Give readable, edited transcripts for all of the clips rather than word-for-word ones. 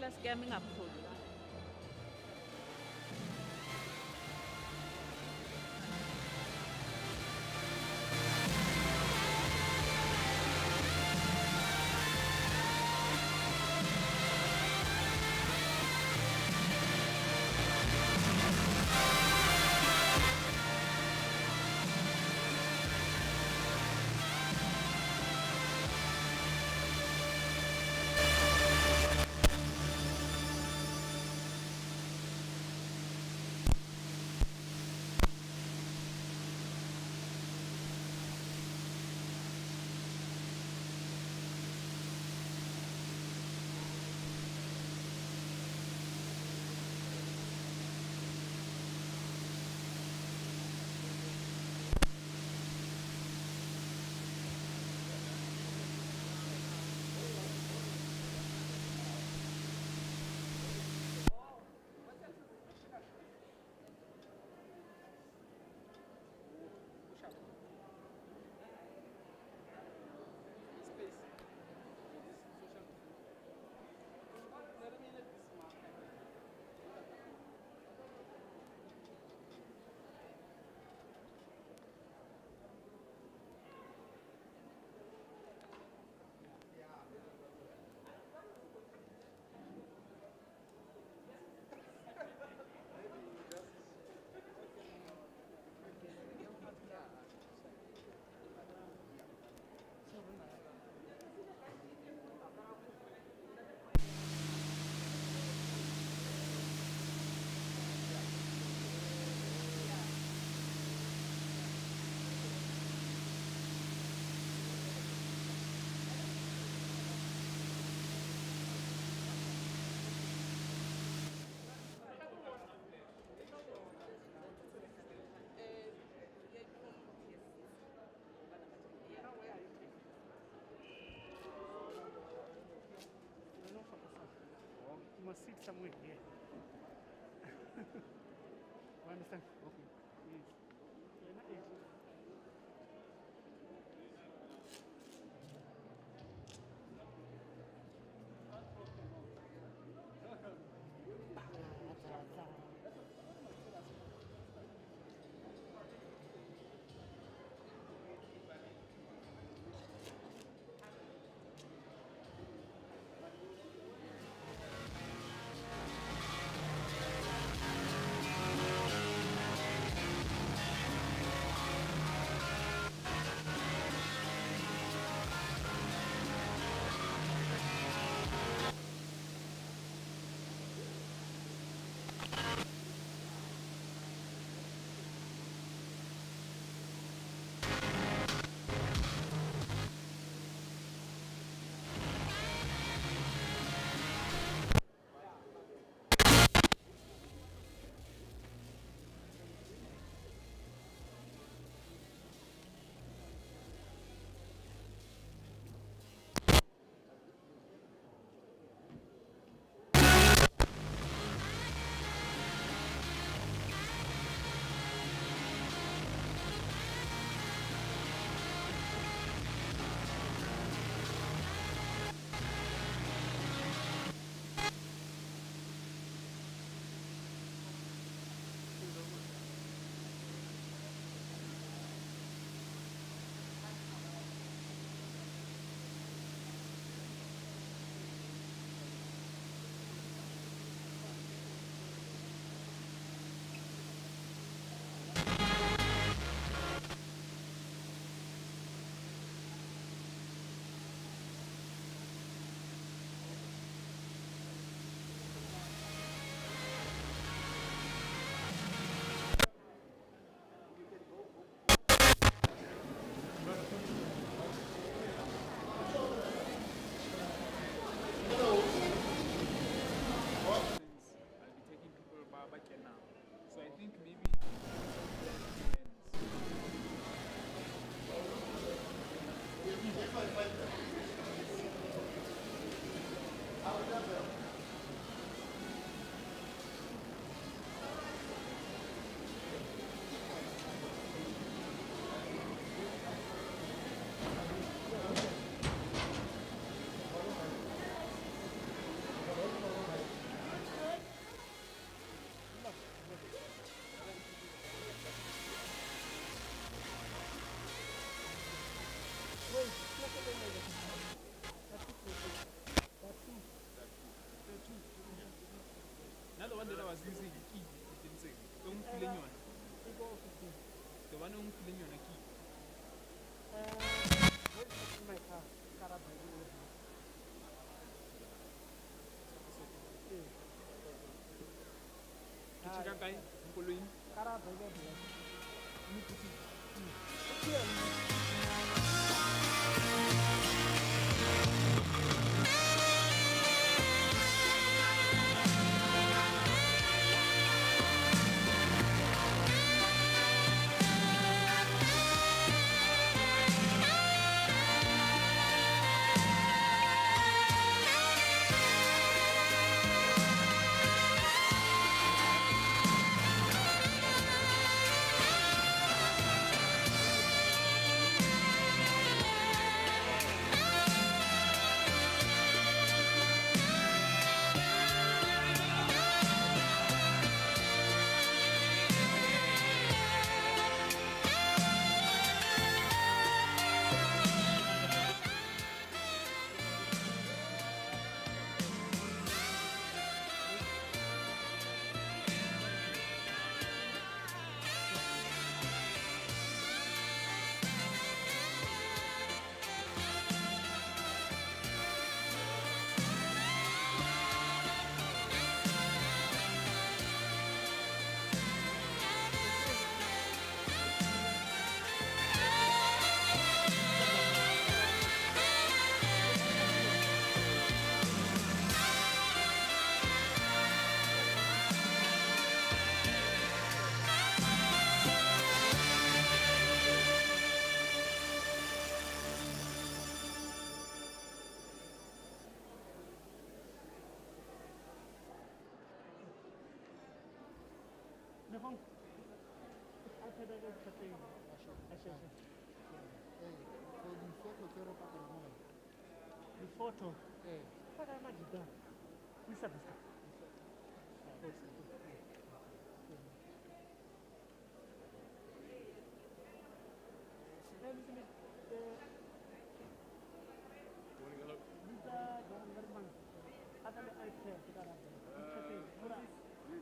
i-class yami ingaphuli. You must sit somewhere here. You understand? Okay. Yes. Yeah, not yet. one that I was using key. Don't feeling one. The one on feeling on a key. Where's my car? Kichika guy, following. The photo. What am I doing? This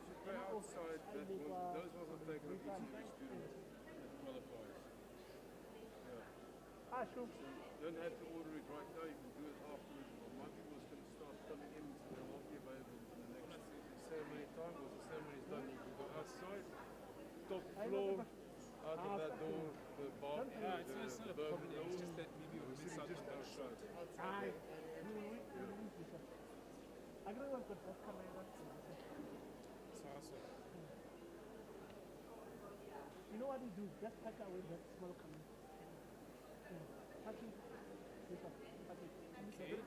is outside, those ones are taken up each student qualifies. Ah, sure. You don't have to order it right now, you can do it afterwards. My people is going to start coming in, so they won't be available in the next ceremony time. Once the ceremony is done, you can go outside, top floor, out of that door, the bar, It's not a problem, it's just that maybe you'll miss out on that shot. I agree with that camera. You know what you do? Just touch away that small camera. Touch it. This one. Touch it. Okay.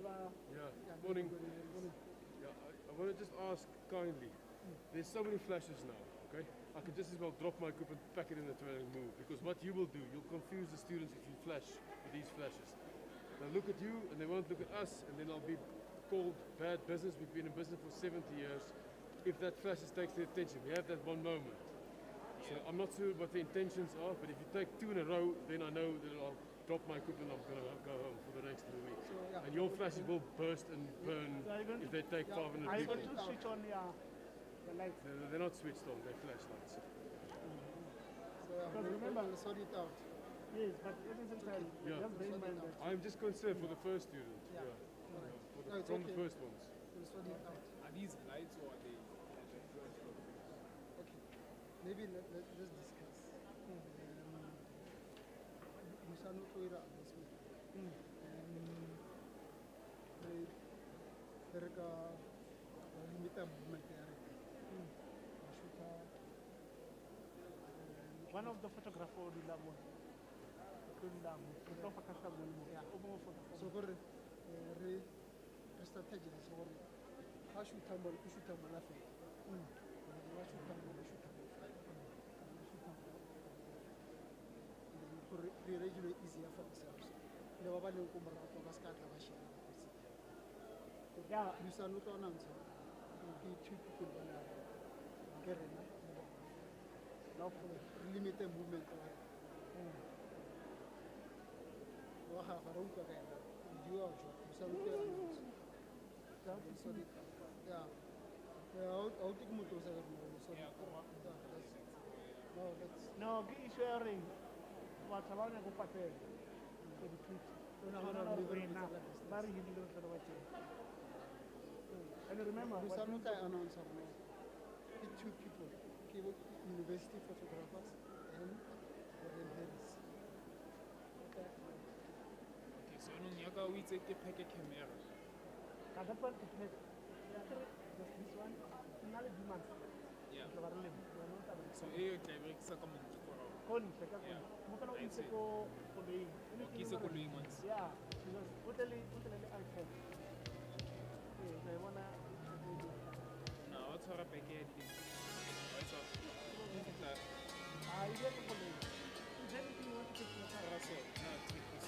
Yeah, morning. Yeah, I want to just ask kindly. There's so many flashes now, okay? I could just as well drop my equipment, pack it in the trailer and move. Because what you will do, you'll confuse the students if you flash with these flashes. They'll look at you and they won't look at us, and then I'll be called bad business. We've been in business for 70 years. If that flashes takes their attention, we have that one moment. So I'm not sure what the intentions are, but if you take two in a row, then I know that I'll drop my equipment, I'm going to go home for the next 2 weeks. And your flashes will burst and burn if they take 500 people. Are you going to switch on the lights? They're not switched on, they're flashlights. Because remember, sort it out. Yes, but it isn't time. Just bear in mind that. I'm just concerned for the first student. From the first ones. Are these lights or are they? Okay, maybe let's discuss. Misano Toira this week. Terka limita movement. One of the photographers will have one. So for strategy, so how should tumble laughing? Re-regulate easier for ourselves. The Wabali Kumara of Vascata Vashi. Yeah, you saw no answer. Be two people get it. Now for limited movement. You have a room to get you out. You saw no answer. sorry. Yeah. How take motor sa sorry. Yeah, come on. No, that's No, sharing. What's allowed to go for the treat. no, Very easy to the way. And remember, we are not an announcer now. It's two people. University photographers and Warren Harris. Okay, so nung yaka o itse ke pheke camera. Kadapan it has just this one. Another demand. Yeah. So, So e tla be ke sa ka motho go rawa. Koni, seka Yeah. koni. Mukana I itse see. ko koloing. Ke se go loing once. Yeah, because utele iPhone. Yeah, I wanna. Na wa tshwara peke ya di. Wa tshwara. Tla You get the koloing. Is there anything you want to take your car? ra so na take this.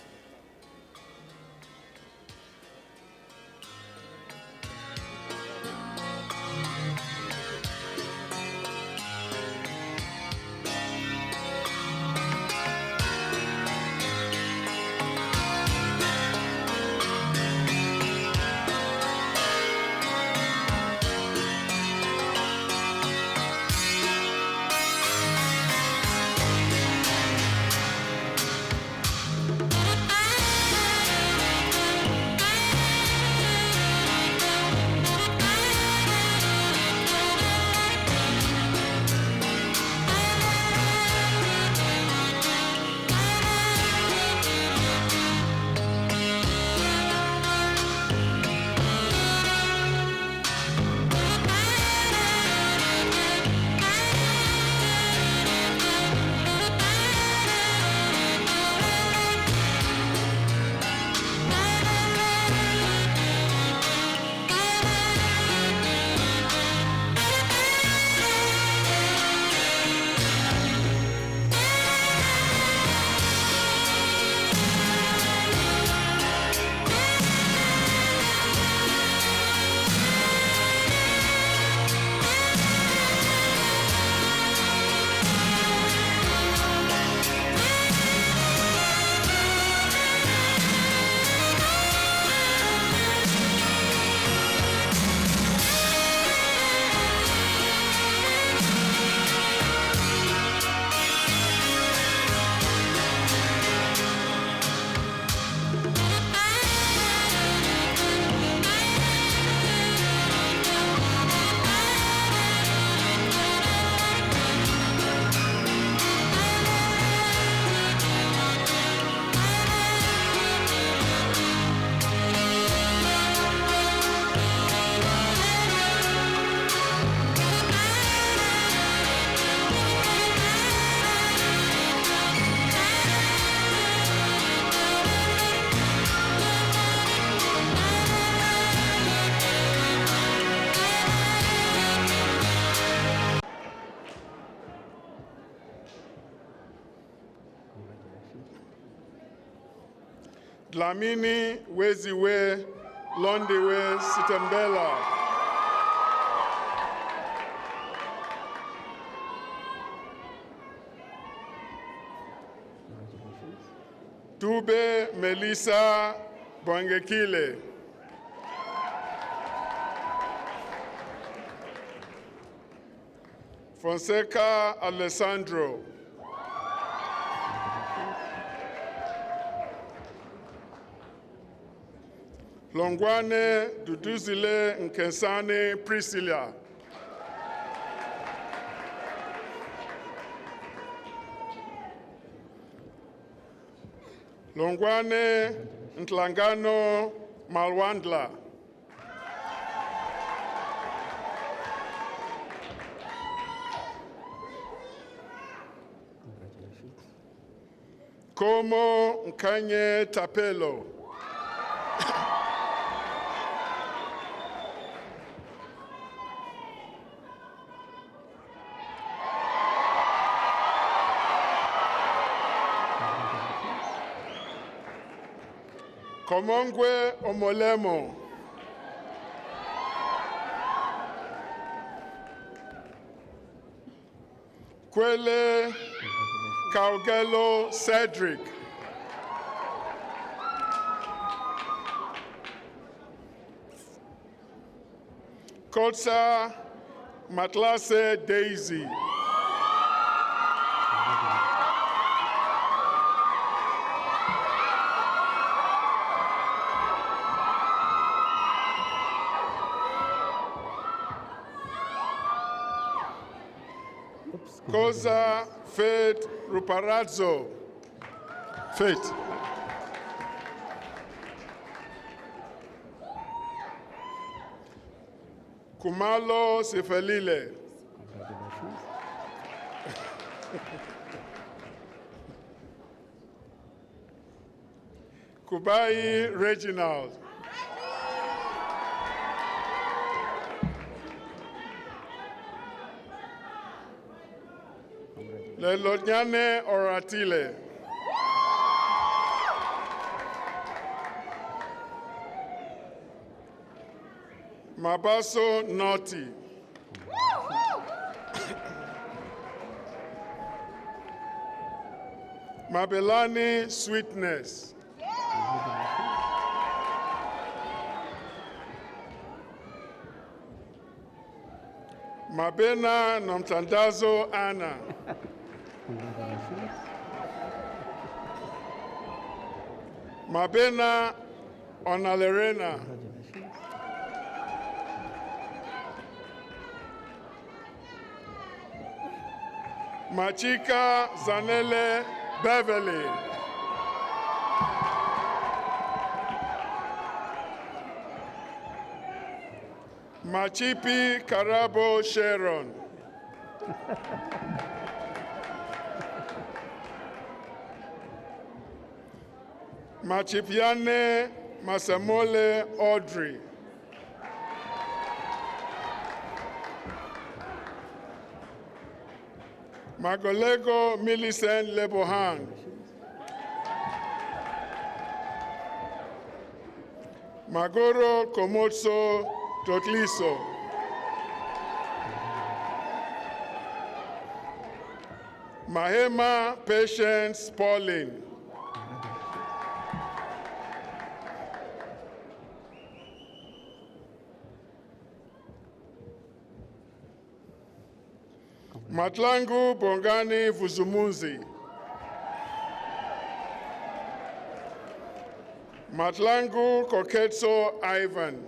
Dlamini Weziwe Londiwe Sitembela. Dube Melissa Bwangekile. Fonseca Alessandro. Longwane Duduzile Nkensane Priscilla. Longwane Ntlangano Malwandla. Como Nkanye Tapelo. Komongwe Omolemo. Kwele Kaugelo Cedric. Kotsa Matlase Daisy. Koza Faith Ruparazzo. Faith. Kumalo Sifelile. Congratulations. Kubai Reginald. Lelonyane Oratile. Mabaso Naughty. Mabelani Sweetness. Mabena Nomtandazo Anna. Congratulations. Mabena Onalerena. Congratulations. Machika Zanele Beverly. Machipi Karabo Sharon. Machipiane Masamole Audrey. Magolego Millicent Lebohang. Magoro Komotso Totliso. Mahema Patience Pauline. Matlangu Bongani Vuzumunzi. Matlangu Koketso Ivan.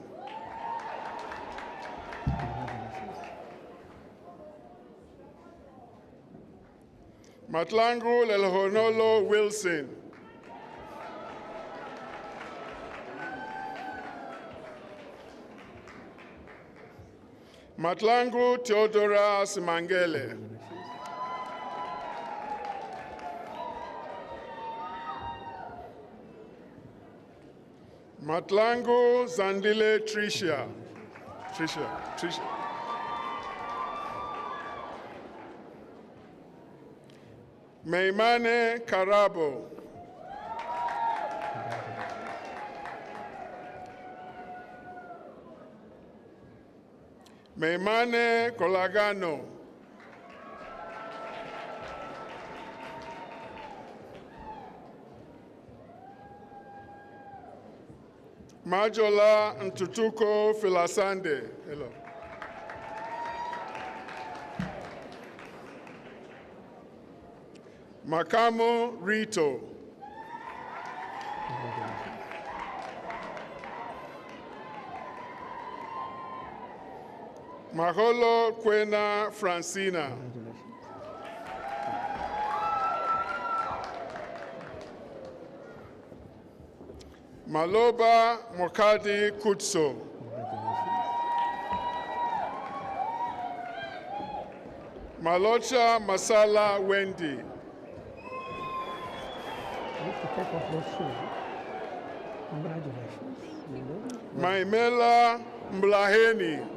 Matlangu Lelhonolo Wilson. Matlangu Theodora Simangele. Matlangu Zandile Tricia. Tricia. Meimane Karabo. Meimane Kolagano. Majola Ntutuko Filasande. Hello. Makamo Rito. Maholo Kwena Francina. Maloba Mokadi Kutso. Malocha Masala Wendy. Take off those shoes. Congratulations. Maimela Mblaheni.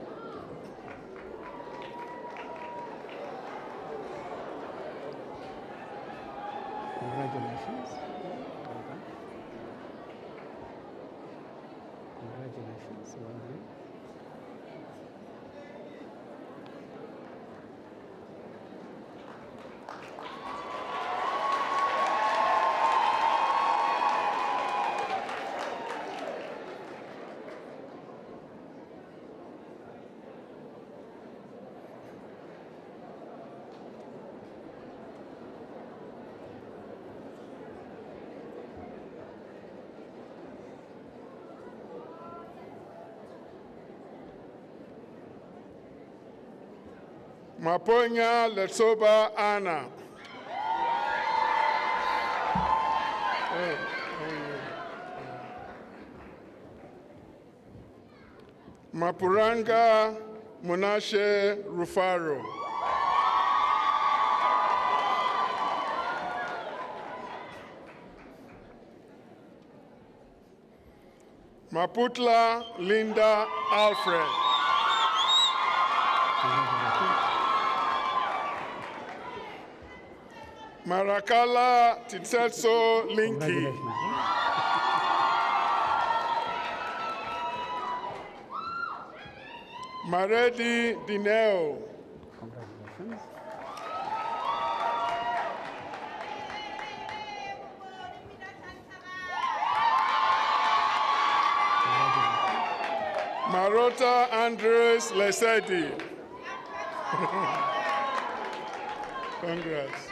Congratulations. Well done. Congratulations. Well done. Maponya Letsoba Anna. Mapuranga Munashe Rufaro. Maputla Linda Alfred. Marakala Titsetso Linky. Maredi Dineo. Congratulations. Marota Andres Lesedi. Congrats.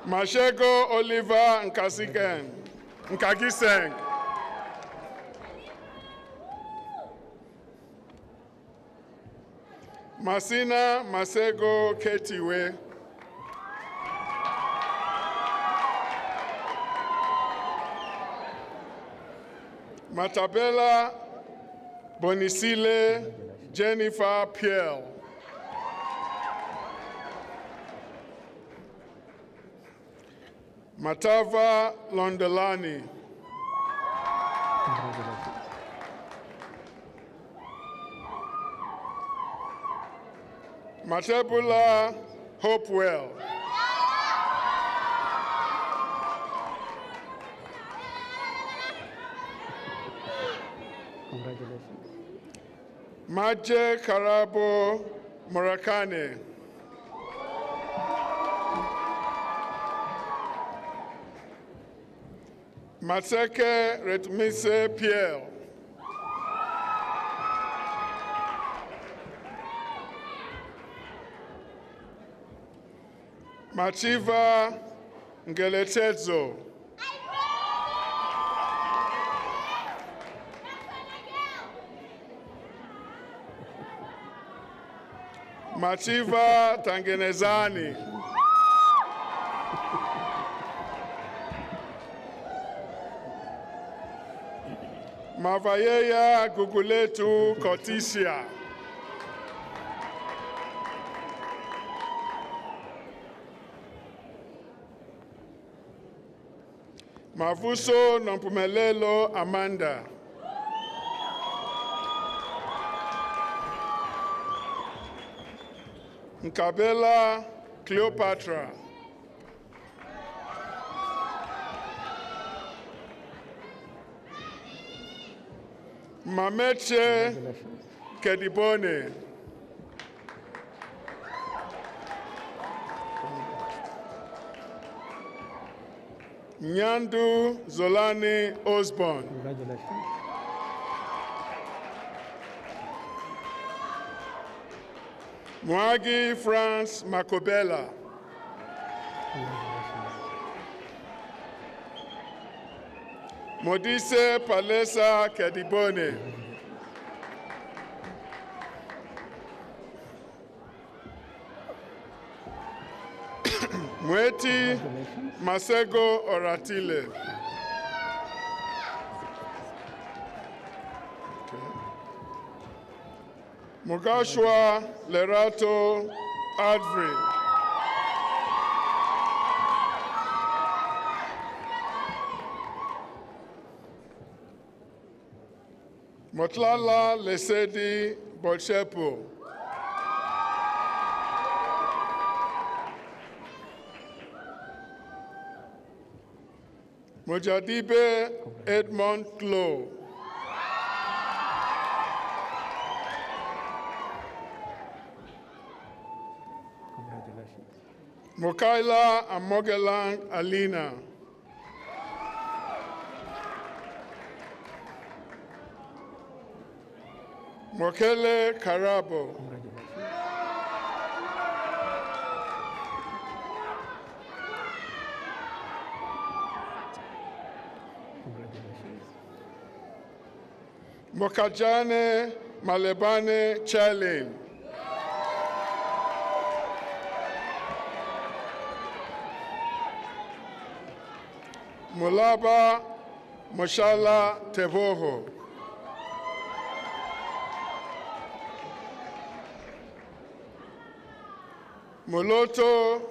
Mashego Oliver Nkagiseng. Masina Masego Ketiwe. Matabella Bonisile Jennifer Pierre. Matava Londelani. Congratulations. Matebula Hopewell. Congratulations. Maje Karabo Murakane. Matseke Retmise Pierre. Machiva Ngeletezo. Machiva Tangenezani. Mavayeya Guguletu Kotisia. Mavuso Nompumelelo Amanda. Nkabela Cleopatra. Mameche Congratulations. Kedibone. Nyandu Zolani Osborne. Congratulations. Mwagi France Makobela. Congratulations. Modise Palesa Kedibone. Mweti Congratulations. Masego Oratile. Mugashwa Lerato Adri. Motlala Lesedi Bolshepo. Mojadibe Edmond Klo. Congratulations. Mokaila Amogelang Alina. Mokele Karabo. Congratulations. Mokajane Malebane Chalin. Mulaba Moshala Tevoho. Moloto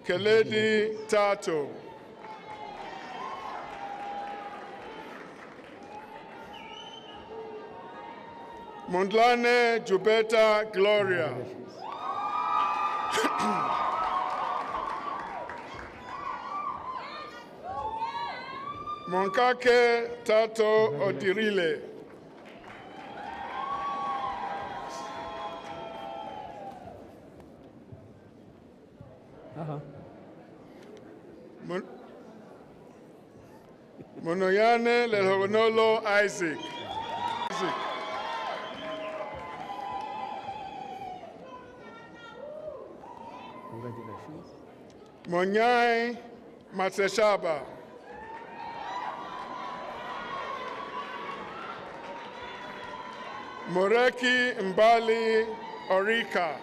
Keledi Tato. Mondlane Jubeta Gloria. Monkake Tato Odirile. Monoyane Lelhonolo Isaac. Congratulations. Monyai Matseshaba. Moreki Mbali Orika.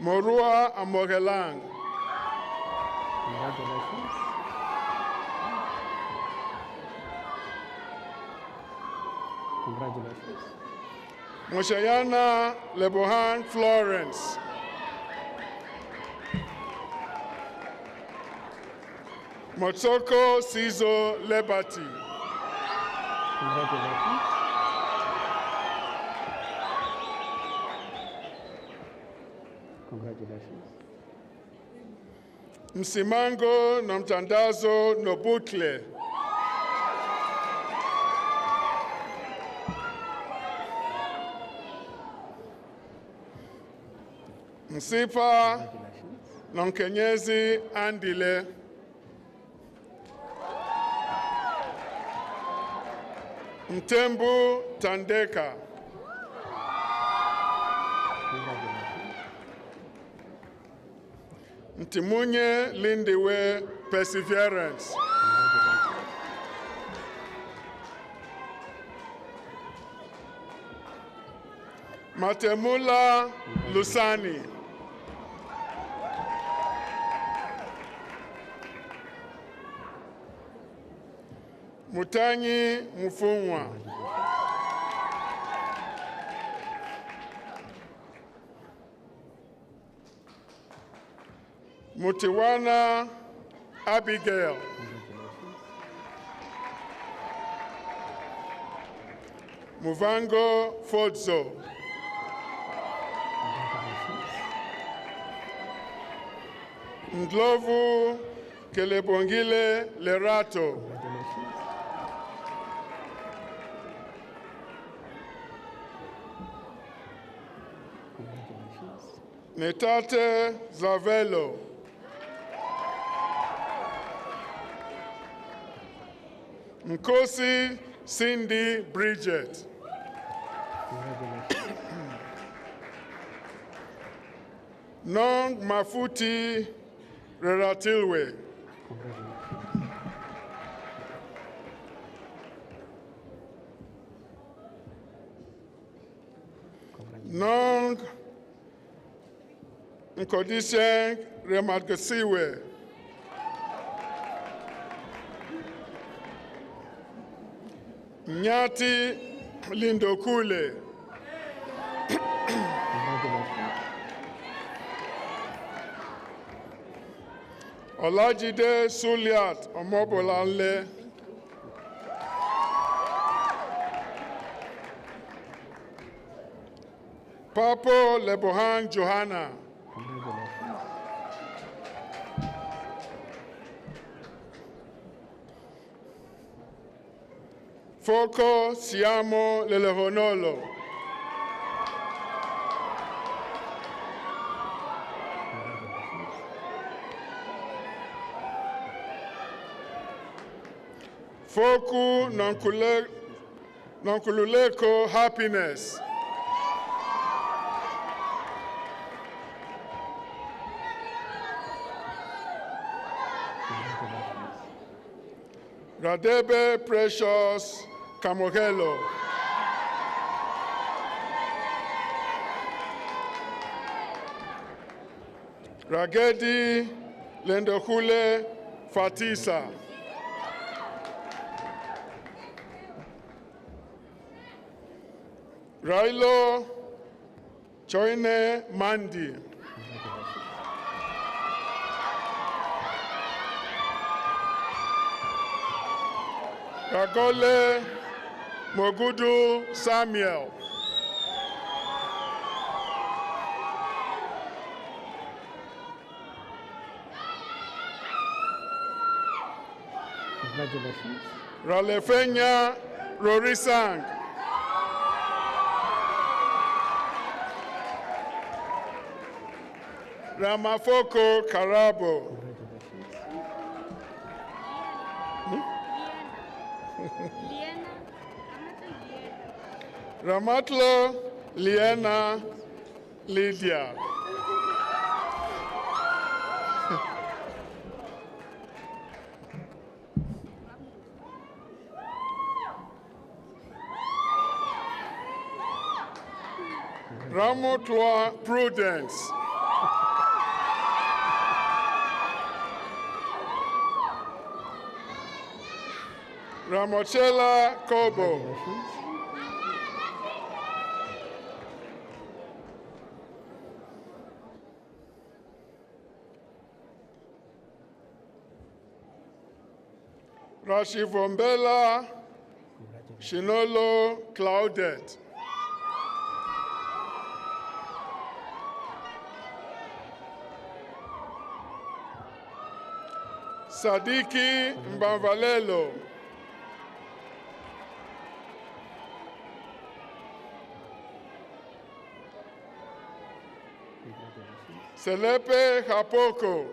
Morua Amogelang. Congratulations. Congratulations. Moshayana Lebohan Florence. Motsoko Sizo Liberty. Congratulations. Congratulations. Msimango Nomtandazo Nobutle. Msipa Nonkenyezi Andile. Mtembu Tandeka. Mtimunye Lindiwe Perseverance. Matemula Lusani. Mutanyi Mufungwa. Mutiwana Abigail. Muvango Fodzo. Ndlovu Kelebongile Lerato. Netate Zavelo. Nkosi Cindy Bridget. Nong Mafuti Reratilwe. Nong Nkodiseng Rematgasiwe. Nyati Lindokule. Olajide Suliat Omobolanle. Papo Lebohan Johanna. Foko Siamo Lelehonolo. Foku Nonkululeko Happiness. Radebe Precious Kamogelo. Ragedi Lendohule Fatisa. Railo Choine Mandi. Ragole Mogudu Samuel. Congratulations. Ralefenya Rorisang. Ramafoko Karabo. Ramatlo Liena Lydia. Ramotwa Prudence. Ramochela Kobo. Rashivombela Shinolo Claudette. Sadiki Mbamvalelo. Selepe Hapoko.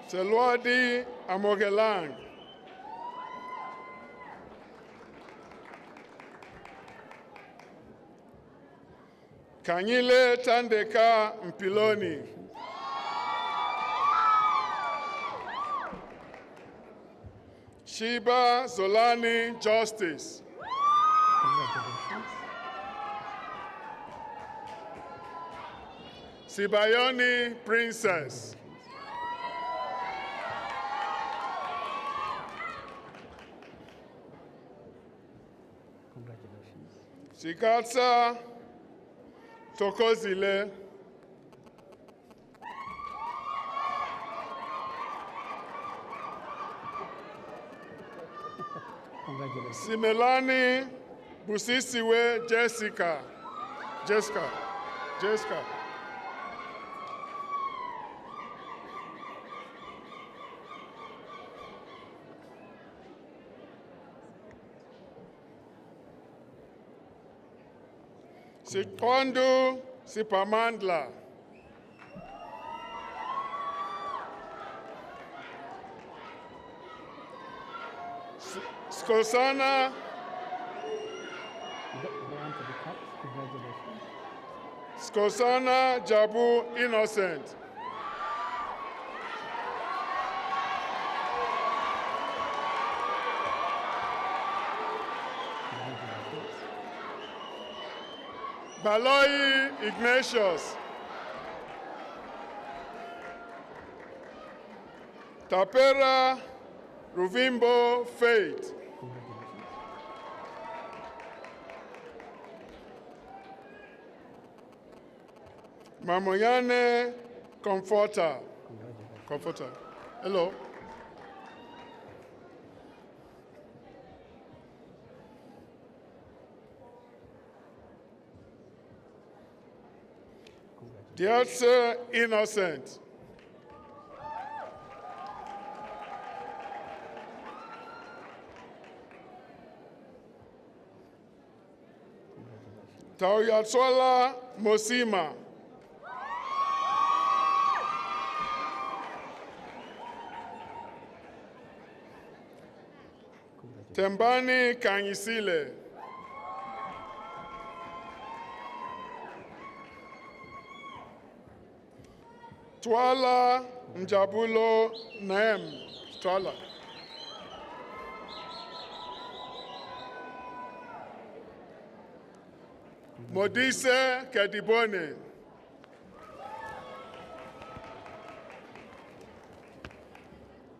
Selwadi Amogelang. Kanyile Tandeka Mpiloni. Shiba Zolani Justice. Sibayoni Princess. Congratulations. Sikatsa Tokozile. Congratulations. Simelani Busisiwe Jessica. Jessica. Sitwandu Sipamandla. Skosana You go on to the cups. Congratulations. Skosana Jabu Innocent. Baloi Ignatius. Tapera Ruvimbo Faith. Mamoyane Comforter. Hello. Diatse Innocent. Tauyatswala Mosima. Tembani Kanyisile. Twala Njabulo Nem. Twala. Modise Kedibone.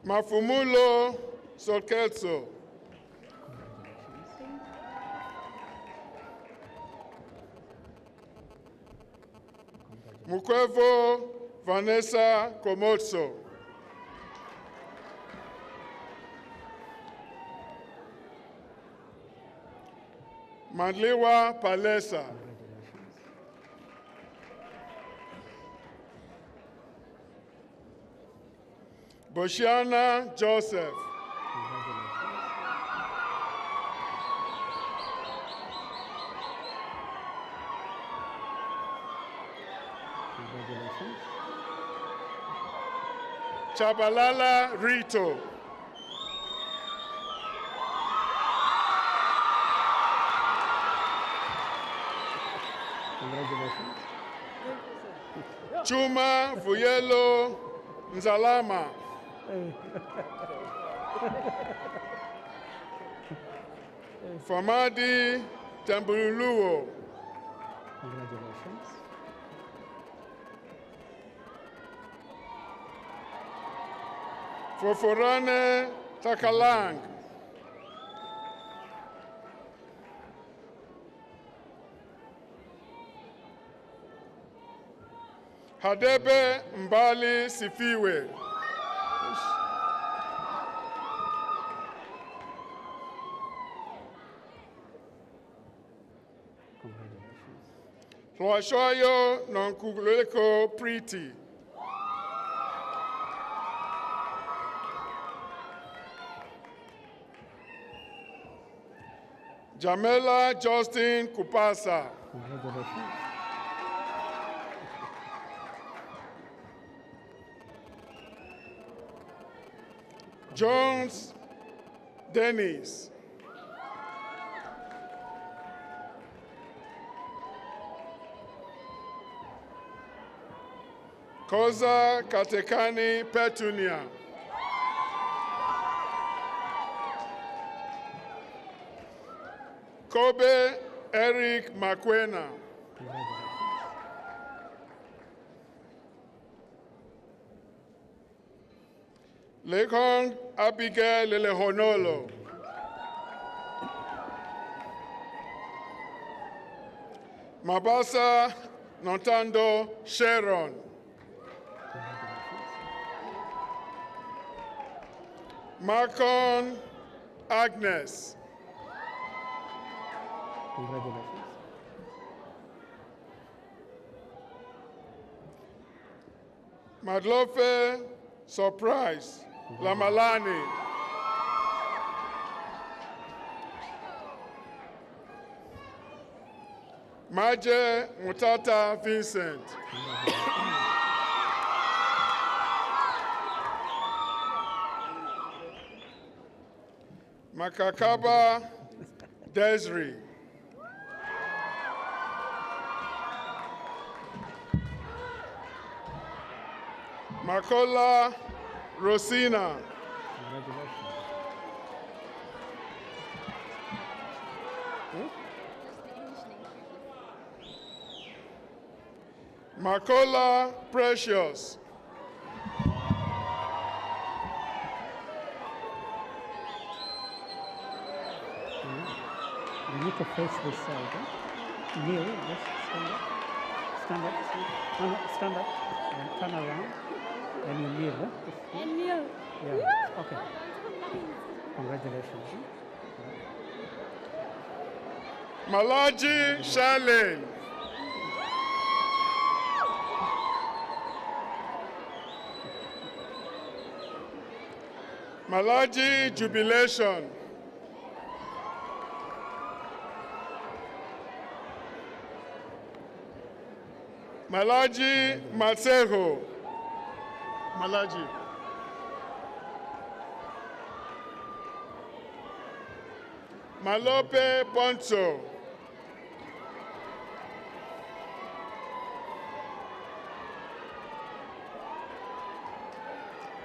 Mafumulo Solkelso. Mukwevo Vanessa Komotso. Mandliwa Palesa. Boshiana Joseph. Congratulations. Chabalala Rito. Congratulations. Chuma Vuyelo Nzalama. Famadi Tembululuo. Congratulations. Foforane Takalang. Hadebe Mbali Sifiwe. Congratulations. Lwashoyo Nonkuguleko Priti. Jamela Justin Kupasa. Congratulations. Jones Dennis. Koza Katekani Petunia. Kobe Eric Makwena. Congratulations. Lekong Abigail Lelehonolo. Mabasa Notando Sharon. Marcon Agnes. Congratulations. Madlofe Surprise Lamalani. Maje Mutata Vincent. Makakaba Desri. Makola Rosina. Congratulations. Makola Precious. You need to face this side. Kneel, just stand up. Stand up. No, no, stand up. And turn around. And you kneel. And you. Yeah. Okay. Congratulations. Malaji Charlene. Malaji Jubilation. Malaji Matseho. Malaji. Malope Poncho.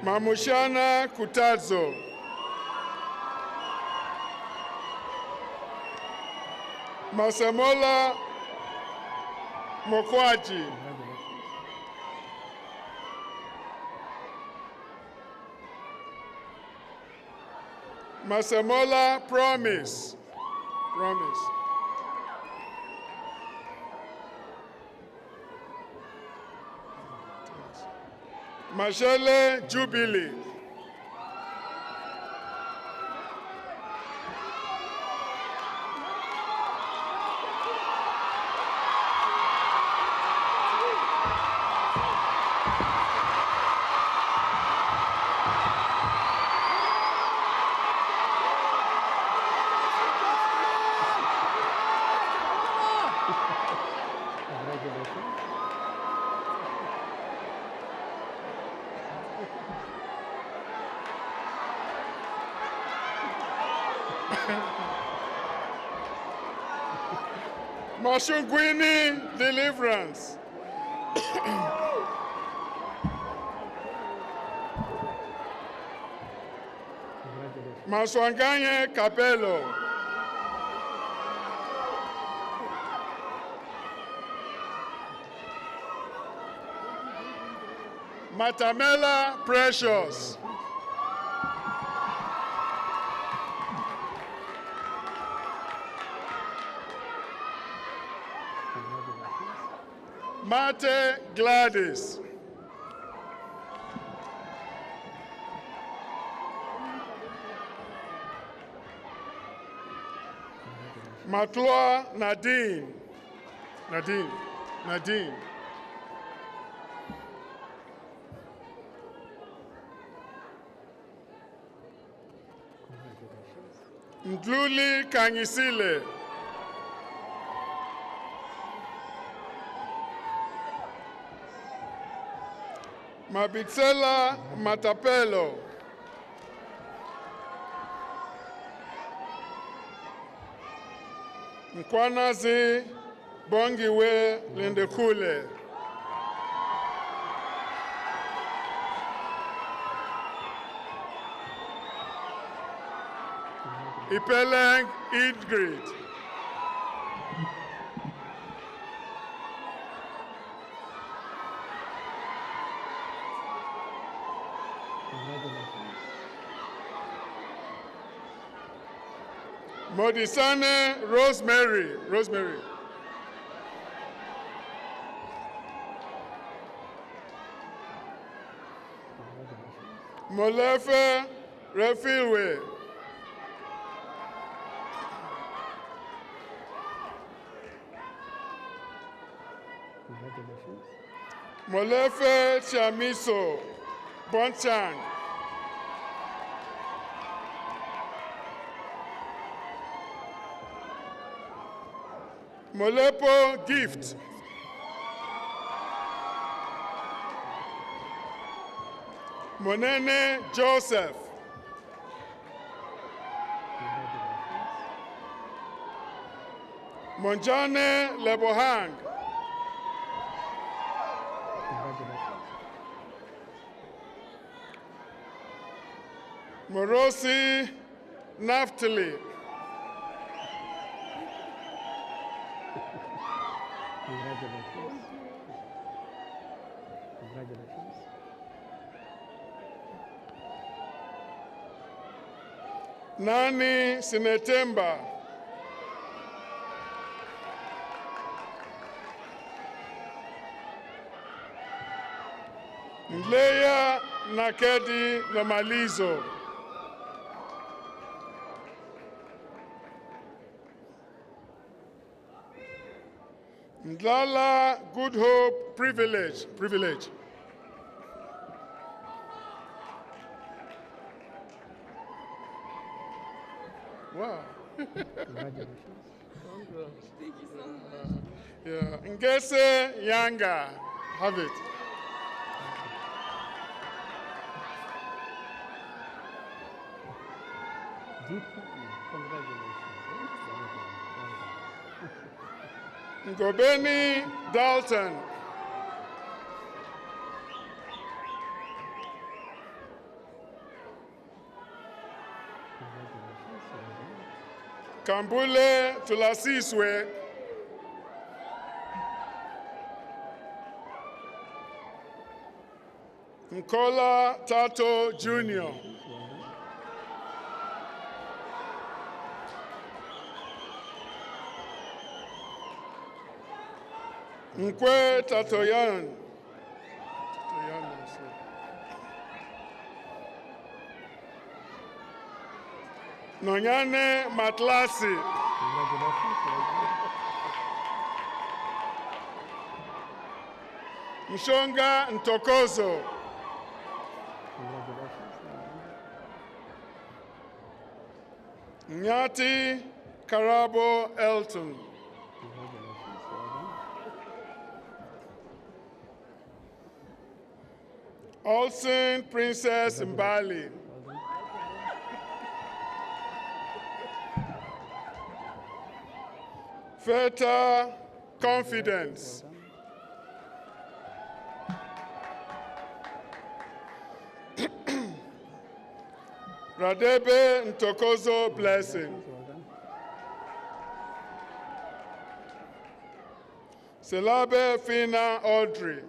Mamushana Kutazo. Masemola Mokwaji. Masemola Promise. Promise. Mashele Jubilee. Mashungwini Deliverance. Maswanganye Capello. Matamela Precious. Mate Gladys. Matloa Nadine. Nadine. Ndluli Kangisile. Mabitsela Matapelo. Nkwanazi Bongiwe Lindekule. Ipeleng Ingrid. Modisane Rosemary. Molefe Refilwe. Molefe Chamiso Bonchang. Molepo Gift. Monene Joseph. Monjane Lebohang. Morosi Naftali. Congratulations. Nani Sinetemba. Ndleya Nakedi Nomalizo. Ndlala Good Hope Privilege. Wow. Congratulations. Thank you so much. Yeah. Ngese Yanga. Have it. Congratulations. Ngobeni Dalton. Kambule Tulasiswe, Nkola Tato Jr., Nkwe Tatoyan, Nonyane Matlasi, Mshonga Ntokozo, Nyati Karabo Elton, Olsen Princess Mbali, Feta Confidence, Radebe Ntokozo Blessing, Selabe Fina Audrey,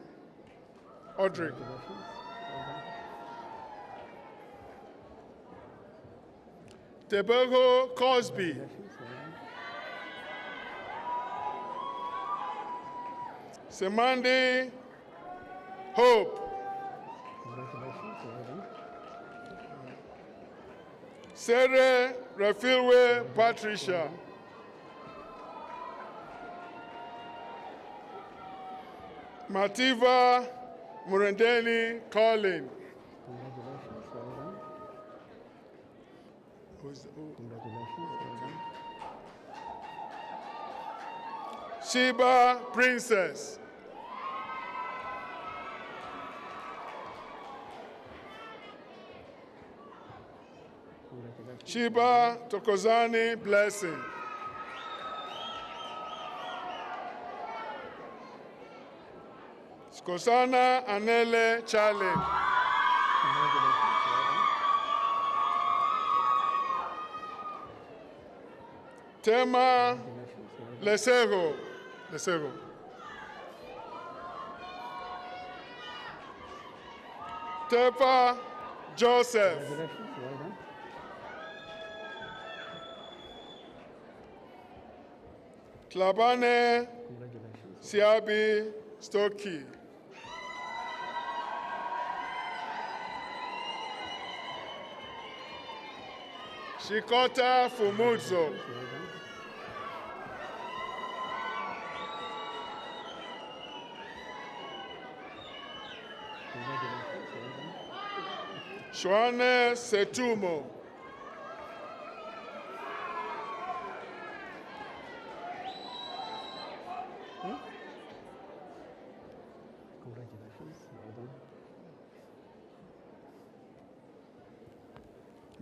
Tebogo Cosby, Semandi Hope, Sere Refilwe Patricia, Mativa Murendeni Colin, Shiba Princess, Shiba Tokozani Blessing, Skosana Anele Challenge, Tema Lesego, Tepa Joseph, Tlabane Siabi Stoki, Shikota Fumudzo, Shwane Setumo,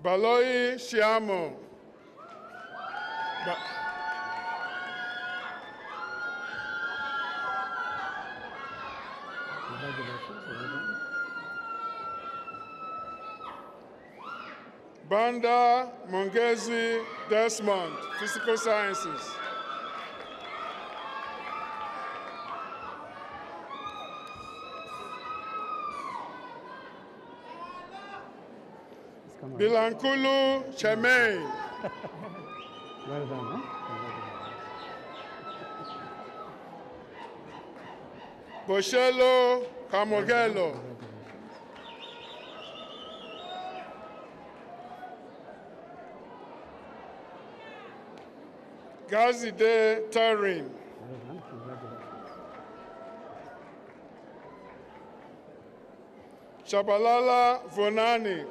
Baloi Shiamo, Banda Mongezi Desmond, Physical Sciences, Bilankulu Chemain, Well done, Boshelo Kamogelo, Gazide Tarin, Well done, congratulations. Shabalala Vonani,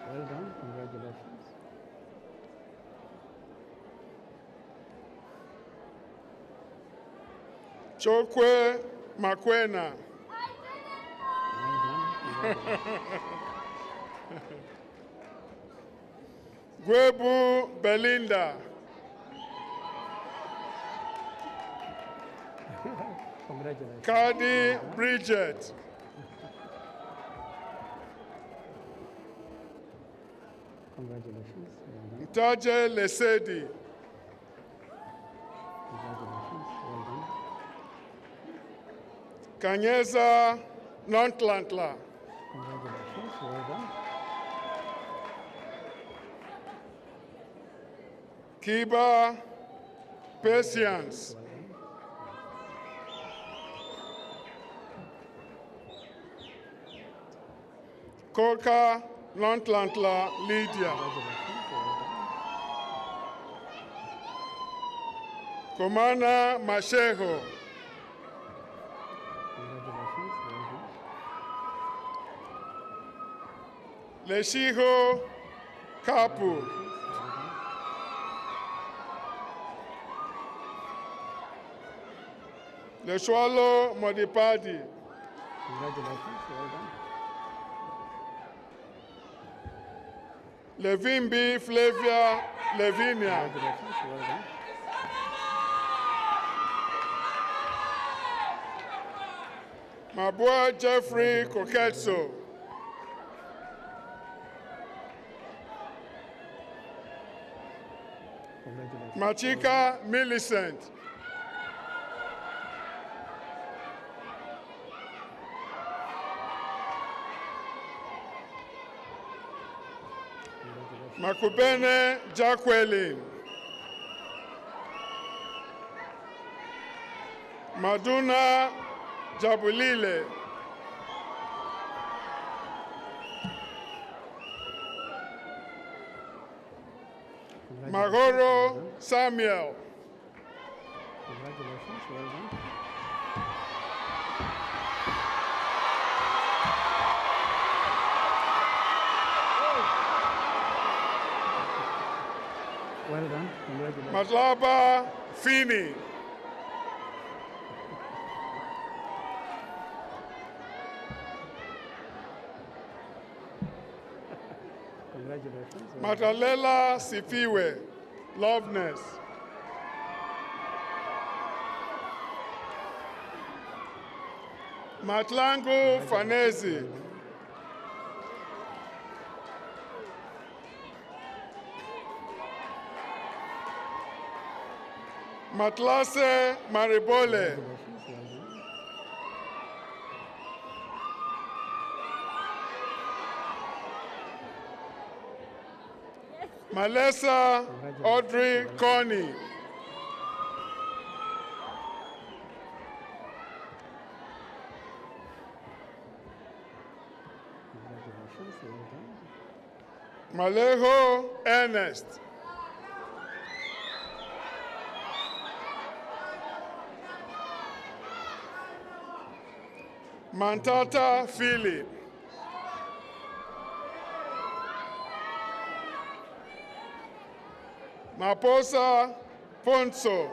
Well done, congratulations. Chokwe Makwena, Well done, congratulations. Gwebu Belinda, Congratulations. Kadi Bridget, Congratulations. Well done. Jaje Lesedi. Congratulations. Well done. Kanyeza Nontlantla. Congratulations. Well done. Kiba Patience. Well done. Koka Nontlantla Lydia. Congratulations. Well done. Komana Masheho. Congratulations. Well done. Leshiho Kapu. Well done. Leshwalo Modipadi. Congratulations. Well done. Levimbi Flavia Levinia. Congratulations. Well done. Mabua Jeffrey Koketso. Congratulations. Machika Millicent. Makubene Jacqueline. Maduna Jabulile. Magoro Samuel. Congratulations. Well done. Well done. Congratulations. Matlaba Fini. Congratulations. Well done. Matalela Sifiwe. Loveness. Matlangu Fanezi. Matlase Maribole. Congratulations. Well done. Malesa Audrey Connie. Congratulations. Well done. Malejo Ernest. Mantata Philip. Maposa Ponso.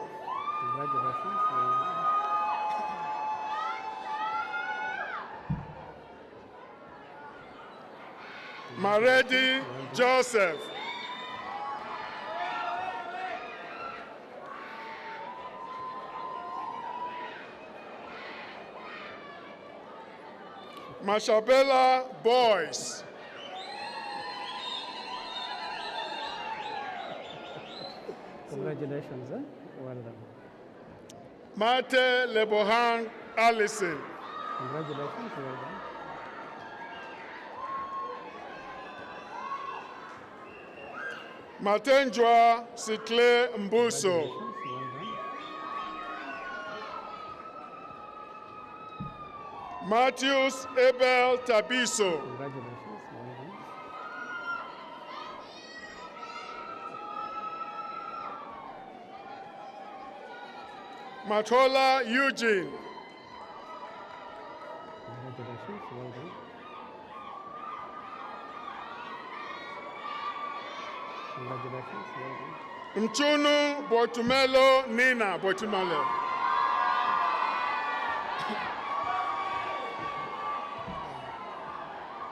Congratulations. Well done. Maredi Joseph. Mashabela Boys. Congratulations. Well done. Mate Lebohan Allison. Congratulations. Well done. Matenjwa Sikle Mbuso. Congratulations. Well done. Matthews Abel Tabiso. Congratulations. Well done. Matola Eugene. Congratulations. Well done. Congratulations. Well done. Mchunu Botumelo Nina Botumelo.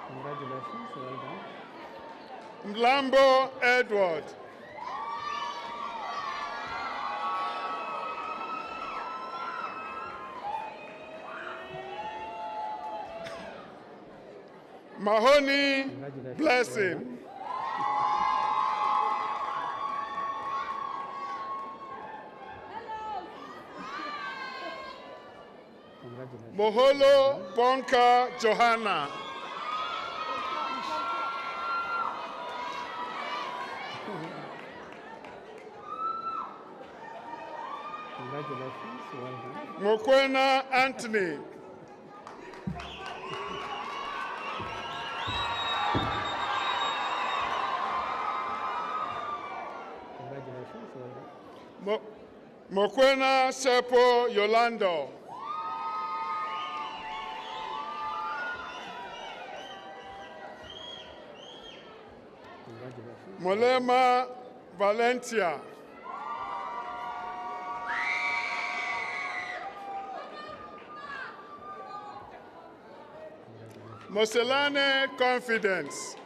Congratulations. Well done. Mlambo Edward. Mahoney Congratulations. Blessing. Well done. Moholo Bonka Johanna. Congratulations, well done. Mokwena Anthony. Congratulations, well done. Mokwena Sepo Yolando. Congratulations. Molema Valentia. Moselane Confidence.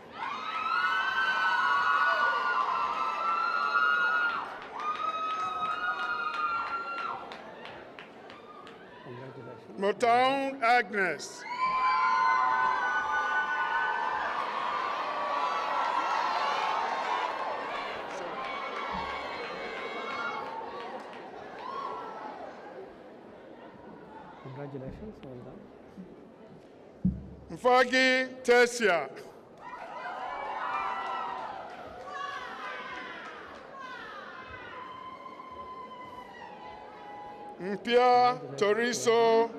Congratulations. Motown Agnes. Congratulations, well done. Mfagi Tesia. Mpia Toriso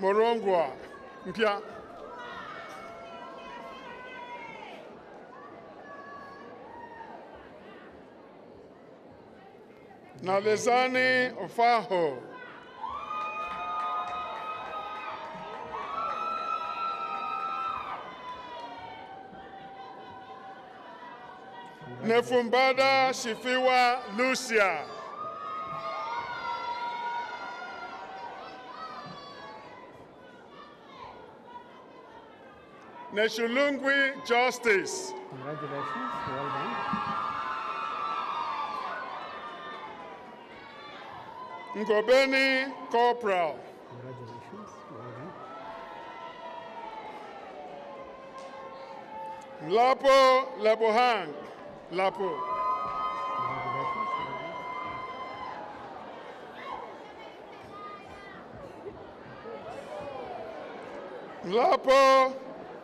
Morongwa. Mpia. Nalezani Ofaho. Nefumbada Shifiwa Lucia. Neshulungwi Justice. Congratulations, well done. Ngobeni Corporal. Congratulations, well done. Lapo Lebohang. Lapo. Congratulations, well done. Lapo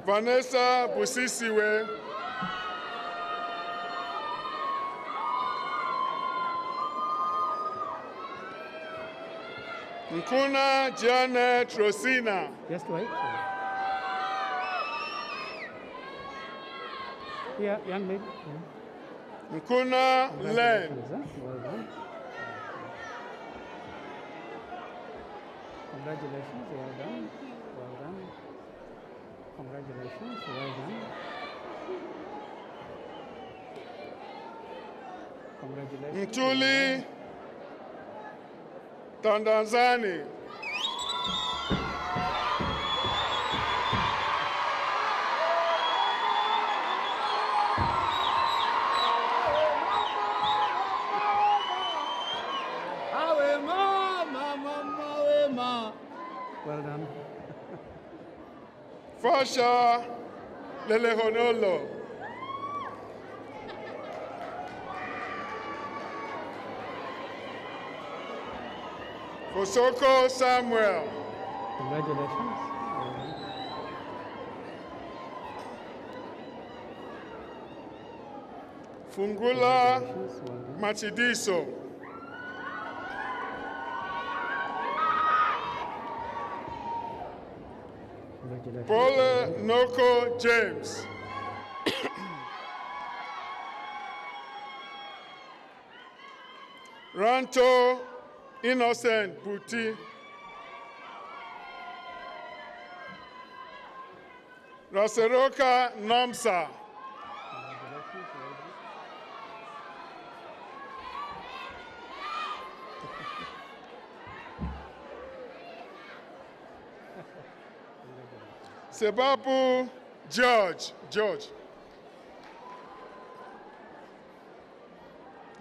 Vanessa Busisiwe. Nkuna Janet Rosina. Just wait. Yeah, young lady. Yeah. Nkuna Len. Congratulations, huh? Well done. Congratulations, well done. Well done. Congratulations, well done. Congratulations. Mtuli Tandanzani. Well done. Fasha Lelehonolo. Fosoko Samuel. Congratulations. Well done. Fungula Congratulations, well done. Machidiso. Congratulations. Paul Noko James. Ranto Innocent Buti. Raseroka Nomsa. Congratulations, well done. Sebapu George.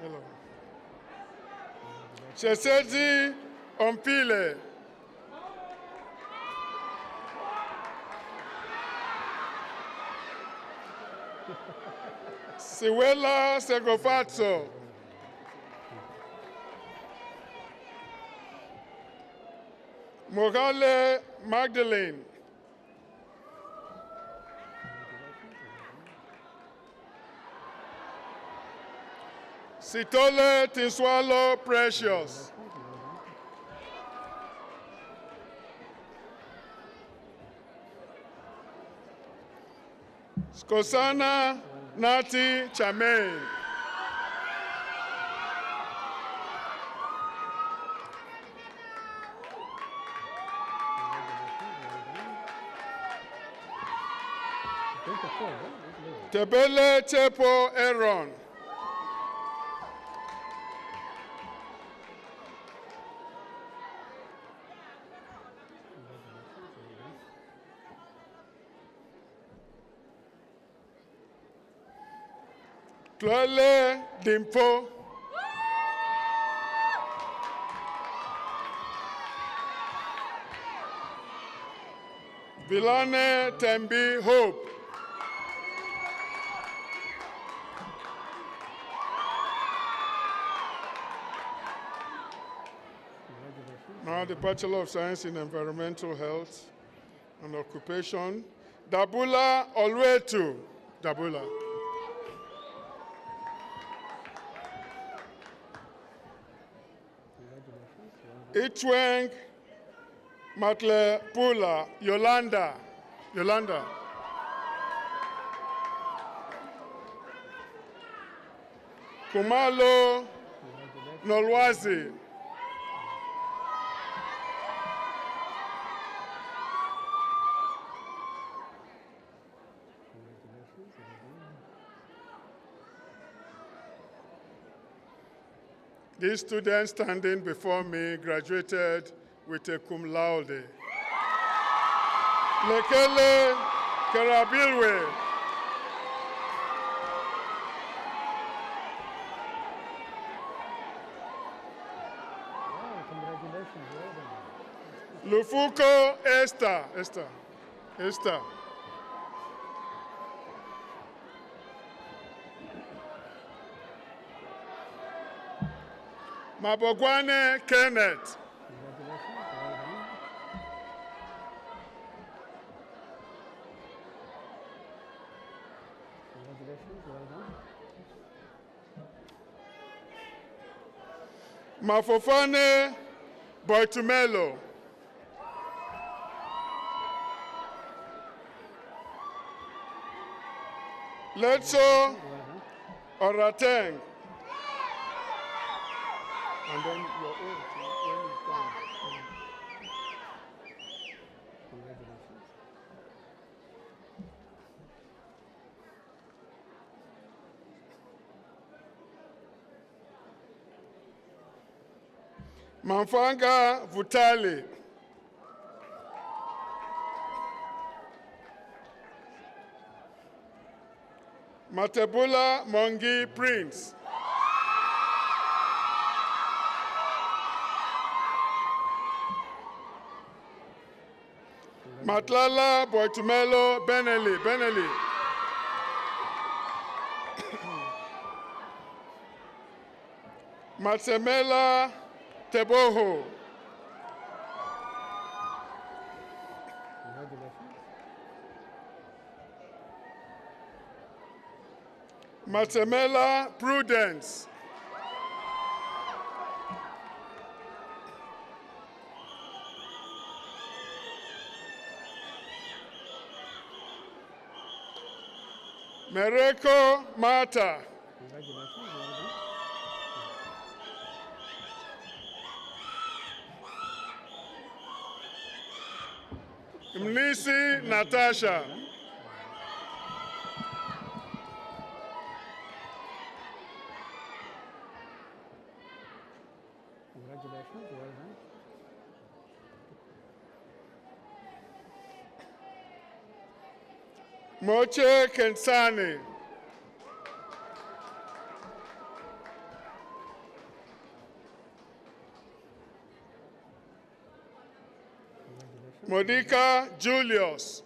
Hello. Shesedi Ompile. Siwela Segofatso. Mogale Magdalene. Sitole Tinswalo Precious. Skosana Nati Chamain. Tebele Chepo Aaron. Tlole Dimpo. Vilane Tembi Hope. Now the Bachelor of Science in Environmental Health and Occupation, Dabula Olwetu. Dabula. Ichweng Matle Pula, Yolanda. Yolanda. Kumalo Nolwazi. These students standing before me graduated with a cum laude. Lekele Karabilwe. Congratulations. Lufuko Esther. Mabogwane Kenneth. Mafofane Boitumelo. Letso Orateng. And then your own when it's done. Congratulations. Manfanga Vutali. Matebula Mongi Prince. Matlala Boitumelo Benelli. Matsemela Teboho. Congratulations. Matsemela Prudence. Mereko Mata. Congratulations. Mnisi Natasha. Congratulations. Well done. Moche Kensani. Modika Julius.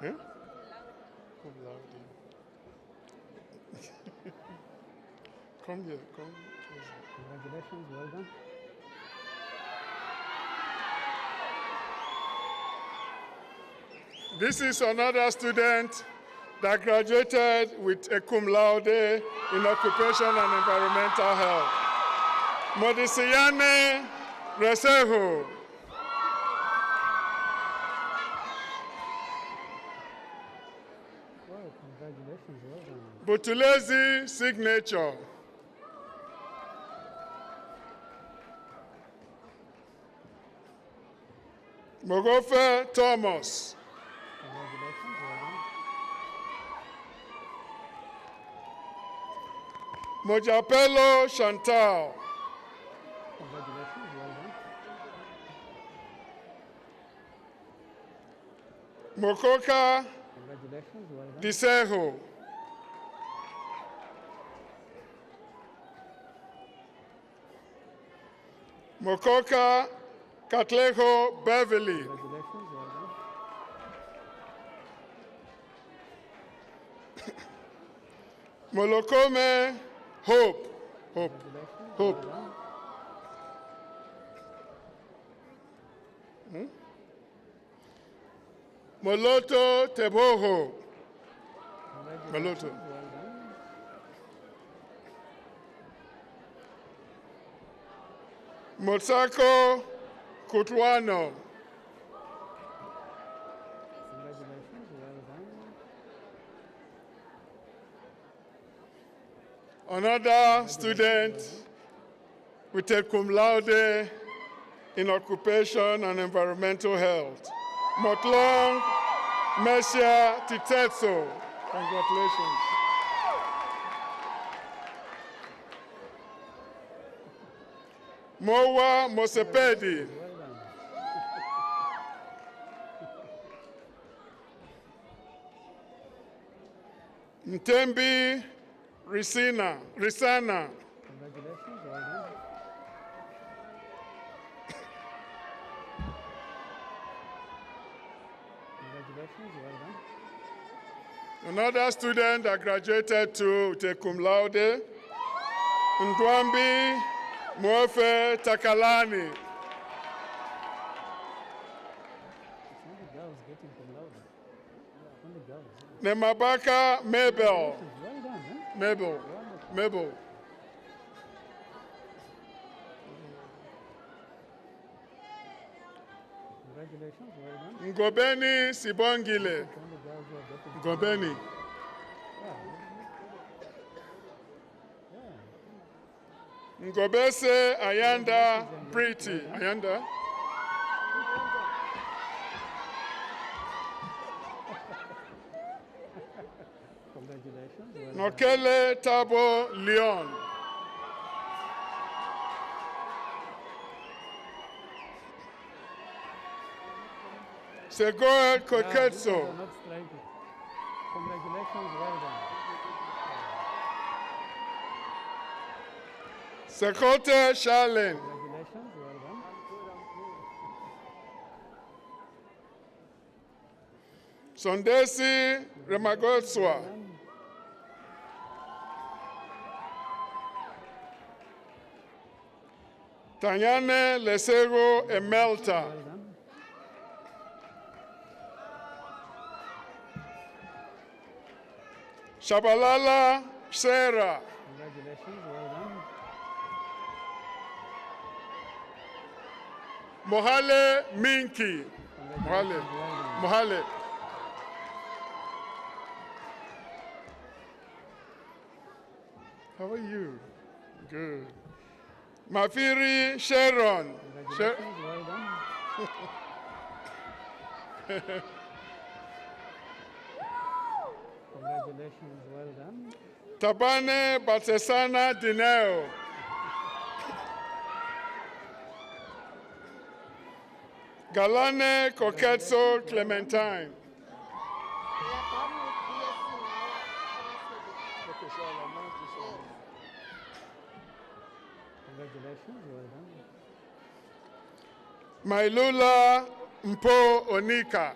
Huh? Come here, come. Congratulations, well done. This is another student that graduated with a cum laude in occupation and environmental health. Modisiane Reseho. Wow, congratulations, well done. Butulezi signature. Mogofe Thomas. Congratulations, well done. Mojapelo Chantal. Congratulations, well done. Mokoka Congratulations, well done. Diseho. Mokoka Katleho Beverly. Congratulations, well done. Molokome Hope. Congratulations, Hope. well done. Moloto Teboho. Congratulations, Maloto. well done. Motsako Kutwano. Congratulations, well done. Another student with a cum laude in occupation and environmental health. Motlong Mesia Titetso. Congratulations. Mowa Mosepedi. Well done. Mtembi Risana. Congratulations, well done. Congratulations, well done. Another student that graduated to with a cum laude. Ndwambi Mwofe Takalani. It's only girls getting cum laude. Only girls. Nemabaka Mabel. Well done, huh? Mabel. Wonderful. Mabel. Congratulations, well done. Ngobeni Sibongile. It's only girls who are getting cum Ngobeni. laude. Yeah. Ngobese Ayanda Pretty. Ayanda. Congratulations, well done. Nokele Tabo Leon. Segoe Yeah, these Koketso. are not striking. Congratulations, well done. Sekote Charlene. Congratulations, well done. Sondesi Remagotswa. Tanyane Lesego Emelta. Well done. Shabalala Sarah. Congratulations, well done. Mohale Minki. Mohale. Congratulations, well done. Mohale. How are you? Good. Mafiri Sharon. Congratulations, well done. Congratulations, well done. Tabane Batesana Dineo. Galane Koketso Clementine. Congratulations, well done. Mailula Mpo Onika.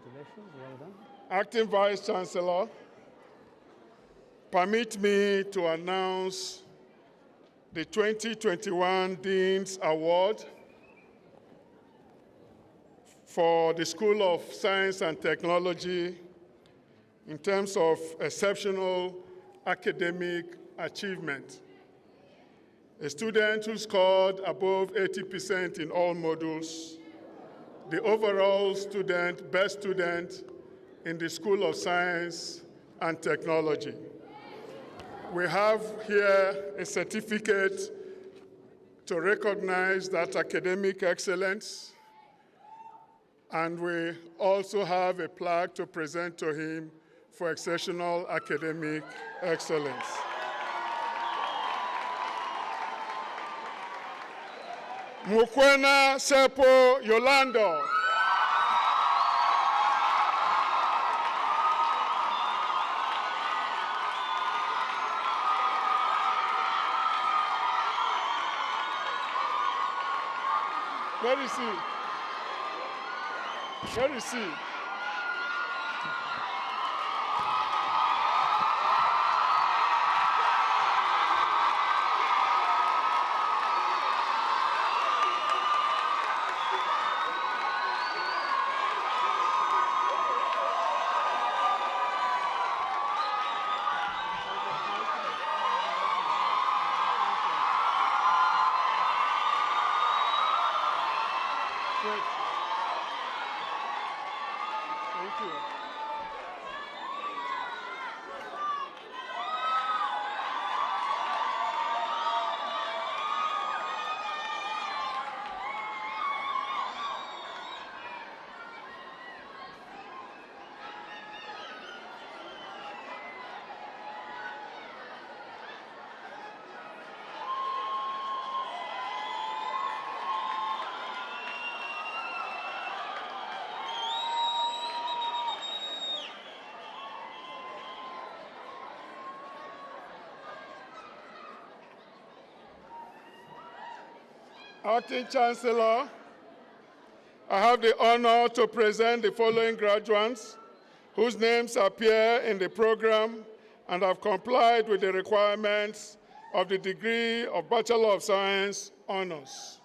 Congratulations, well done. Acting Vice Chancellor, permit me to announce the 2021 Dean's Award for the School of Science and Technology in terms of exceptional academic achievement. A student who scored above 80% in all modules, the overall student, best student in the School of Science and Technology. We have here a certificate to recognize that academic excellence, and we also have a plaque to present to him for exceptional academic excellence. Mukwena Sepo Yolando. Where is he? Where is he? Thank you. Acting Chancellor, I have the honor to present the following graduates whose names appear in the program and have complied with the requirements of the degree of Bachelor of Science honors.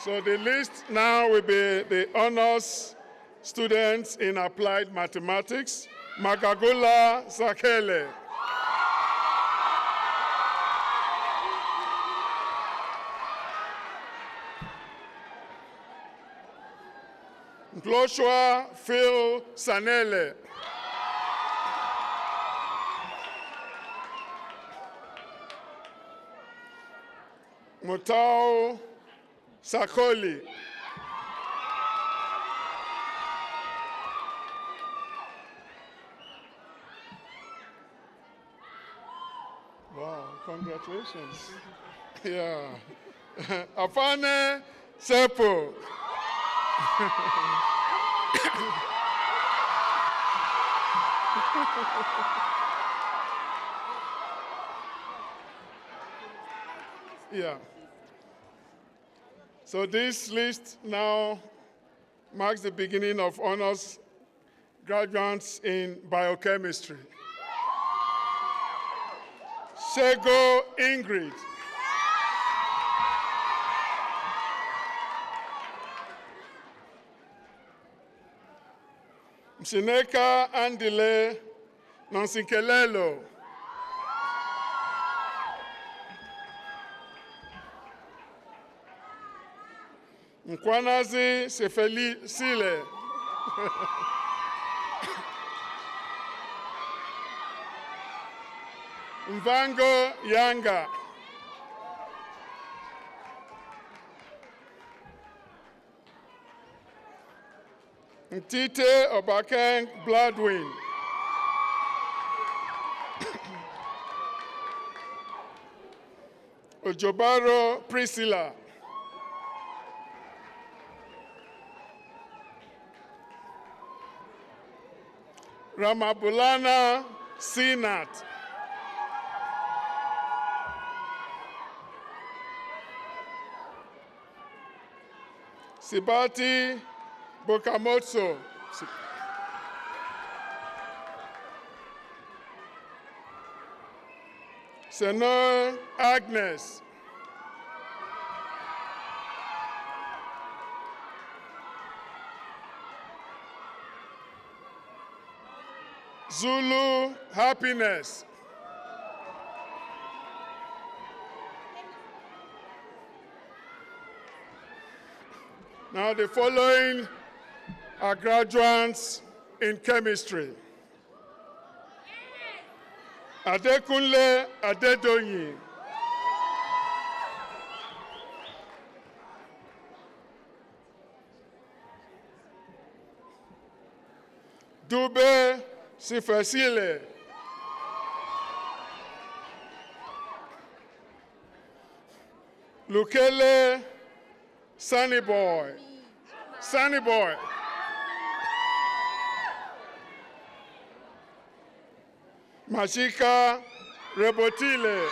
So the list now will be the honors students in applied mathematics. Magagula Zakele. Joshua Phil Sanele. Mutao Sakoli. Wow, congratulations. Yeah. Afane Sepo. Yeah. So this list now marks the beginning of honors graduates in biochemistry. Sego Ingrid. Msineka Andile Nansinkelelo. Mkwanazi Sefeli Sile. Mvango Yanga. Mtite Obakeng Bloodwin. Ojobaro Priscilla. Ramabulana Sinat. Sibati Bokamotso. Senor Agnes. Zulu Happiness. Now the following are graduates in chemistry. Adekunle Adedoyin. Dube Sifesile. Lukele Sunny Boy. Sunny Boy. Mashika Rebotile.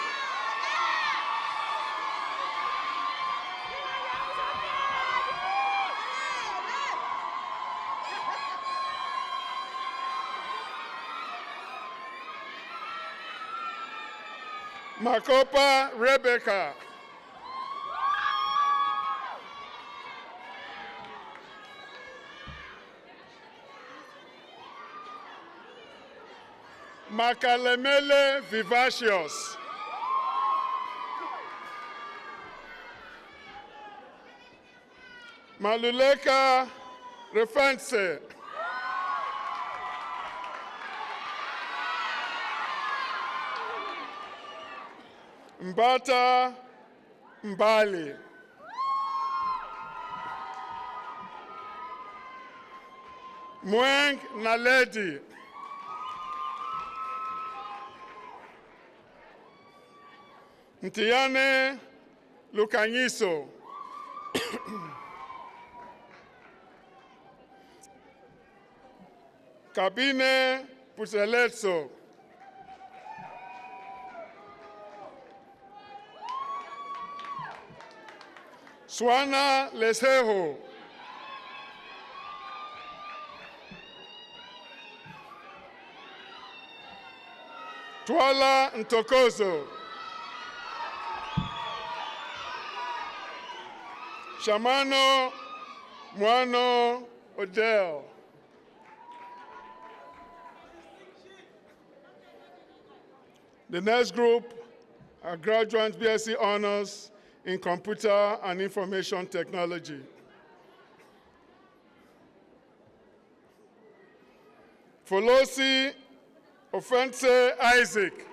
Makopa Rebecca. Makalemele Vivacious. Maluleka Refanse. Mbata Mbali. Mweng Naledi. Ntiane Lukanyiso. Kabine Puseletso. Swana Leseho. Twala Ntokozo. Shamano Mwano Odell. The next group are graduates BSc Honors in Computer and Information Technology. Folosi Ofense Isaac.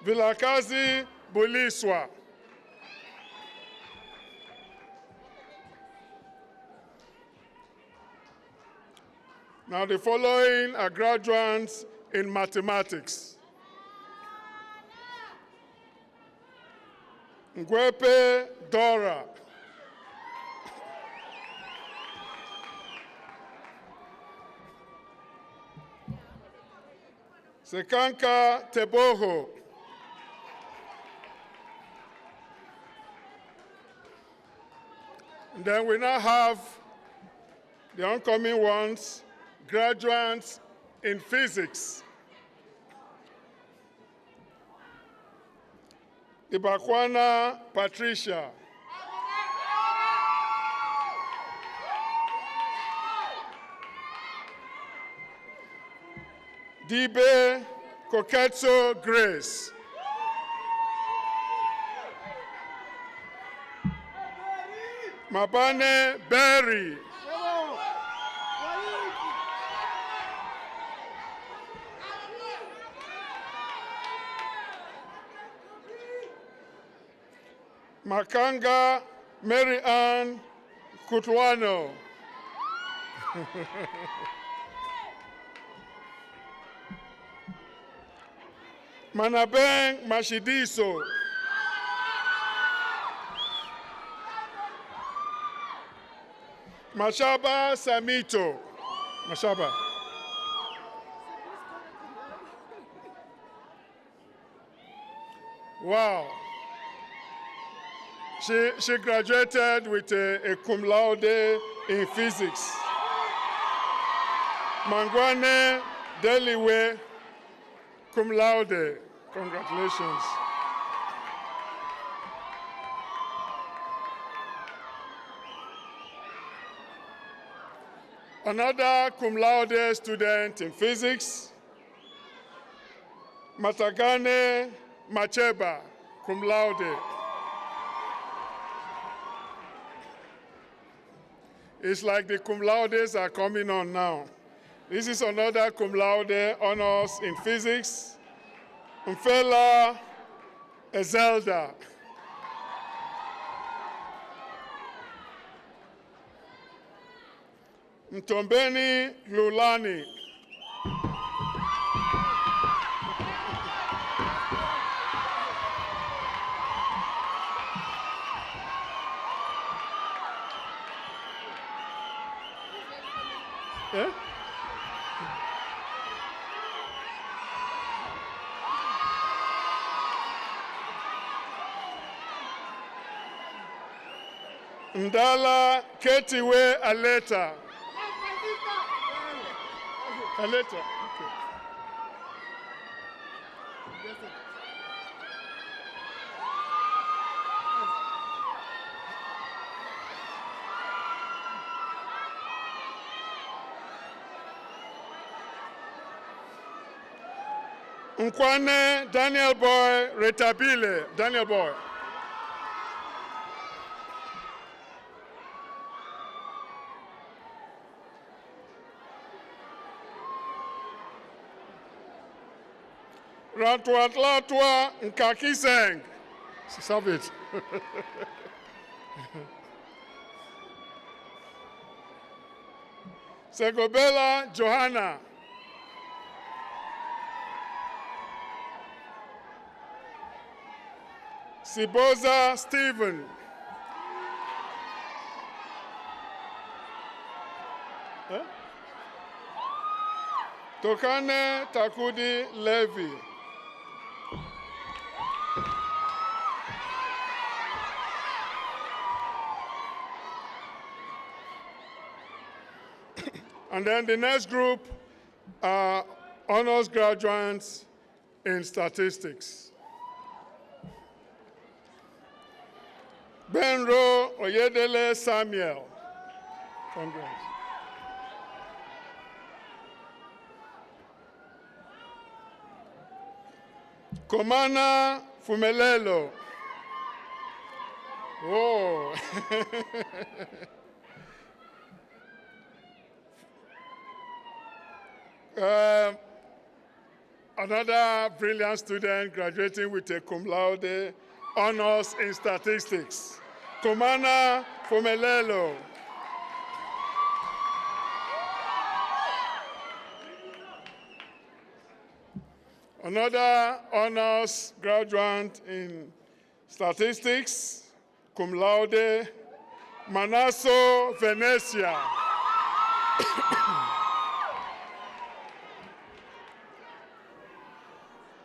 Vilakazi Buliswa. Now the following are graduates in mathematics. Ngwepe Dora. Sekanka Teboho. And then we now have the oncoming ones, graduates in physics. Ibakwana Patricia. Dibe Koketso Grace. Mabane Berry. Makanga Mary Ann Kutwano. Manabeng Mashidiso. Mashaba Samito. Mashaba. Wow. She graduated with a cum laude in physics. Mangwane Deliwe, cum laude. Congratulations. Another cum laude student in physics, Matagane Macheba, cum laude. It's like the cum laudes are coming on now. This is another cum laude honors in physics, Mfela Ezelda. Mtombeni Lulani. Eh? Ndala Ketiwe Aleta. Aleta. Okay. Nkwane Daniel Boy Retabile. Daniel Boy. Ratwa Nkakiseng. Stop it. Segobela Johanna. Siboza Stephen. Huh? Tokane Takudi Levy. And then the next group are honors graduates in statistics. Benro Oyedele Samuel. Congrats. Komana Fumelelo. Oh. Another brilliant student graduating with a cum laude honors in statistics. Komana Fumelelo. Another honors graduate in statistics, cum laude, Manasso Venecia.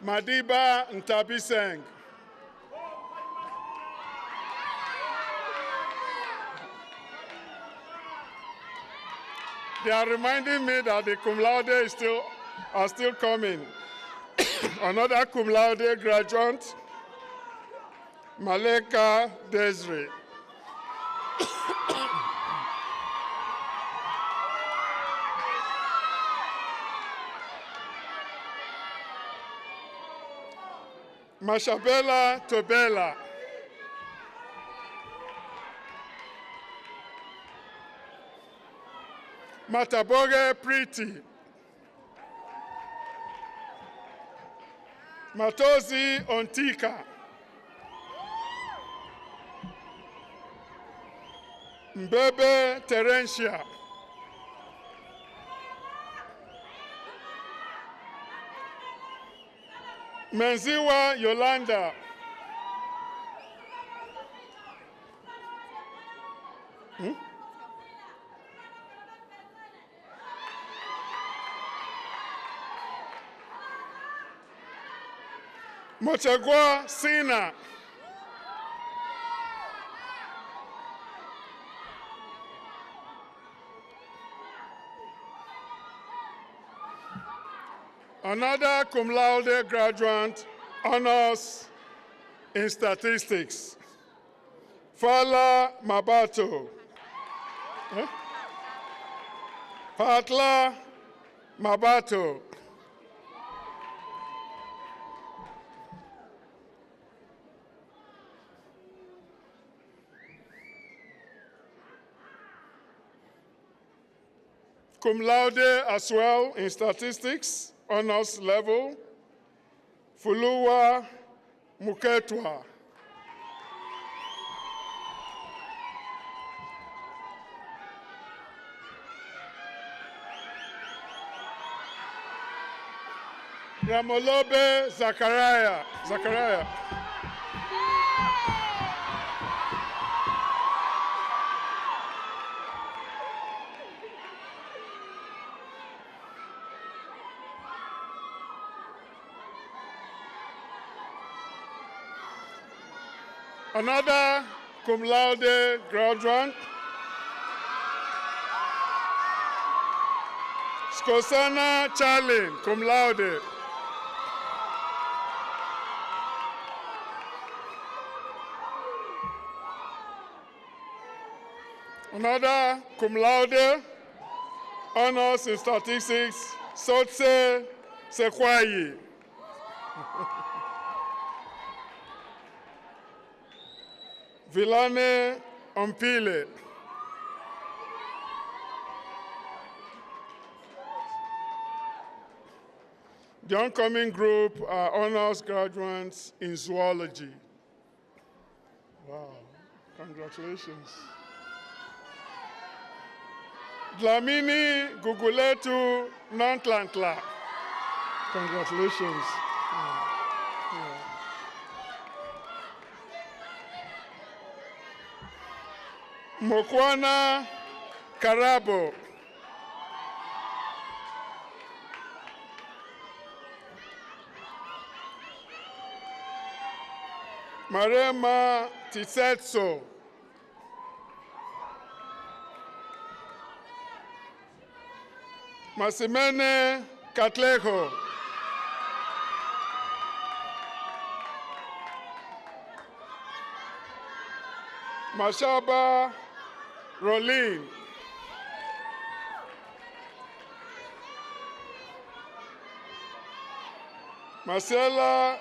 Madiba Ntabiseng. They are reminding me that the cum laude are still coming. Another cum laude graduate, Maleka Desri. Mashabela Tobela. Mataboge Priti. Matozi Ontika. Mbebe Terentia. Menziwa Yolanda. Mochagua Sina. Another cum laude graduate, honors in statistics, Fala Mabato. Fatla Mabato. Cum laude as well in statistics, honors level, Fuluwa Muketwa. Ramolobe Zachariah. Another cum laude graduate, Skosana Charlin, cum laude. Another cum laude, honors in statistics, Sotse Sekwayi. Vilane Ompile. The oncoming group are honors graduates in zoology. Wow, congratulations. Dlamini Guguletu Nantlantla. Congratulations. Mokwana Karabo. Marema Tisetso. Masimene Katlejo. Mashaba Rolin. Marcela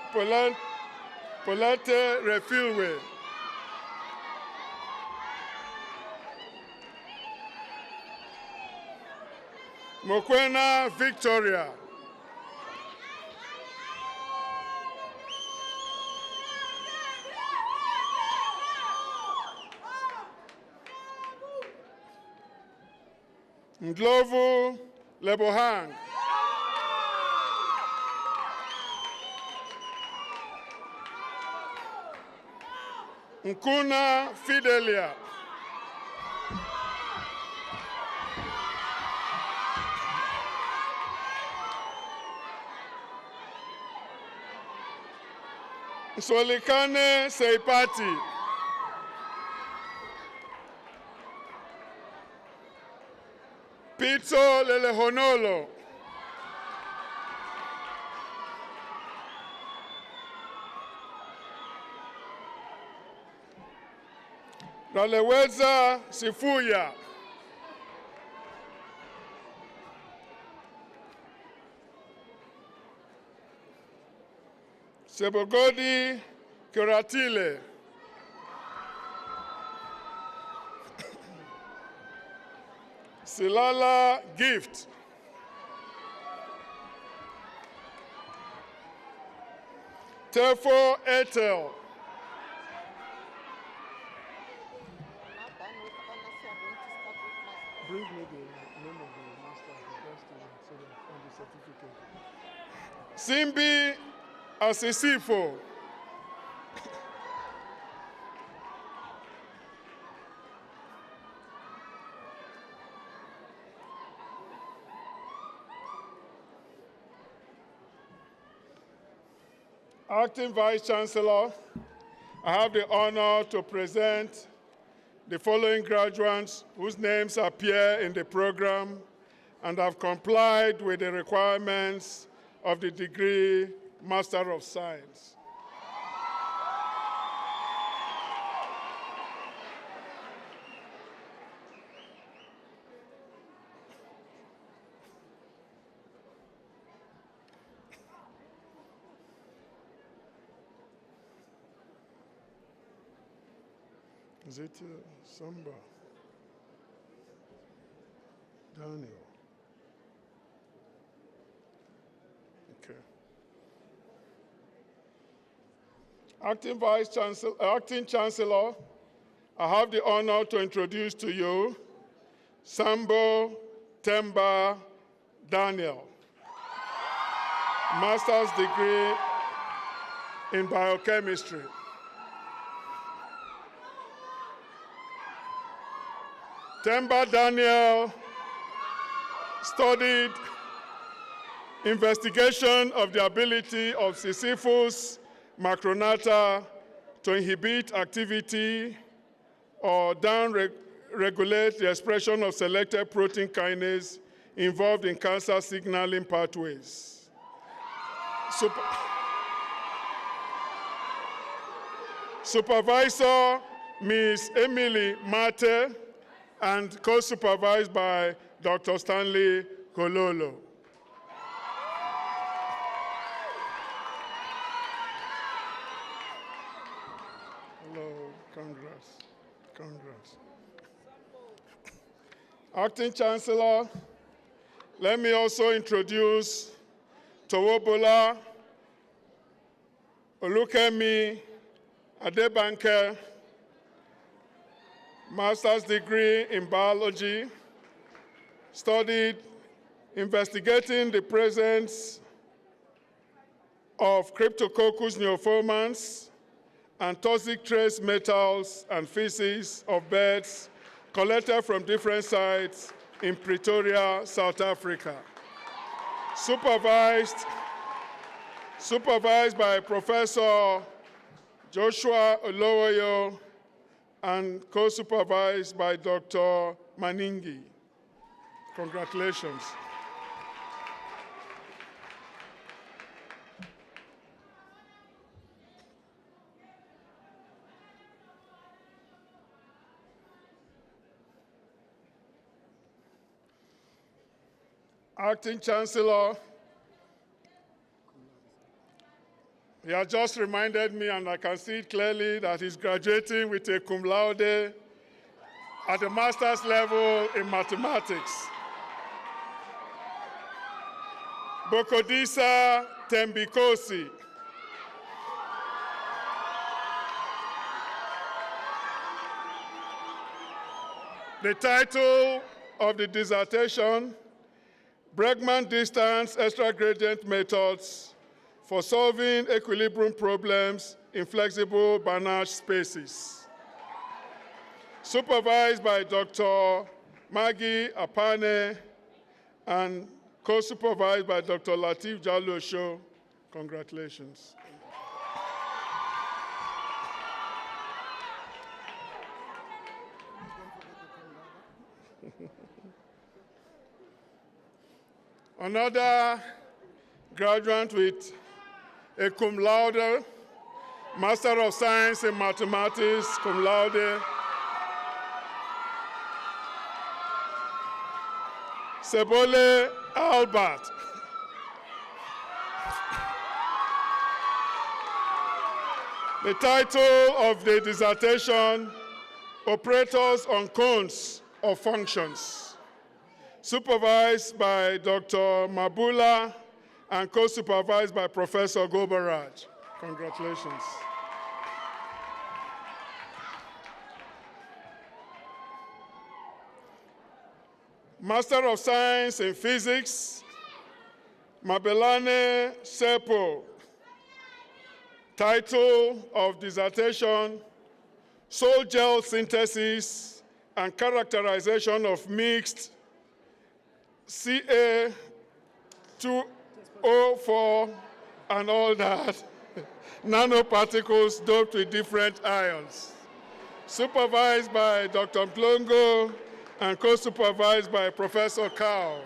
Polete Refilwe. Mokwena Victoria. Ndlovu Lebohang. Nkuna Fidelia. Solikane Seipati. Pizzo Lelehonolo. Raleweza Sifuya. Sebogodi Kuratile. Silala Gift. Tefo Etel. Bring me the name of the master of the first student so that on the certificate. Simbi Asisifo. Acting Vice Chancellor, I have the honor to present the following graduates whose names appear in the program and have complied with the requirements of the degree Master of Science. Is it Samba? Daniel. Okay. Acting Chancellor, I have the honor to introduce to you Sambo Temba Daniel, master's degree in biochemistry. Temba Daniel studied investigation of the ability of Sisyphus macronata to inhibit activity or down-regulate the expression of selected protein kinase involved in cancer signaling pathways. Supervisor, Ms. Emily Mate, and co-supervised by Dr. Stanley Kololo. Hello, congrats. Acting Chancellor, let me also introduce Towobola Olukemi Adebanke, master's degree in biology, studied investigating the presence of Cryptococcus neoformans and toxic trace metals and feces of birds collected from different sites in Pretoria, South Africa. Supervised by Professor Joshua Olowoyo, and co-supervised by Dr. Maningi. Congratulations. Acting Chancellor, he has just reminded me, and I can see it clearly, that he's graduating with a cum laude at the master's level in mathematics. Bokodisa Tembikosi. The title of the dissertation, Bregman Distance Extra-Gradient Methods for Solving Equilibrium Problems in Flexible Banach Spaces. Supervised by Dr. Maggie Apane and co-supervised by Dr. Latif Jalosho. Congratulations. Another graduate with a cum laude, Master of Science in Mathematics, cum laude, Sebole Albert. The title of the dissertation, Operators on Cones of Functions, supervised by Dr. Mabula and co-supervised by Professor Gobaraj. Congratulations. Master of Science in Physics, Mabelane Sepo. Title of dissertation, Sol Gel Synthesis and Characterization of Mixed Ca2O4 and all that. nanoparticles doped with different ions. Supervised by Dr. Mplongo and co-supervised by Professor Kao.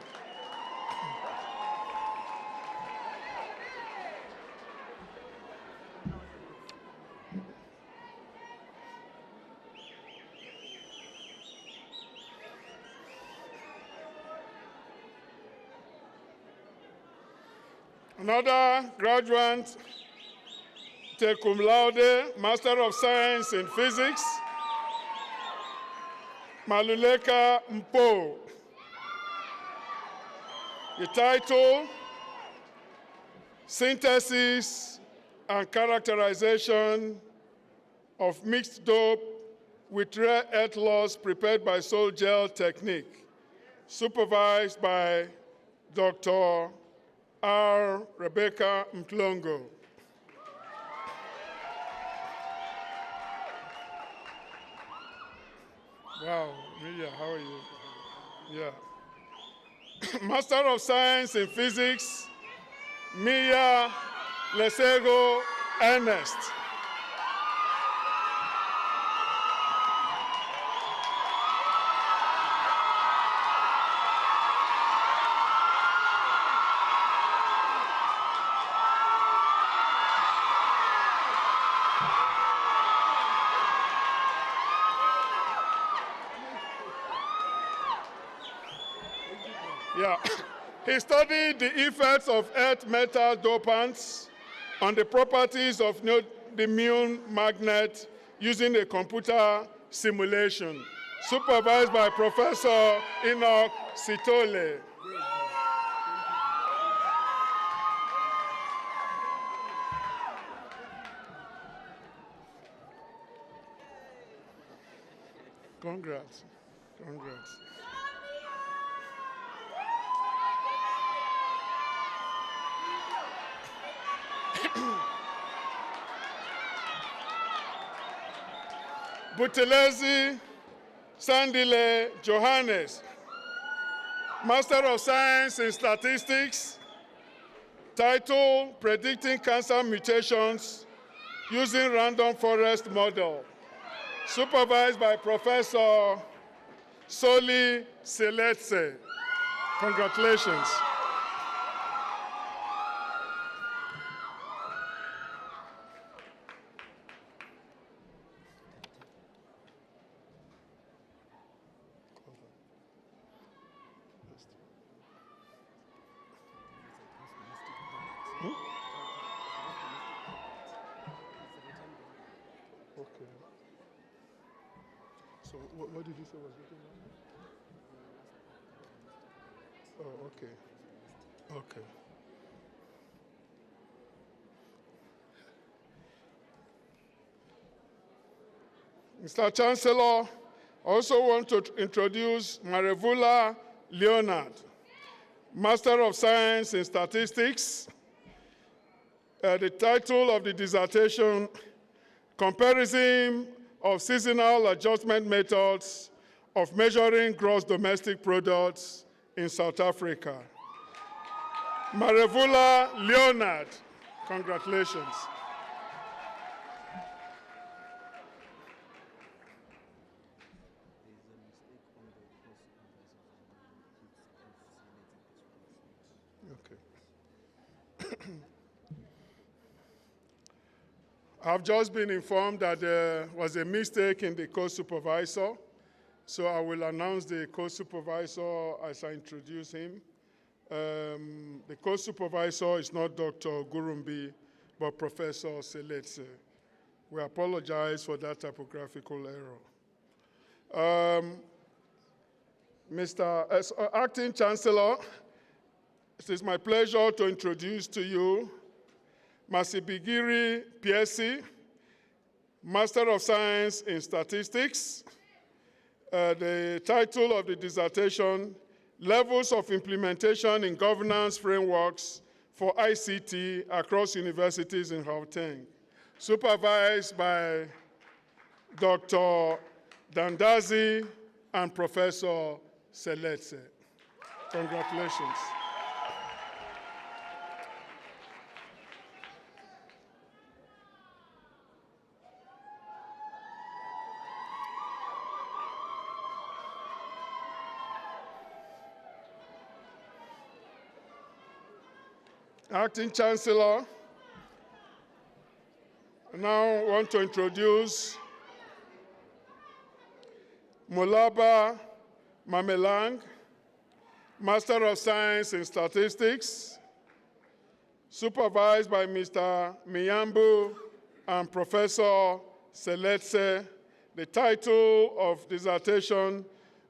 Another graduate, cum laude, Master of Science in Physics, Maluleka Mpo. The title, Synthesis and Characterization of Mixed Dope with Rare Earth Loss Prepared by Sol Gel Technique, supervised by Dr. R. Rebecca Mplongo. Wow, Mia, how are you? Yeah. Master of Science in Physics, Mia Lesego Ernest. Yeah. He studied the effects of earth metal dopants on the properties of the immune magnet using a computer simulation, supervised by Professor Enoch Sitole. Congrats. Congrats. Butelezi Sandile Johannes, Master of Science in Statistics, title Predicting Cancer Mutations Using Random Forest Model, supervised by Professor Soli Seletse. Congratulations. Okay. So what did you say was written on? Oh, okay. Okay. Mr. Chancellor, I also want to introduce Marevula Leonard, Master of Science in Statistics. The title of the dissertation, Comparison of Seasonal Adjustment Methods of Measuring Gross Domestic Products in South Africa. Marevula Leonard, congratulations. I've just been informed that there was a mistake in the co-supervisor, so I will announce the co-supervisor as I introduce him. The co-supervisor is not Dr. Gurumbi, but Professor Seletse. We apologize for that typographical error. Mr. Acting Chancellor, it is my pleasure to introduce to you Masibigiri PSC, Master of Science in Statistics. The title of the dissertation, Levels of Implementation in Governance Frameworks for ICT Across Universities in Gauteng, supervised by Dr. Dandazi and Professor Seletse. Congratulations. Acting Chancellor, I now want to introduce Molaba Mamelang, Master of Science in Statistics, supervised by Mr. Miyambu and Professor Seletse. The title of dissertation,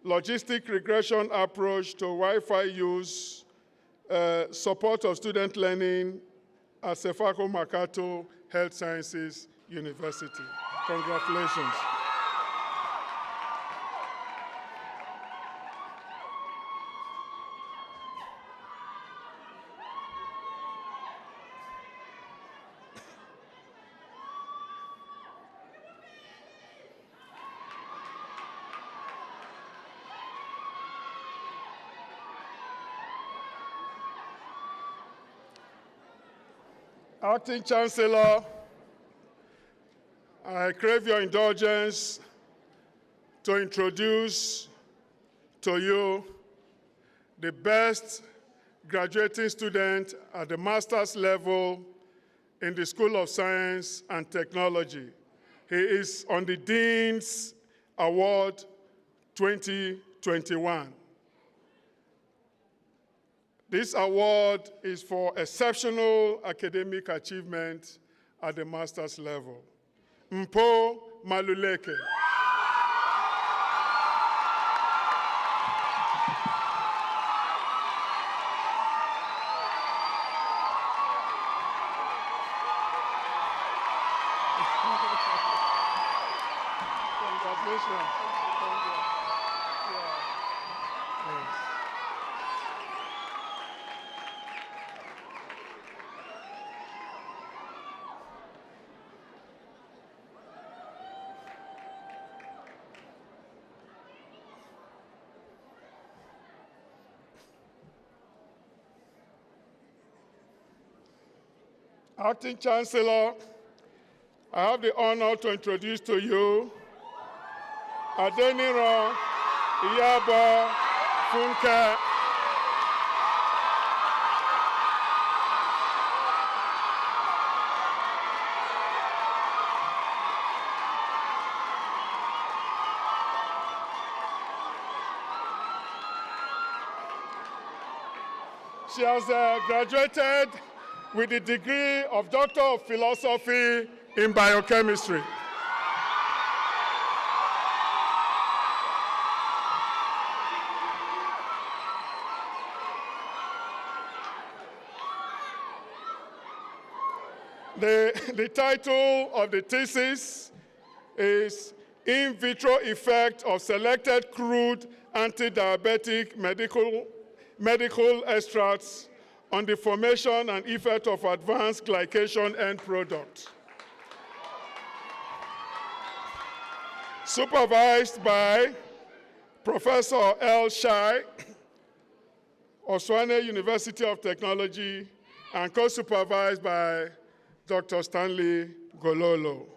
Logistic Regression Approach to Wi-Fi Use, Support of Student Learning at Sefako Makato Health Sciences University. Congratulations. Acting Chancellor, I crave your indulgence to introduce to you the best graduating student at the master's level in the School of Science and Technology. He is on the Dean's Award 2021. This award is for exceptional academic achievement at the master's level. Mpo Maluleke. Congratulations. Acting Chancellor, I have the honor to introduce to you Adeniro Iyabo Funke. She has graduated with the degree of Doctor of Philosophy in Biochemistry. The title of the thesis is In Vitro Effect of Selected Crude Anti-Diabetic Medical Extracts on the Formation and Effect of Advanced Glycation End Product. Supervised by Professor L. Shai, Oswane University of Technology, and co-supervised by Dr. Stanley Gololo.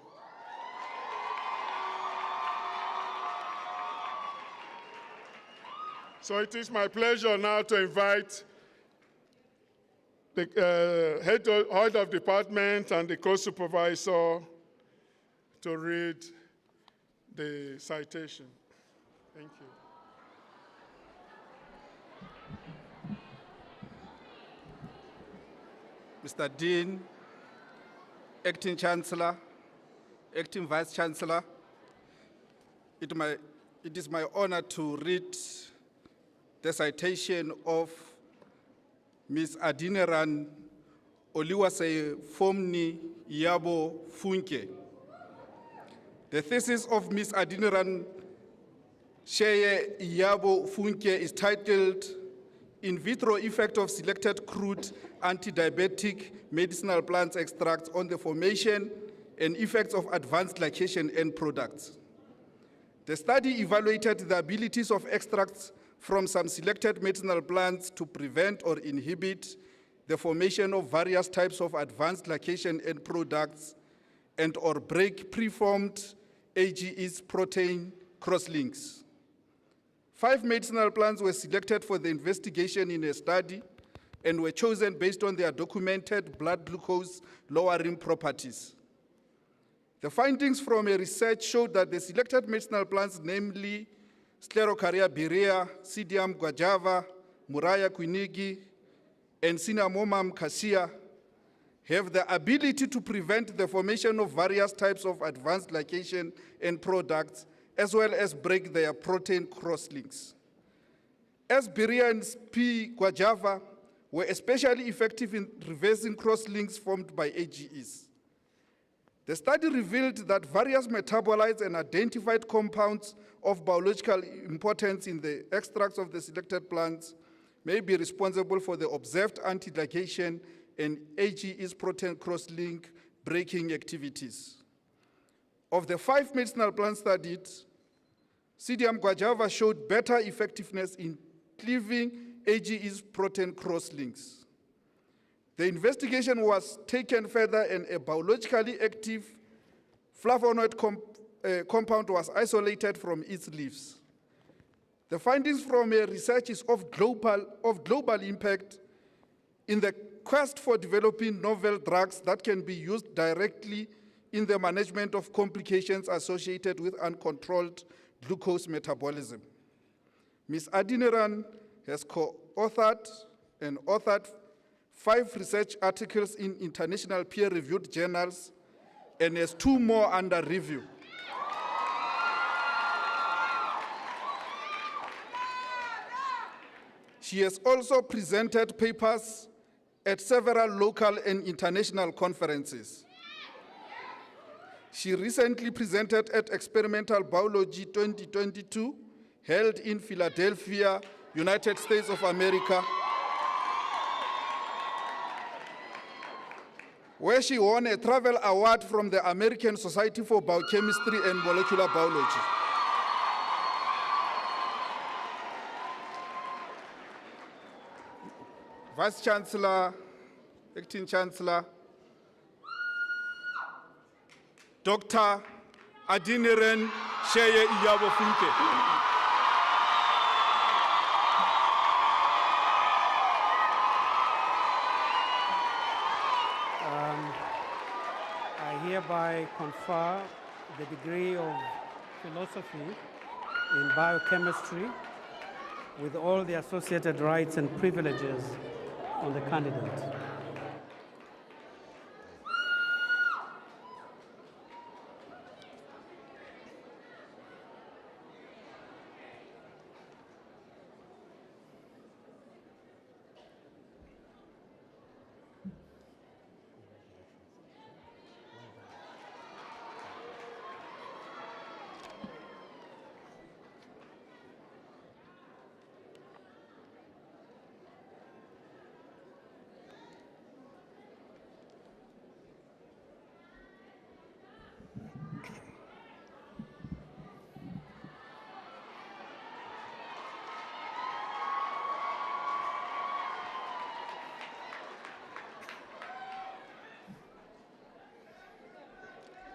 So it is my pleasure now to invite the head of department and the co-supervisor to read the citation. Thank you. Mr. Dean, Acting Chancellor, Acting Vice Chancellor, it is my honor to read the citation of Ms. Adiniran Oliwase Fomni Iyabo Funke. The thesis of Ms. Adiniran Sheye Iyabo Funke is titled In Vitro Effect of Selected Crude Anti-Diabetic Medicinal Plant Extracts on the Formation and Effects of Advanced Glycation End Products. The study evaluated the abilities of extracts from some selected medicinal plants to prevent or inhibit the formation of various types of advanced glycation end products and or break preformed AGEs protein crosslinks. 5 medicinal plants were selected for the investigation in a study and were chosen based on their documented blood glucose lowering properties. The findings from a research showed that the selected medicinal plants, namely Sclerocaria berea, Psidium guajava, Murraya quinigi, and Cinnamomum cassia, have the ability to prevent the formation of various types of advanced glycation end products, as well as break their protein crosslinks. As berea and P. guajava were especially effective in reversing crosslinks formed by AGEs. The study revealed that various metabolites and identified compounds of biological importance in the extracts of the selected plants may be responsible for the observed anti-glycation and AGEs protein cross-link breaking activities. Of the 5 medicinal plants studied, Psidium guajava showed better effectiveness in cleaving AGEs protein cross-links. The investigation was taken further, and a biologically active flavonoid compound was isolated from its leaves. The findings from a research is of global impact in the quest for developing novel drugs that can be used directly in the management of complications associated with uncontrolled glucose metabolism. Ms. Adeniran has co-authored and authored 5 research articles in international peer-reviewed journals and has 2 more under review. She has also presented papers at several local and international conferences. She recently presented at Experimental Biology 2022, held in Philadelphia, United States of America, where she won a travel award from the American Society for Biochemistry and Molecular Biology. Vice Chancellor, Acting Chancellor, Dr. Adeniran Sheye Iyabo-Funke. I hereby confer the degree of philosophy in biochemistry with all the associated rights and privileges on the candidate.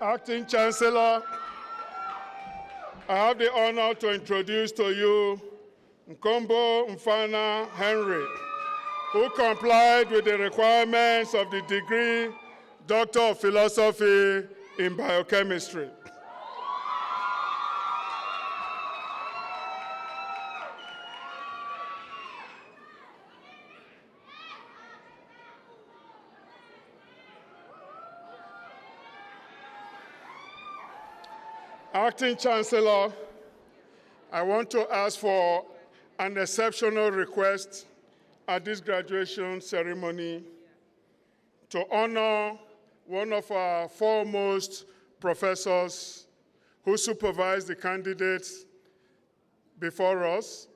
Acting Chancellor, I have the honor to introduce to you Nkombo Mfana Henry, who complied with the requirements of the degree Doctor of Philosophy in Biochemistry. Acting Chancellor, I want to ask for an exceptional request at this graduation ceremony to honor one of our foremost professors who supervised the candidates before us,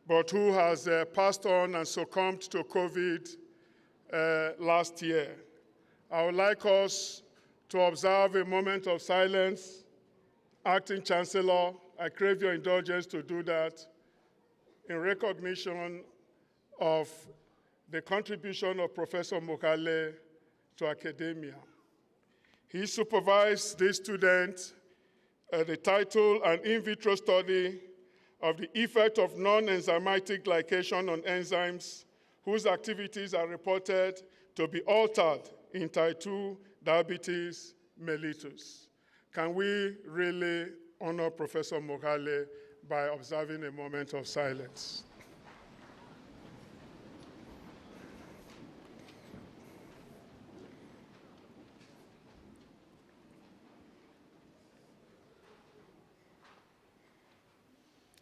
but who has passed on and succumbed to COVID last year. I would like us to observe a moment of silence. Acting Chancellor, I crave your indulgence to do that in recognition of the contribution of Professor Mokale to academia. He supervised this student the title, An In Vitro Study of the Effect of Non-Enzymatic Glycation on Enzymes whose activities are reported to be altered in type 2 diabetes mellitus. Can we really honor Professor Mogale by observing a moment of silence?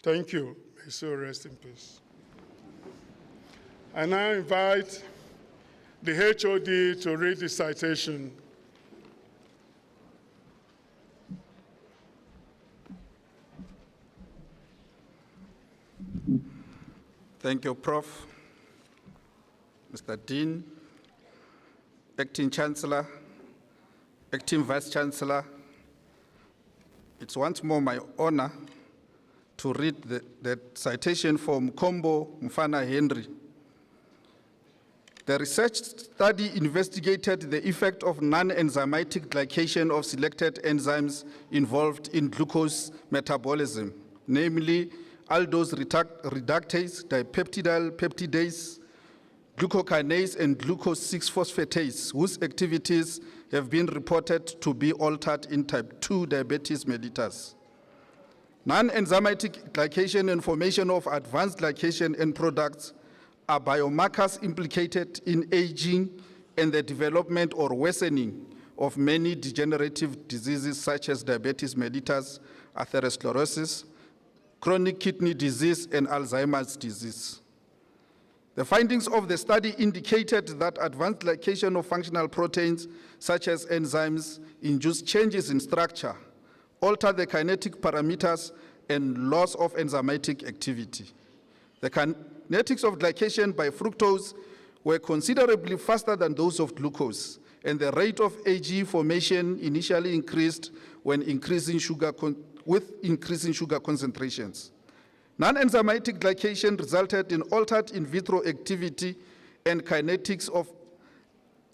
Thank you. May so rest in peace. I now invite the HOD to read the citation. Thank you, Prof. Mr. Dean, Acting Chancellor, Acting Vice Chancellor. It's once more my honor to read the citation from Kombo Mfana Henry. The research study investigated the effect of non-enzymatic glycation of selected enzymes involved in glucose metabolism, namely aldose reductase, dipeptidyl peptidase, glucokinase, and glucose 6-phosphatase, whose activities have been reported to be altered in type 2 diabetes mellitus. Non-enzymatic glycation and formation of advanced glycation end products are biomarkers implicated in aging and the development or worsening of many degenerative diseases such as diabetes mellitus, atherosclerosis, chronic kidney disease, and Alzheimer's disease. The findings of the study indicated that advanced glycation of functional proteins, such as enzymes, induce changes in structure, alter the kinetic parameters, and loss of enzymatic activity. The kinetics of glycation by fructose were considerably faster than those of glucose, and the rate of AG formation initially increased when increasing sugar concentrations. Non-enzymatic glycation resulted in altered in vitro activity and kinetics of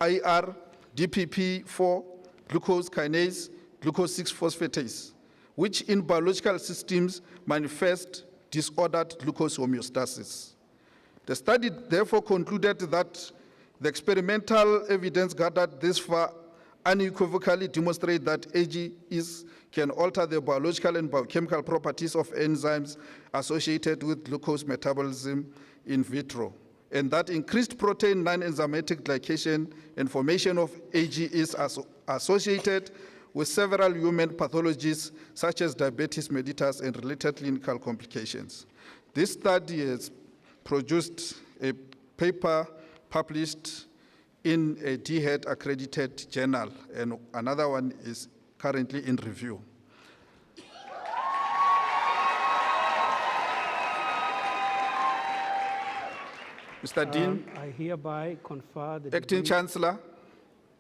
IR, DPP4, glucose kinase, glucose 6-phosphatase, which in biological systems manifest disordered glucose homeostasis. The study therefore concluded that the experimental evidence gathered this far unequivocally demonstrate that AG can alter the biological and biochemical properties of enzymes associated with glucose metabolism in vitro, and that increased protein non-enzymatic glycation and formation of AG is associated with several human pathologies such as diabetes mellitus and related clinical complications. This study has produced a paper published in a DHET accredited journal, and another one is currently in review. Mr. Dean, I hereby confer the Acting Chancellor,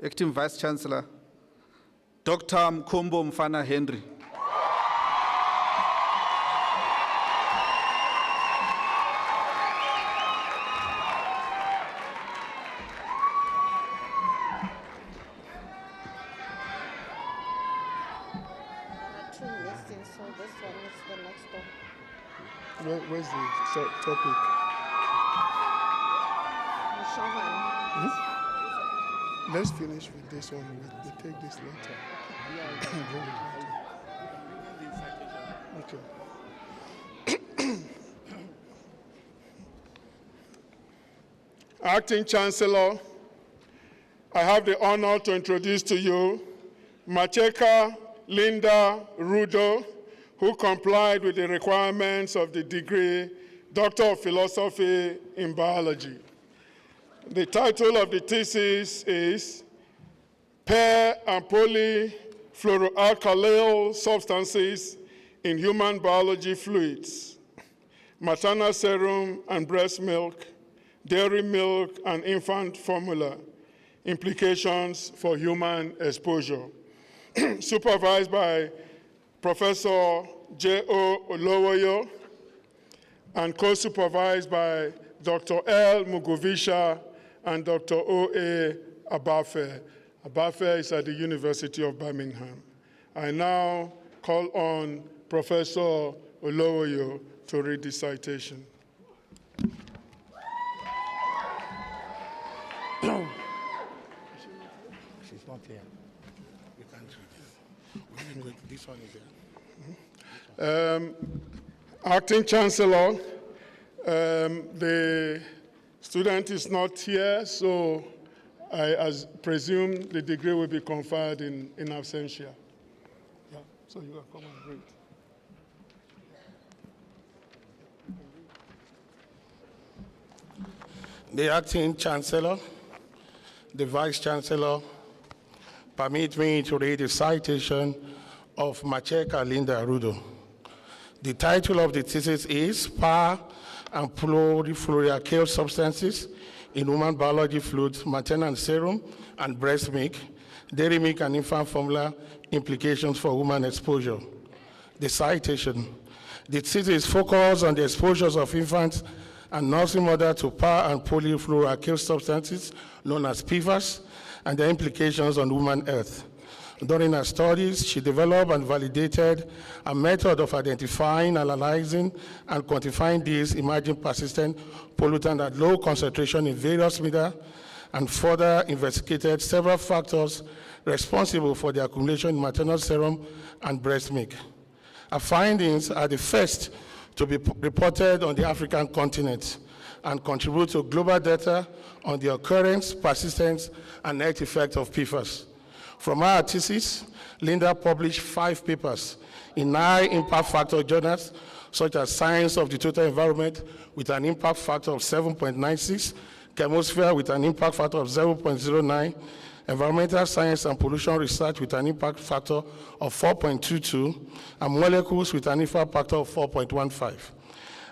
Acting Vice Chancellor, Dr. Mkombo Mfana Henry. So this one is the next one. Where's the topic? Let's finish with this one. We'll take this later. Okay. Acting Chancellor, I have the honor to introduce to you Macheka Linda Rudo, who complied with the requirements of the degree Doctor of Philosophy in Biology. The title of the thesis is Pair and Polyfluoroalkyl Substances in Human Biology Fluids, Maternal Serum and Breast Milk, Dairy Milk and Infant Formula, Implications for Human Exposure, supervised by Professor J.O. Olowoyo and co-supervised by Dr. L. Mugovisha and Dr. O.A. Abafe. Abafe is at the University of Birmingham. I now call on Professor Olowoyo to read the citation. clear. You can't read it. This one is there. Acting Chancellor, the student is not here, so I presume the degree will be conferred in absentia. Yeah, so you can come and read. The Acting Chancellor, the Vice Chancellor, permit me to read a citation of Macheka Linda Rudo. The title of the thesis is Power and Plurifluoroalkyl Substances in Human Biology Fluids, Maternal Serum and Breast Milk, Dairy Milk and Infant Formula Implications for Human Exposure. The citation. The thesis focuses on the exposures of infants and nursing mother to power and polyfluoroalkyl substances known as PFAS and their implications on human health. During her studies, she developed and validated a method of identifying, analyzing, and quantifying these emerging persistent pollutants at low concentration in various media, and further investigated several factors responsible for the accumulation in maternal serum and breast milk. Her findings are the first to be reported on the African continent and contribute to global data on the occurrence, persistence, and health effects of PFAS. From her thesis, Linda published 5 papers in high impact factor journals, such as Science of the Total Environment with an impact factor of 7.96, Chemosphere with an impact factor of 0.09, Environmental Science and Pollution Research with an impact factor of 4.22, and Molecules with an impact factor of 4.15.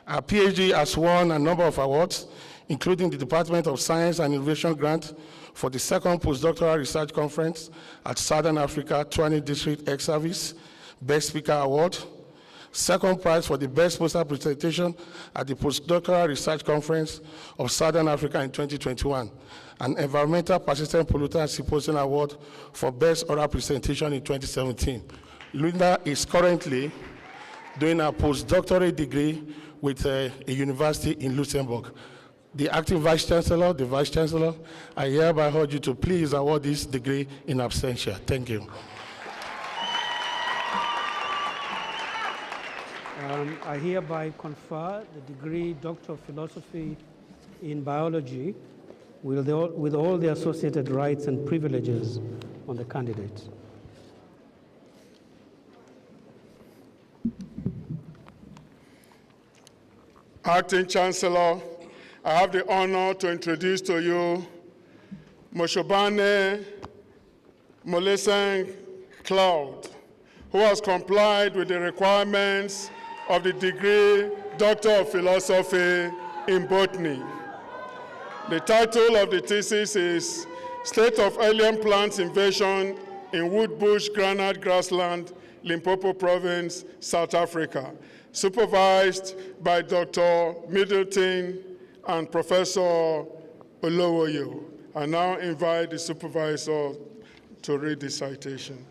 Our PhD has won a number of awards, including the Department of Science and Innovation Grant for the 2nd Postdoctoral Research Conference at Southern Africa 20 District Ex-Service, Best Speaker Award, 2nd prize for the Best Poster Presentation at the Postdoctoral Research Conference of Southern Africa in 2021, an Environmental Persistent Pollutant Symposium Award for Best Oral Presentation in 2017. Linda is currently doing a postdoctoral degree with a university in Luxembourg. The acting Vice Chancellor, the Vice Chancellor, I hereby urge you to please award this degree in absentia. Thank you. I hereby confer the degree Doctor of Philosophy in Biology with all the associated rights and privileges on the candidate. Acting Chancellor, I have the honor to introduce to you Moshobane Moleseng Cloud, who has complied with the requirements of the degree Doctor of Philosophy in Botany. The title of the thesis is State of Alien Plants Invasion in Woodbush Granite Grassland, Limpopo Province, South Africa, supervised by Dr. Middleton and Professor Olowoyo. I now invite the supervisor to read the citation.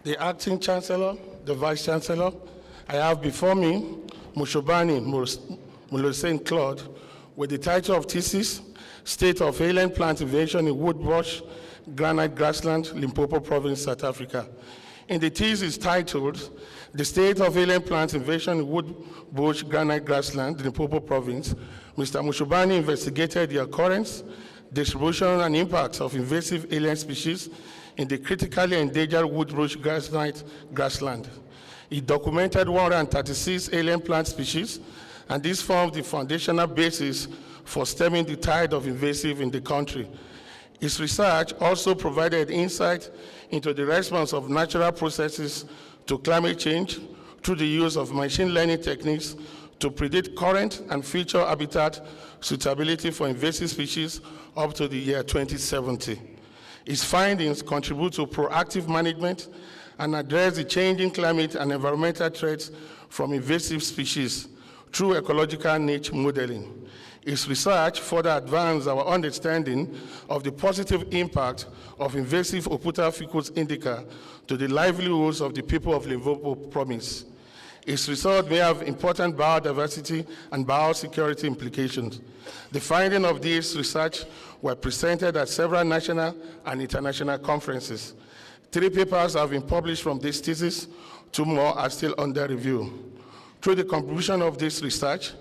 The Acting Chancellor, the Vice Chancellor, I have before me Moshobane Moleseng Claude with the title of thesis, State of Alien Plant Invasion in Woodbush Granite Grassland, Limpopo Province, South Africa. In the thesis titled, The State of Alien Plant Invasion in Woodbush Granite Grassland, Limpopo Province, Mr. Moshobane investigated the occurrence, distribution, and impacts of invasive alien species in the critically endangered Woodbush Granite Grassland. He documented 136 alien plant species, and this formed the foundational basis for stemming the tide of invasive in the country. His research also provided insight into the response of natural processes to climate change through the use of machine learning techniques to predict current and future habitat suitability for invasive species up to the year 2070. His findings contribute to proactive management and address the changing climate and environmental threats from invasive species through ecological niche modeling. His research further advanced our understanding of the positive impact of invasive Oputa ficus indica to the livelihoods of the people of Limpopo Province. Its result may have important biodiversity and biosecurity implications. The findings of this research were presented at several national and international conferences. 3 papers have been published from this thesis, 2 more are still under review. Through the contribution of this research,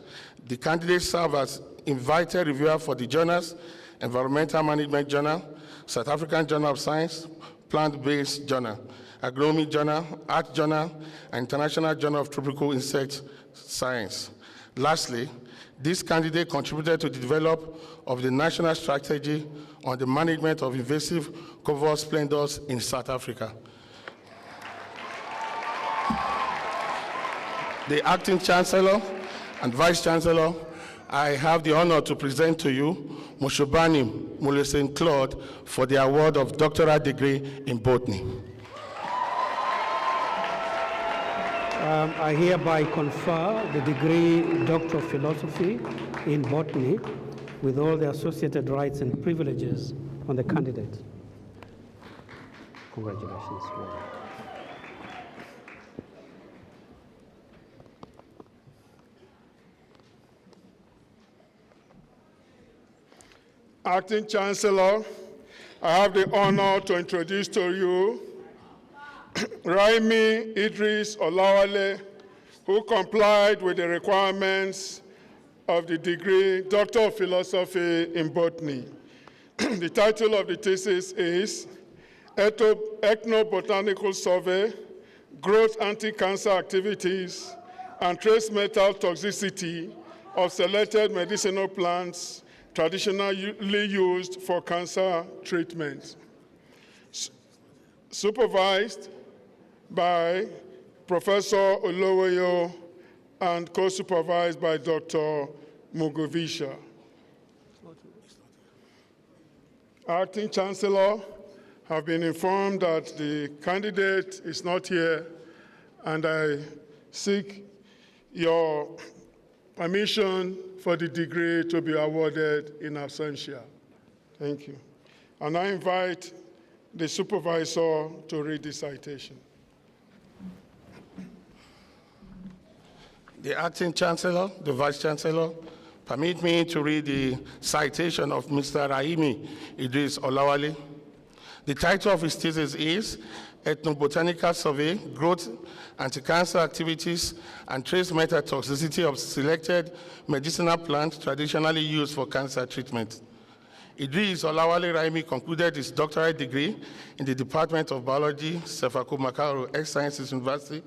the candidates serve as invited reviewer for the journals, Environmental Management Journal, South African Journal of Science, Plant-Based Journal, Agronomy Journal, Art Journal, and International Journal of Tropical Insect Science. Lastly, this candidate contributed to the development of the national strategy on the management of invasive covert splendors in South Africa. The Acting Chancellor and Vice Chancellor, I have the honor to present to you Moshobani Mulesen Claude for the award of doctoral degree in Botany. I hereby confer the degree Doctor of Philosophy in Botany with all the associated rights and privileges on the candidate. Congratulations. Acting Chancellor, I have the honor to introduce to you Raimi Idris Olawale, who complied with the requirements of the degree Doctor of Philosophy in Botany. The title of the thesis is Ethnobotanical Survey, Growth Anti-Cancer Activities, and Trace Metal Toxicity of Selected Medicinal Plants traditionally used for cancer treatment. Supervised by Professor Olowoyo and co-supervised by Dr. Mugovisha. Acting Chancellor, have been informed that the candidate is not here, and I seek your permission for the degree to be awarded in absentia. Thank you. And I invite the supervisor to read the citation. The Acting Chancellor, the Vice Chancellor, permit me to read the citation of Mr. Raimi Idris Olawale. The title of his thesis is Ethnobotanical Survey, Growth, Anti-Cancer Activities, and Trace Metal Toxicity of Selected Medicinal Plants Traditionally Used for Cancer Treatment. Idris Olawale Raimi concluded his doctorate degree in the Department of Biology, Sefaku Makaro, Earth Sciences University.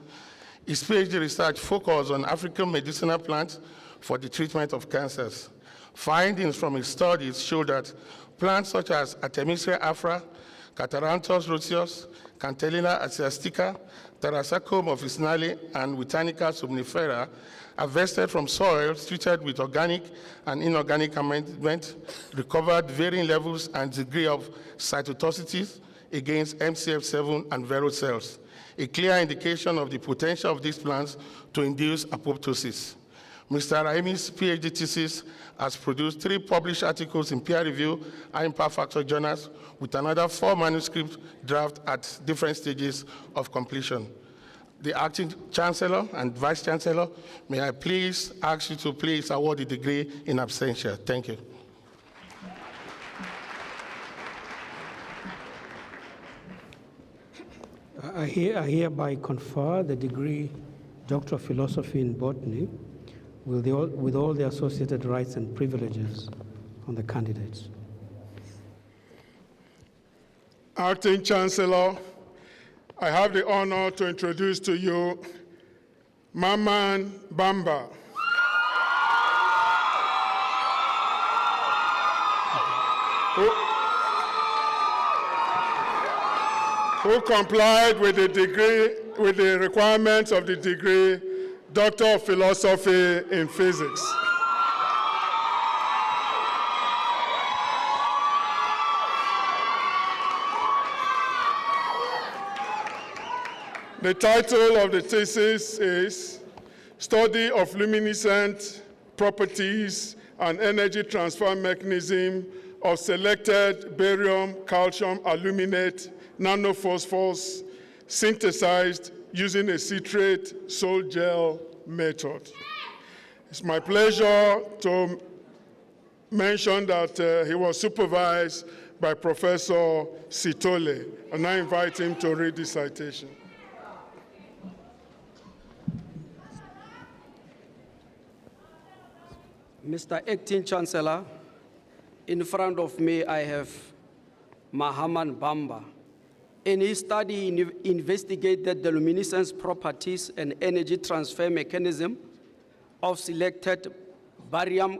His PhD research focused on African medicinal plants for the treatment of cancers. Findings from his studies show that plants such as Artemisia afra, Catharanthus roseus, Cantellina asiatica, Tarasacum officinale, and Witanica subnifera harvested from soils treated with organic and inorganic amendment recovered varying levels and degree of cytotoxicity against MCF7 and Vero cells, a clear indication of the potential of these plants to induce apoptosis. Mr. Raimi's PhD thesis has produced 3 published articles in peer-reviewed high impact factor journals with another 4 manuscript drafts at different stages of completion. The Acting Chancellor and Vice Chancellor, may I please ask you to please award the degree in absentia. Thank you. I hereby confer the degree Doctor of Philosophy in Botany with all the associated rights and privileges on the candidates. Acting Chancellor, I have the honor to introduce to you Maman Bamba, who complied with the requirements of the degree Doctor of Philosophy in Physics. The title of the thesis is Study of Luminescent Properties and Energy Transfer Mechanism of Selected Barium Calcium Aluminate Nanophosphors synthesized using a citrate salt gel method. It's my pleasure to mentioned that he was supervised by Professor Sitole, and I invite him to read the citation. Mr. Acting Chancellor, in front of me I have Mahaman Bamba. In his study, he investigated the luminescence properties and energy transfer mechanism of selected barium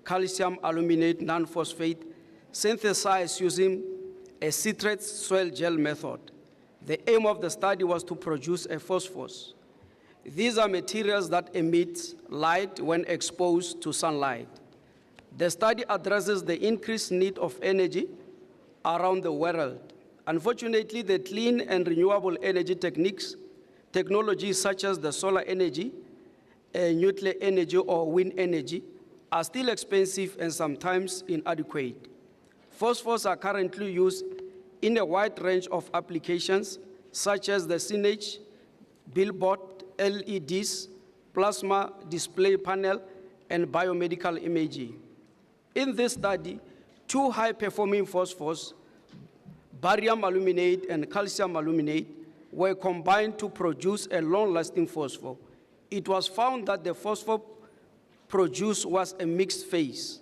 calcium aluminate non-phosphate synthesized using a citrate soil gel method. The aim of the study was to produce a phosphorus. These are materials that emit light when exposed to sunlight. The study addresses the increased need of energy around the world. Unfortunately, the clean and renewable energy technologies such as the solar energy, nuclear energy, or wind energy are still expensive and sometimes inadequate. Phosphors are currently used in a wide range of applications such as the signage, billboard, LEDs, plasma display panel, and biomedical imaging. In this study, 2 high-performing phosphors, barium aluminate and calcium aluminate, were combined to produce a long-lasting phosphor. It was found that the phosphor produced was a mixed phase.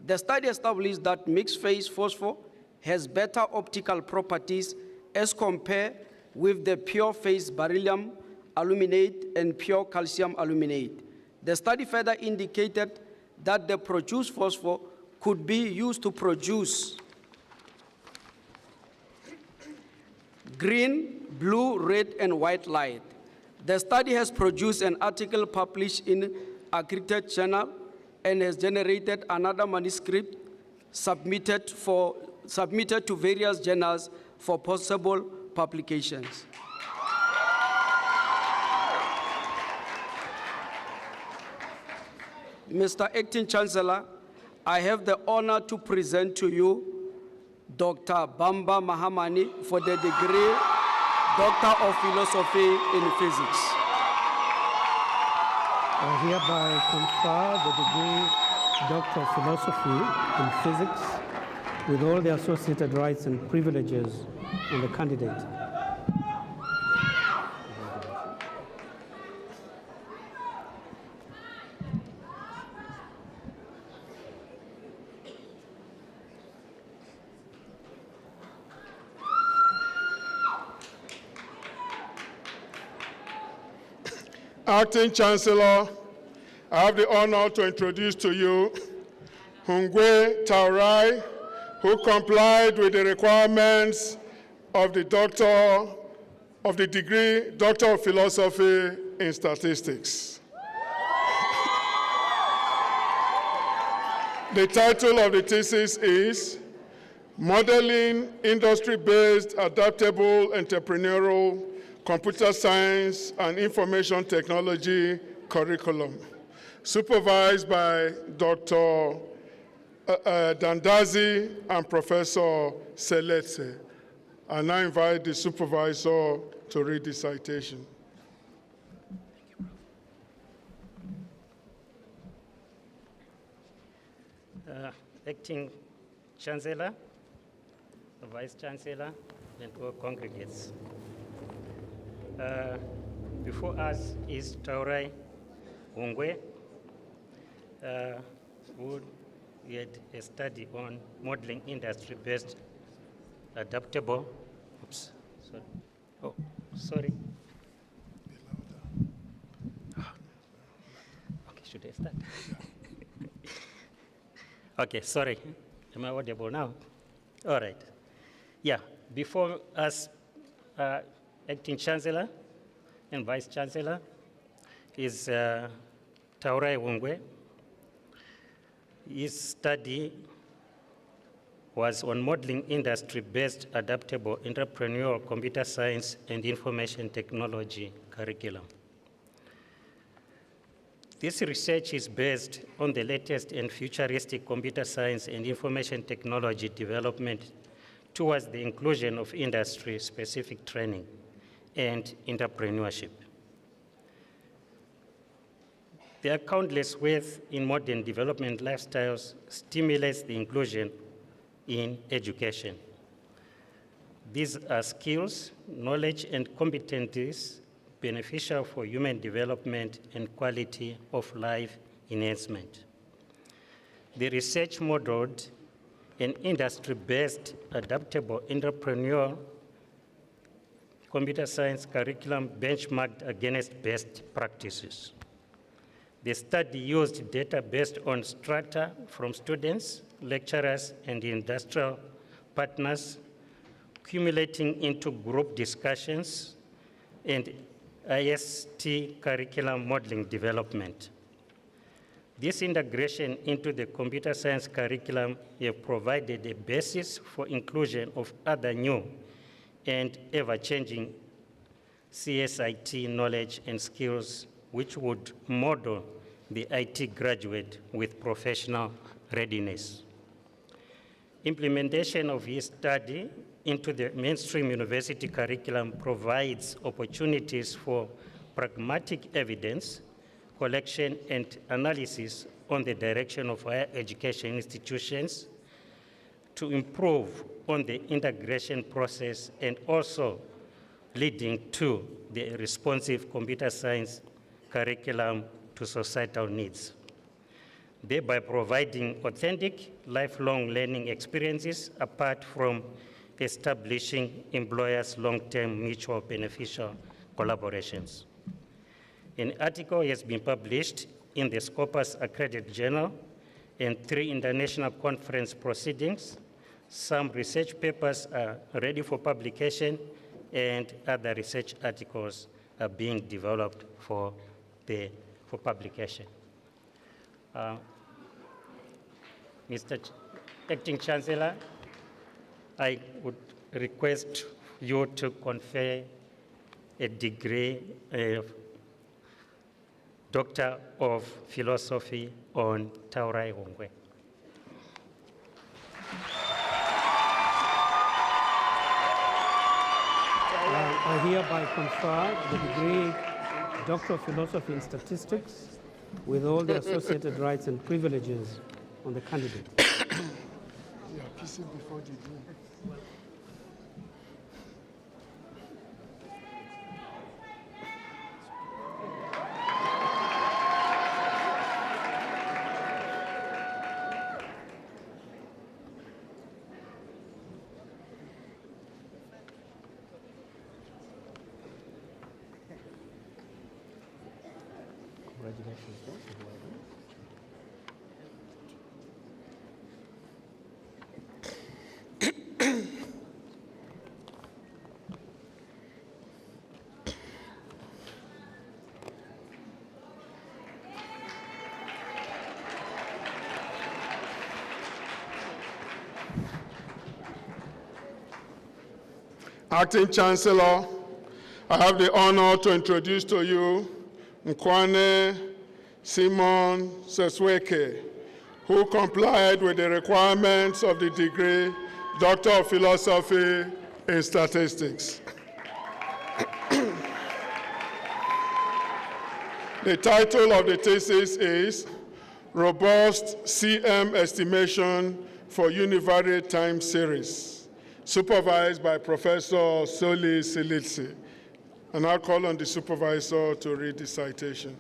The study established that mixed phase phosphor has better optical properties as compared with the pure phase beryllium aluminate and pure calcium aluminate. The study further indicated that the produced phosphor could be used to produce green, blue, red, and white light. The study has produced an article published in Agriculture Journal and has generated another manuscript submitted to various journals for possible publications. Mr. Acting Chancellor, I have the honor to present to you Dr. Bamba Mahamani for the degree Doctor of Philosophy in Physics. I hereby confer the degree Doctor of Philosophy in Physics with all the associated rights and privileges on the candidate. Acting Chancellor, I have the honor to introduce to you Hungwe Taurai, who complied with the requirements of the degree Doctor of Philosophy in Statistics. The title of the thesis is Modeling Industry-Based Adaptable Entrepreneurial Computer Science and Information Technology Curriculum, supervised by Dr. Dandazi and Professor Seletse. And I invite the supervisor to read the citation. Acting Chancellor, Vice Chancellor, and all congregates. Before us is Taurai Hungwe, who had a study on modeling industry-based adaptable. Oops, sorry. Oh, sorry. Okay, should I start? Okay, sorry. Am I audible now? All right. Yeah, before us, Acting Chancellor and Vice Chancellor is Taurai Hungwe. His study was on modeling industry-based adaptable entrepreneurial computer science and information technology curriculum. This research is based on the latest and futuristic computer science and information technology development towards the inclusion of industry-specific training and entrepreneurship. Their countless ways in modern development lifestyles stimulates the inclusion in education. These are skills, knowledge, and competencies beneficial for human development and quality of life enhancement. The research modeled an industry-based, adaptable, entrepreneurial computer science curriculum benchmarked against best practices. The study used data based on strata from students, lecturers, and industrial partners, accumulating into group discussions and IST curriculum modeling development. This integration into the computer science curriculum has provided a basis for inclusion of other new and ever-changing CSIT knowledge and skills which would model the IT graduate with professional readiness. Implementation of his study into the mainstream university curriculum provides opportunities for pragmatic evidence collection and analysis on the direction of higher education institutions to improve on the integration process and also leading to the responsive computer science curriculum to societal needs, thereby providing authentic lifelong learning experiences apart from establishing employers' long-term mutual beneficial collaborations. An article has been published in the Scopus Accredited Journal and 3 international conference proceedings. Some research papers are ready for publication and other research articles are being developed for publication. Mr. Acting Chancellor, I would request you to confer a degree of Doctor of Philosophy on Taurai Hongwe. I hereby confer the degree Doctor of Philosophy in Statistics with all the associated rights and privileges on the candidate. Yeah, PC before degree. Acting Chancellor, I have the honor to introduce to you Nkwane Simon Sesweke, who complied with the requirements of the degree Doctor of Philosophy in Statistics. The title of the thesis is Robust CM Estimation for Univariate Time Series, supervised by Professor Soli Silitsi. And I'll call on the supervisor to read the citation.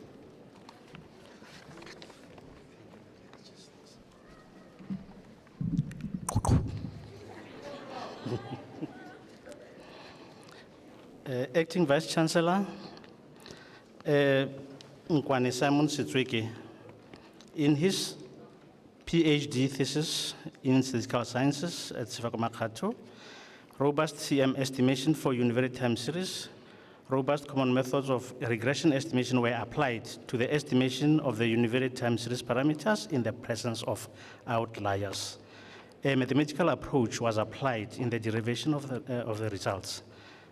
Acting Vice Chancellor, Nkwane Simon Sesweke, in his PhD thesis in Statistical Sciences at Sefako, Robust CM Estimation for Univariate Time Series, robust common methods of regression estimation were applied to the estimation of the univariate time series parameters in the presence of outliers. A mathematical approach was applied in the derivation of the results.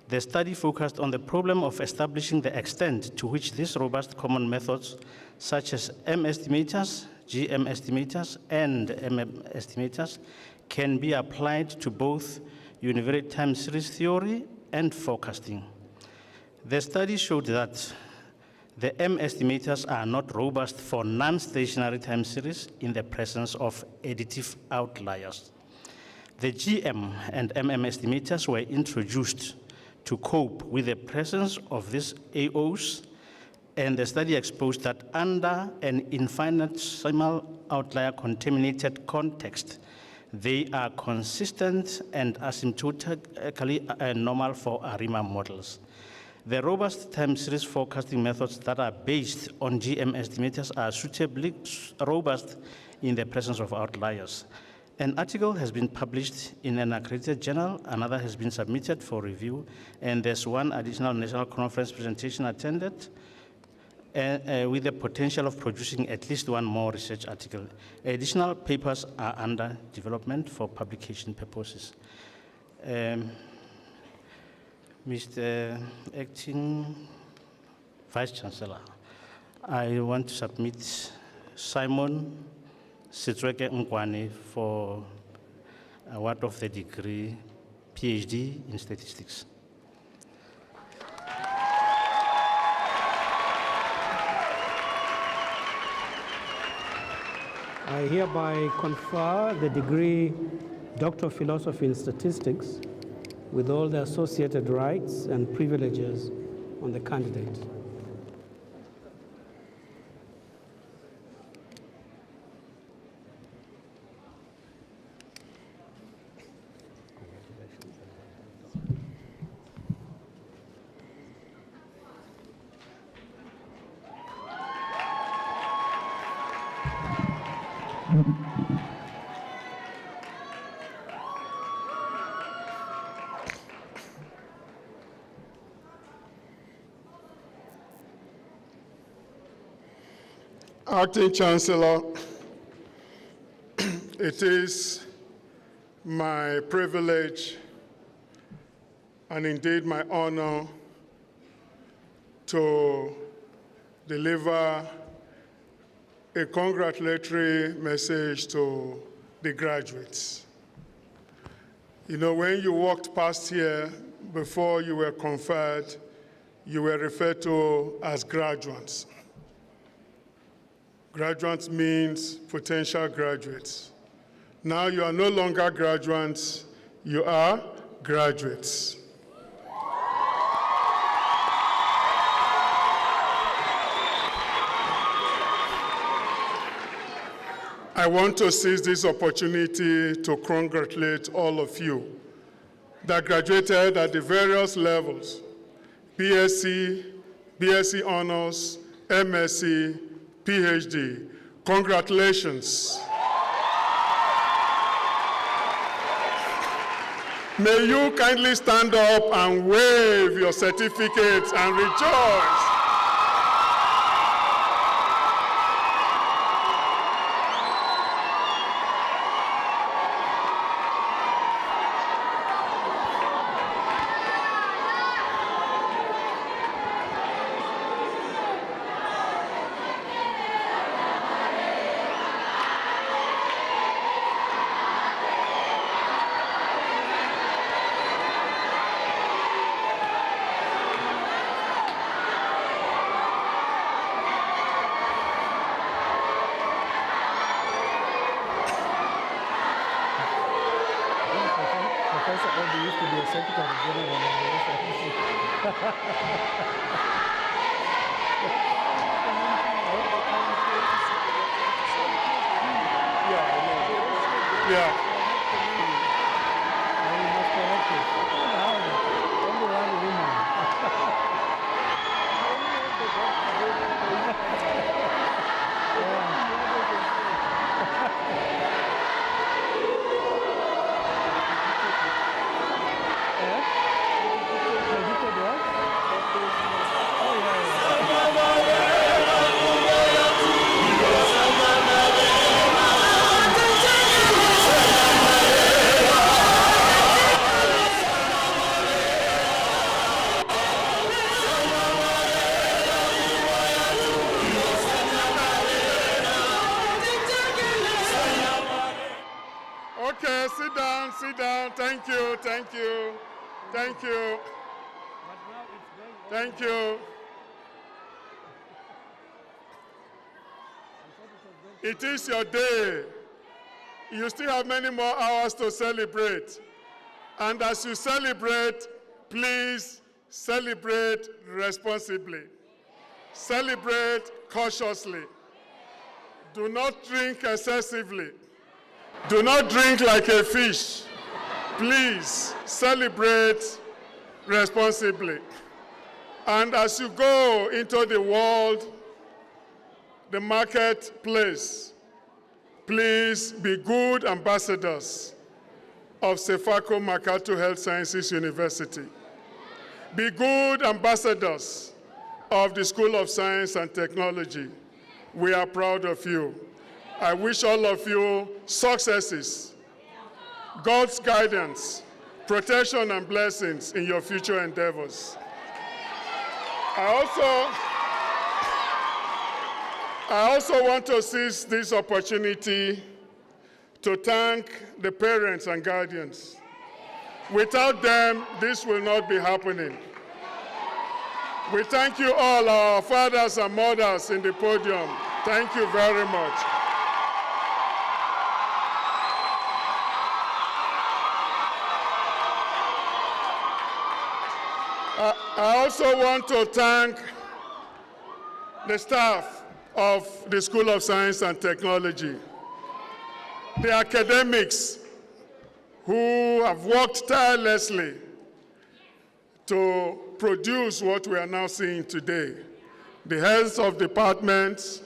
The study focused on the problem of establishing the extent to which these robust common methods, such as M estimators, GM estimators, and MM estimators, can be applied to both univariate time series theory and forecasting. The study showed that The M estimators are not robust for non-stationary time series in the presence of additive outliers. The GM and MM estimators were introduced to cope with the presence of these AOs, and the study exposed that under an infinitesimal outlier contaminated context, they are consistent and asymptotically normal for ARIMA models. The robust time series forecasting methods that are based on GM estimators are suitably robust in the presence of outliers. An article has been published in an accredited journal, another has been submitted for review, and there's one additional national conference presentation attended with the potential of producing at least one more research article. Additional papers are under development for publication purposes. Mr. Acting Vice Chancellor, I want to submit Simon Sitweke Nkwane for award of the degree PhD in statistics. I hereby confer the degree Doctor of Philosophy in Statistics with all the associated rights and privileges on the candidate. Acting Chancellor, it is my privilege and indeed my honor to deliver a congratulatory message to the graduates. You know, when you walked past here before you were conferred, you were referred to as graduates. Graduates means potential graduates. Now you are no longer graduates, you are graduates. I want to seize this opportunity to congratulate all of you that graduated at the various levels, BSc, BSc Honors, MSc, PhD. Congratulations. May you kindly stand up and wave your certificates and rejoice. Sit down. Thank you. Thank you. Thank you. Thank you. It is your day. You still have many more hours to celebrate. And as you celebrate, please celebrate responsibly. Celebrate cautiously. Do not drink excessively. Do not drink like a fish. Please celebrate responsibly. And as you go into the world, the marketplace, please be good ambassadors of Sefako Makato Health Sciences University. Be good ambassadors of the School of Science and Technology. We are proud of you. I wish all of you successes, God's guidance, protection and blessings in your future endeavors. I also want to seize this opportunity to thank the parents and guardians. Without them, this will not be happening. We thank you all, our fathers and mothers in the podium. Thank you very much. I also want to thank the staff of the School of Science and Technology, the academics who have worked tirelessly to produce what we are now seeing today. The heads of departments,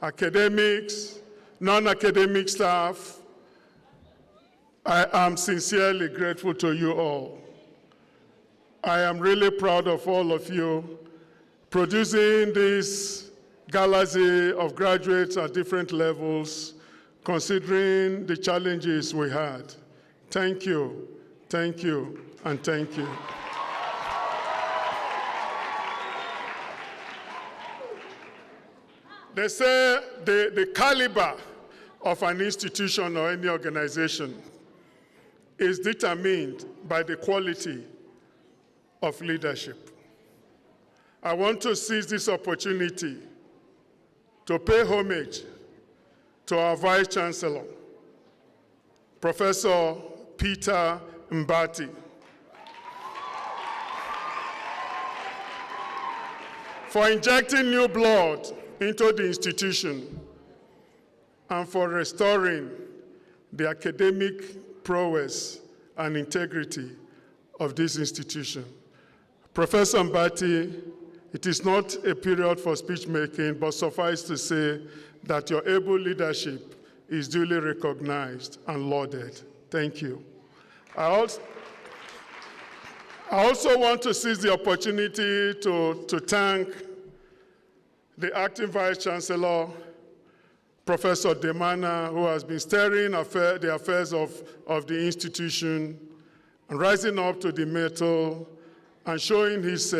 academics, non-academic staff, I am sincerely grateful to you all. I am really proud of all of you producing this galaxy of graduates at different levels, considering the challenges we had. Thank you, and thank you. They say the caliber of an institution or any organization is determined by the quality of leadership. I want to seize this opportunity to pay homage to our Vice Chancellor, Professor Peter Mbati, for injecting new blood into the institution and for restoring the academic prowess and integrity of this institution. Professor Mbati, it is not a period for speech making, but suffice to say that your able leadership is duly recognized and lauded. Thank you. I also want to seize the opportunity to thank the acting Vice Chancellor, Professor Demana, who has been steering the affairs of the institution and rising up to the mettle and showing his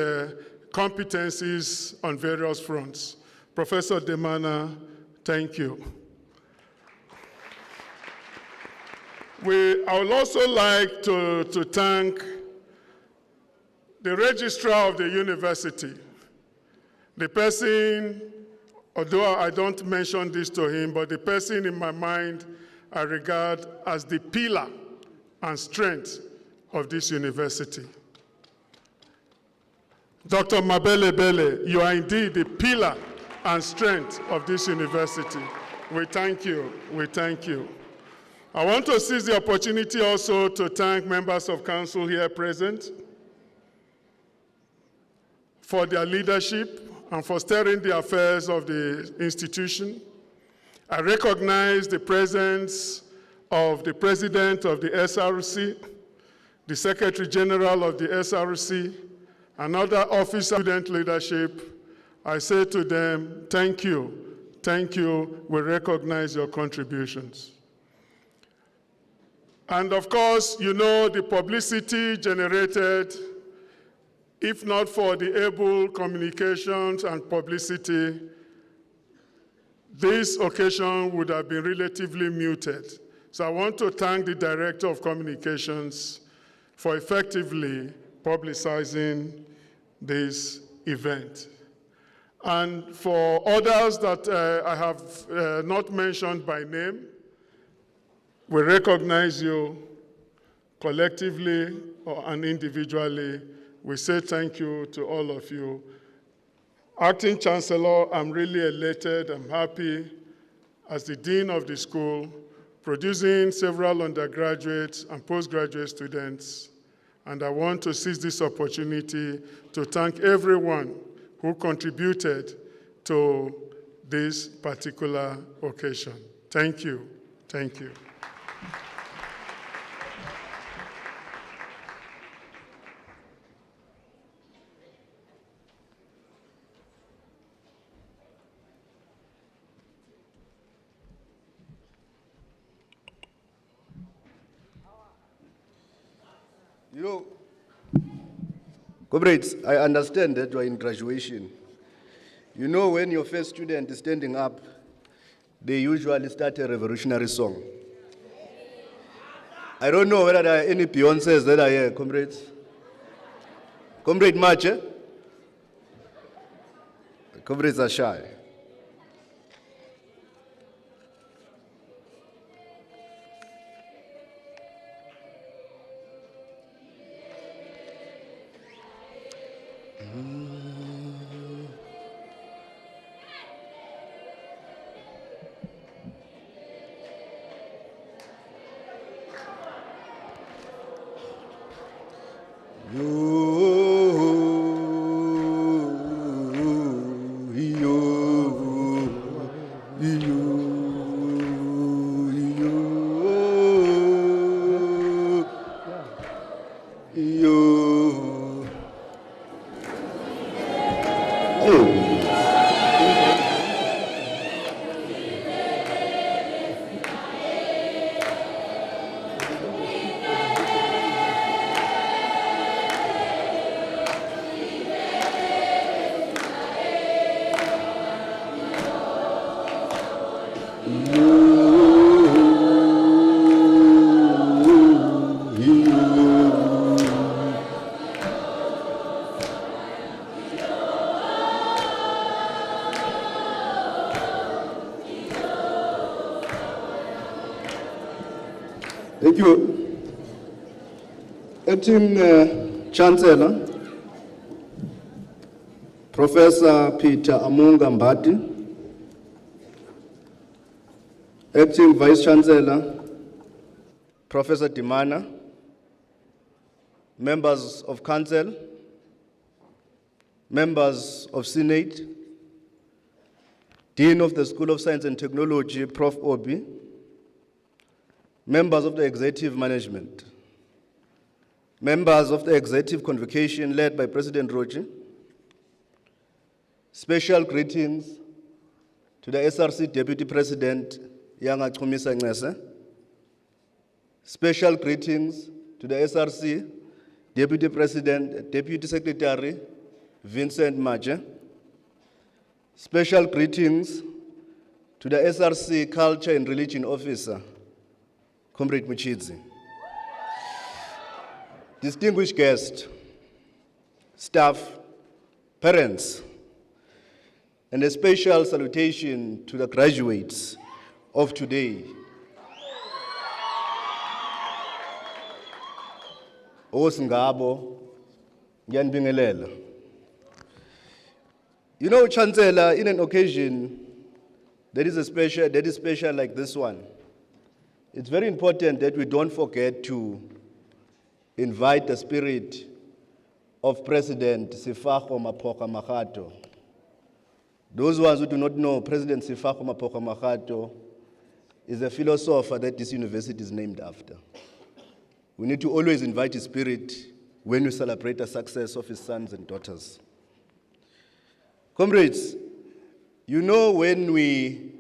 competencies on various fronts. Professor Demana, thank you. I would also like to thank the registrar of the university, the person, although I don't mention this to him, but the person in my mind I regard as the pillar and strength of this university. Dr. Mabele Bele, you are indeed the pillar and strength of this university. We thank you. We thank you. I want to seize the opportunity also to thank members of council here present for their leadership and for steering the affairs of the institution. I recognize the presence of the president of the SRC, the Secretary General of the SRC, and other officers of student leadership. I say to them, thank you, we recognize your contributions. And of course, you know the publicity generated, if not for the able communications and publicity, this occasion would have been relatively muted. So I want to thank the Director of Communications for effectively publicizing this event. And for others that I have not mentioned by name, we recognize you collectively and individually. We say thank you to all of you. Acting Chancellor, I'm really elated, I'm happy as the Dean of the school, producing several undergraduates and postgraduate students. And I want to seize this opportunity to thank everyone who contributed to this particular occasion. Thank you. Thank you. You know, comrades, I understand that you are in graduation. You know, when your first student is standing up, they usually start a revolutionary song. I don't know whether there are any Beyoncés that are here, comrades. Comrade March, eh? Comrades are shy. Thank you. Acting Chancellor, Professor Peter Amunga Mbati, Acting Vice Chancellor, Professor Dimana, members of Council, members of Senate, Dean of the School of Science and Technology, Prof. Obi, members of the Executive Management, members of the Executive Convocation led by President Roji, special greetings to the SRC Deputy President, Yanga Chumisa Ngese, special greetings to the SRC Deputy President, Deputy Secretary, Vincent Maje, special greetings to the SRC Culture and Religion Officer, Comrade Muchidzi. Distinguished guests, staff, parents, and a special salutation to the graduates of today. Osingabo, Ngiyanibingelela. You know, Chancellor, in an occasion that is special like this one, it's very important that we don't forget to invite the spirit of President Sefako Mapoka Makgato. Those ones who do not know, President Sefako Mapoka Makgato is a philosopher that this university is named after. We need to always invite his spirit when we celebrate the success of his sons and daughters. Comrades, you know, when we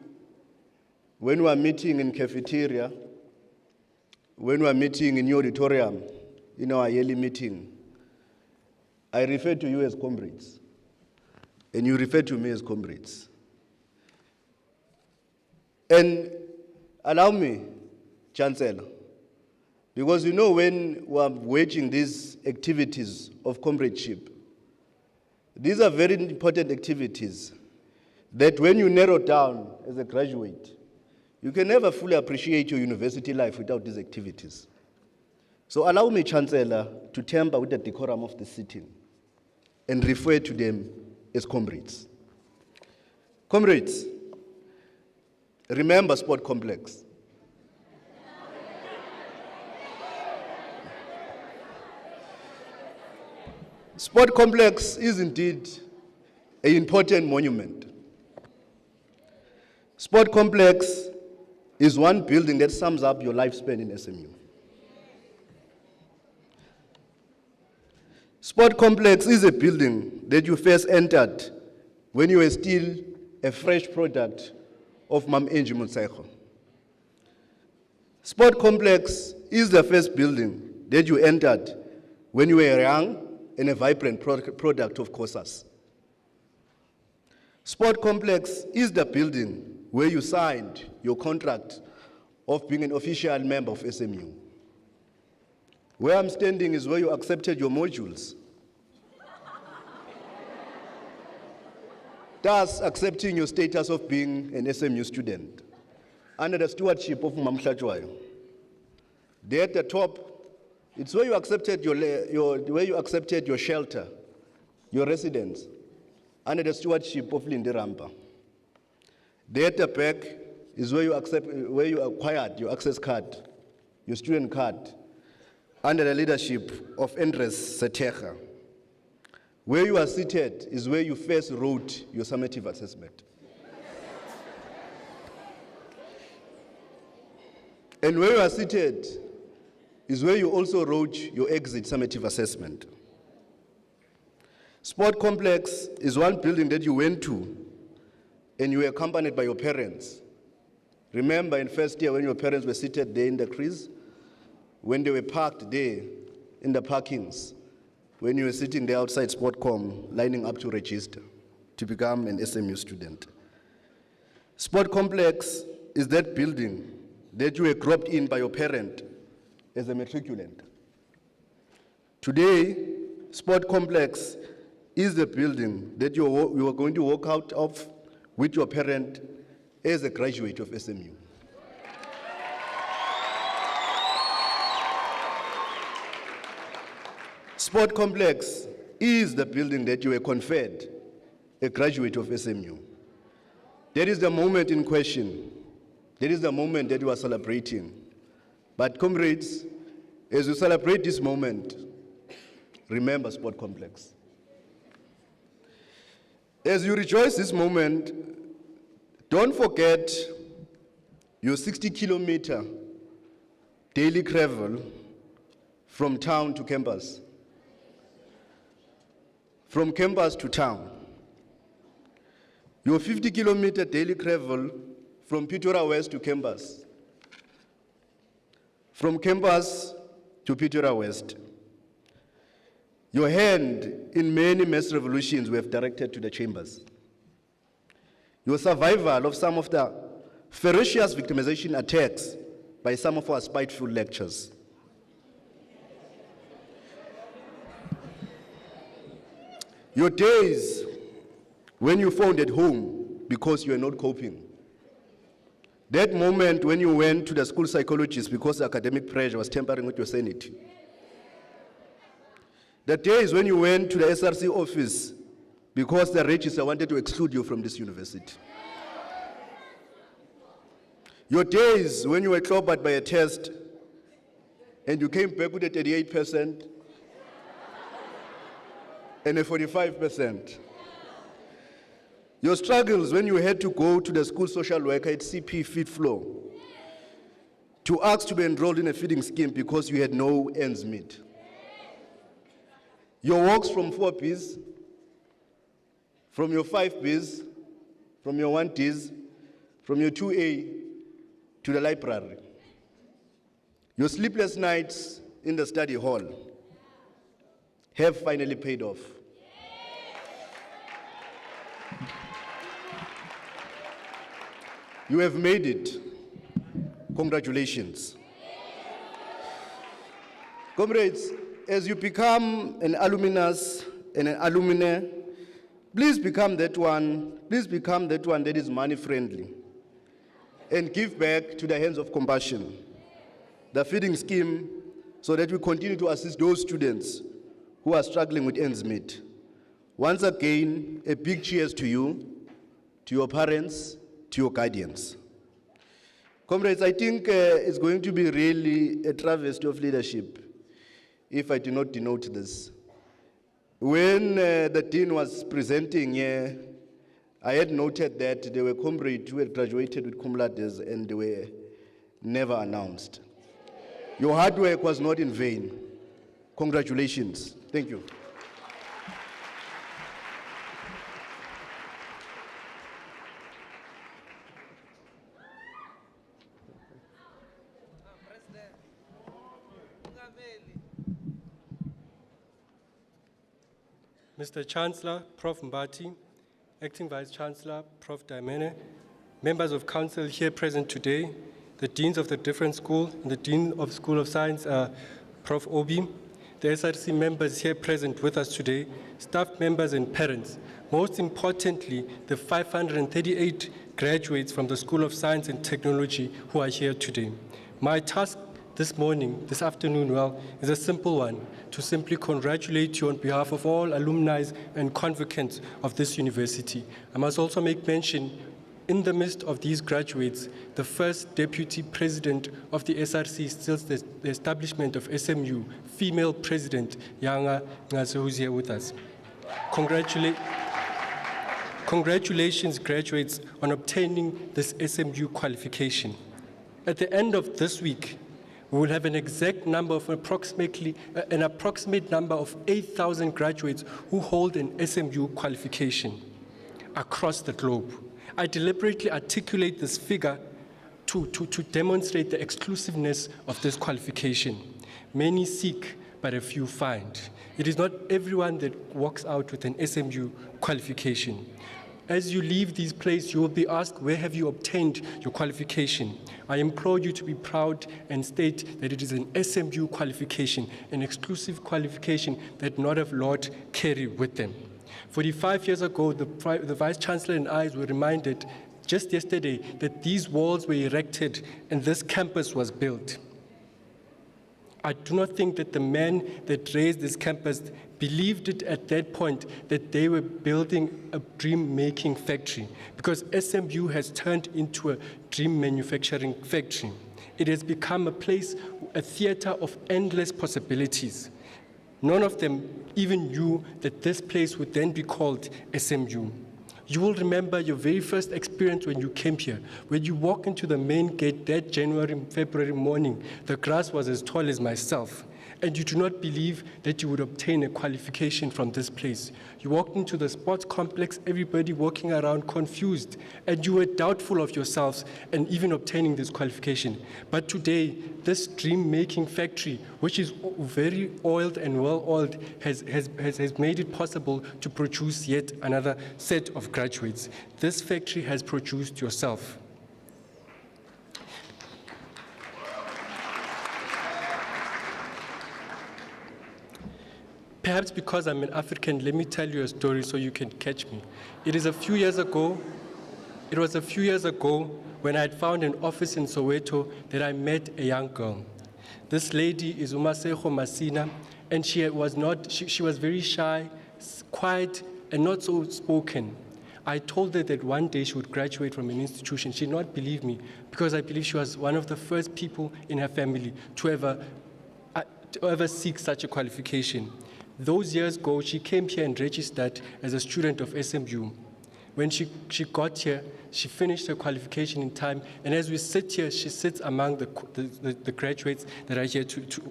are meeting in cafeteria, when we are meeting in your auditorium, in our yearly meeting, I refer to you as comrades, and you refer to me as comrades. And allow me, Chancellor, because you know when we are waging these activities of comradeship, These are very important activities that when you narrow down as a graduate, you can never fully appreciate your university life without these activities. So allow me, Chancellor, to tamper with the decorum of the sitting and refer to them as comrades. Comrades, remember Sport Complex. Sport Complex is indeed an important monument. Sport Complex is one building that sums up your lifespan in SMU. Sport Complex is a building that you first entered when you were still a fresh product of Mam Angie Monsego. Sport Complex is the first building that you entered when you were young and a vibrant product of COSAS. Sport Complex is the building where you signed your contract of being an official member of SMU. Where I'm standing is where you accepted your modules. Thus accepting your status of being an SMU student under the stewardship of Mam Mhlachwayo. There at the top, it's where you accepted your shelter, your residence, under the stewardship of Linde Rampa. There at the back is where you acquired your access card, your student card, under the leadership of Andres Seteja. Where you are seated is where you first wrote your summative assessment. And where you are seated is where you also wrote your exit summative assessment. Sport Complex is one building that you went to and you were accompanied by your parents. Remember in first year when your parents were seated there in the crease, when they were parked there in the parkings, when you were sitting there outside Sportcom, lining up to register to become an SMU student. Sport Complex is that building that you were dropped in by your parent as a matriculant. Today, Sport Complex is the building that you are going to walk out of with your parent as a graduate of SMU. Sport Complex is the building that you were conferred a graduate of SMU. That is the moment in question. That is the moment that you are celebrating. But comrades, as you celebrate this moment, remember Sport Complex. As you rejoice this moment, don't forget your 60-kilometer daily travel from town to campus, from campus to town. Your 50-kilometer daily travel from Pretoria West to campus, from campus to Pretoria West. Your hand in many mass revolutions we have directed to the chambers. Your survival of some of the ferocious victimization attacks by some of our spiteful lectures. Your days when you found at home because you were not coping. That moment when you went to the school psychologist because the academic pressure was tampering with your sanity. The days when you went to the SRC office because the registrar wanted to exclude you from this university. Your days when you were clobbered by a test and you came back with a 38% and a 45%. Your struggles when you had to go to the school social worker at CP feed floor to ask to be enrolled in a feeding scheme because you had no ends meet. Your walks from 4Bs, from your 5Bs, from your 1Ds, from your 2A to the library. Your sleepless nights in the study hall have finally paid off. You have made it. Congratulations. Comrades, as you become an alumnus and an alumna Please become that one. Please become that one that is money friendly and give back to the hands of compassion, the feeding scheme, so that we continue to assist those students who are struggling with ends meet. Once again, a big cheers to you, to your parents, to your guardians. Comrades, I think it's going to be really a travesty of leadership if I do not denote this. When the dean was presenting here, I had noted that there were comrades who had graduated with cum laudes and they were never announced. Your hard work was not in vain. Congratulations. Thank you. Mr. Chancellor, Prof. Mbati, Acting Vice Chancellor, Prof. Daimene, members of council here present today, the deans of the different schools, and the Dean of School of Science, Prof. Obi, the SRC members here present with us today, staff members and parents, most importantly, the 538 graduates from the School of Science and Technology who are here today. My task this afternoon, is a simple one, to simply congratulate you on behalf of all alumni and convocants of this university. I must also make mention, in the midst of these graduates, the first deputy president of the SRC since the establishment of SMU, female president, Yanga Ngase, who's here with us. Congratulations, graduates, on obtaining this SMU qualification. At the end of this week, we will have an exact number of an approximate number of 8,000 graduates who hold an SMU qualification across the globe. I deliberately articulate this figure to demonstrate the exclusiveness of this qualification. Many seek, but a few find. It is not everyone that walks out with an SMU qualification. As you leave this place, you will be asked, where have you obtained your qualification? I implore you to be proud and state that it is an SMU qualification, an exclusive qualification that not of lot carry with them. 45 years ago, the Vice Chancellor and I were reminded just yesterday that these walls were erected and this campus was built. I do not think that the men that raised this campus believed it at that point that they were building a dream-making factory, because SMU has turned into a dream manufacturing factory. It has become a place, a theater of endless possibilities. None of them even knew that this place would then be called SMU. You will remember your very first experience when you came here. When you walk into the main gate that February morning, the grass was as tall as myself. And you do not believe that you would obtain a qualification from this place. You walked into the sports complex, everybody walking around confused, and you were doubtful of yourselves and even obtaining this qualification. But today, this dream-making factory, which is very oiled and well-oiled, has made it possible to produce yet another set of graduates. This factory has produced yourself. Perhaps because I'm an African, let me tell you a story so you can catch me. It was a few years ago when I had found an office in Soweto that I met a young girl. This lady is Umasejo Masina, and she was very shy, quiet, and not so spoken. I told her that one day she would graduate from an institution. She did not believe me, because I believe she was one of the first people in her family to ever seek such a qualification. Those years ago, she came here and registered as a student of SMU. When she got here, she finished her qualification in time, and as we sit here, she sits among the graduates that are here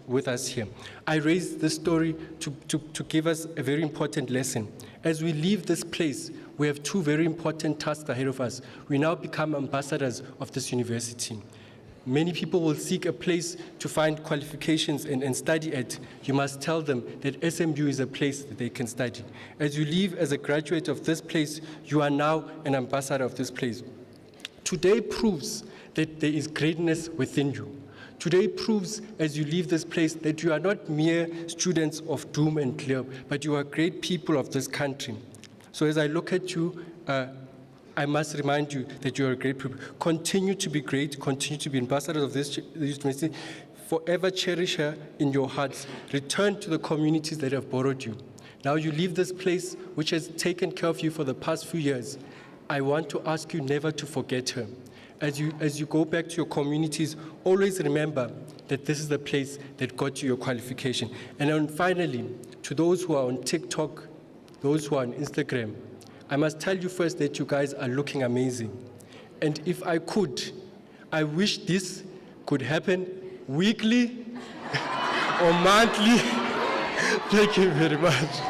with us here. I raised this story to give us a very important lesson. As we leave this place, we have two very important tasks ahead of us. We now become ambassadors of this university. Many people will seek a place to find qualifications and study at. You must tell them that SMU is a place that they can study. As you leave as a graduate of this place, you are now an ambassador of this place. Today proves that there is greatness within you. Today proves, as you leave this place, that you are not mere students of doom and gloom, but you are great people of this country. So as I look at you, I must remind you that you're a great people. Continue to be great, continue to be ambassadors of this university, forever cherish her in your hearts. Return to the communities that have borrowed you. Now you leave this place which has taken care of you for the past few years. I want to ask you never to forget her. As you go back to your communities, always remember that this is the place that got you your qualification. And then finally, to those who are on TikTok, those who are on Instagram, I must tell you first that you guys are looking amazing. And if I could, I wish this could happen weekly or monthly. Thank you very much.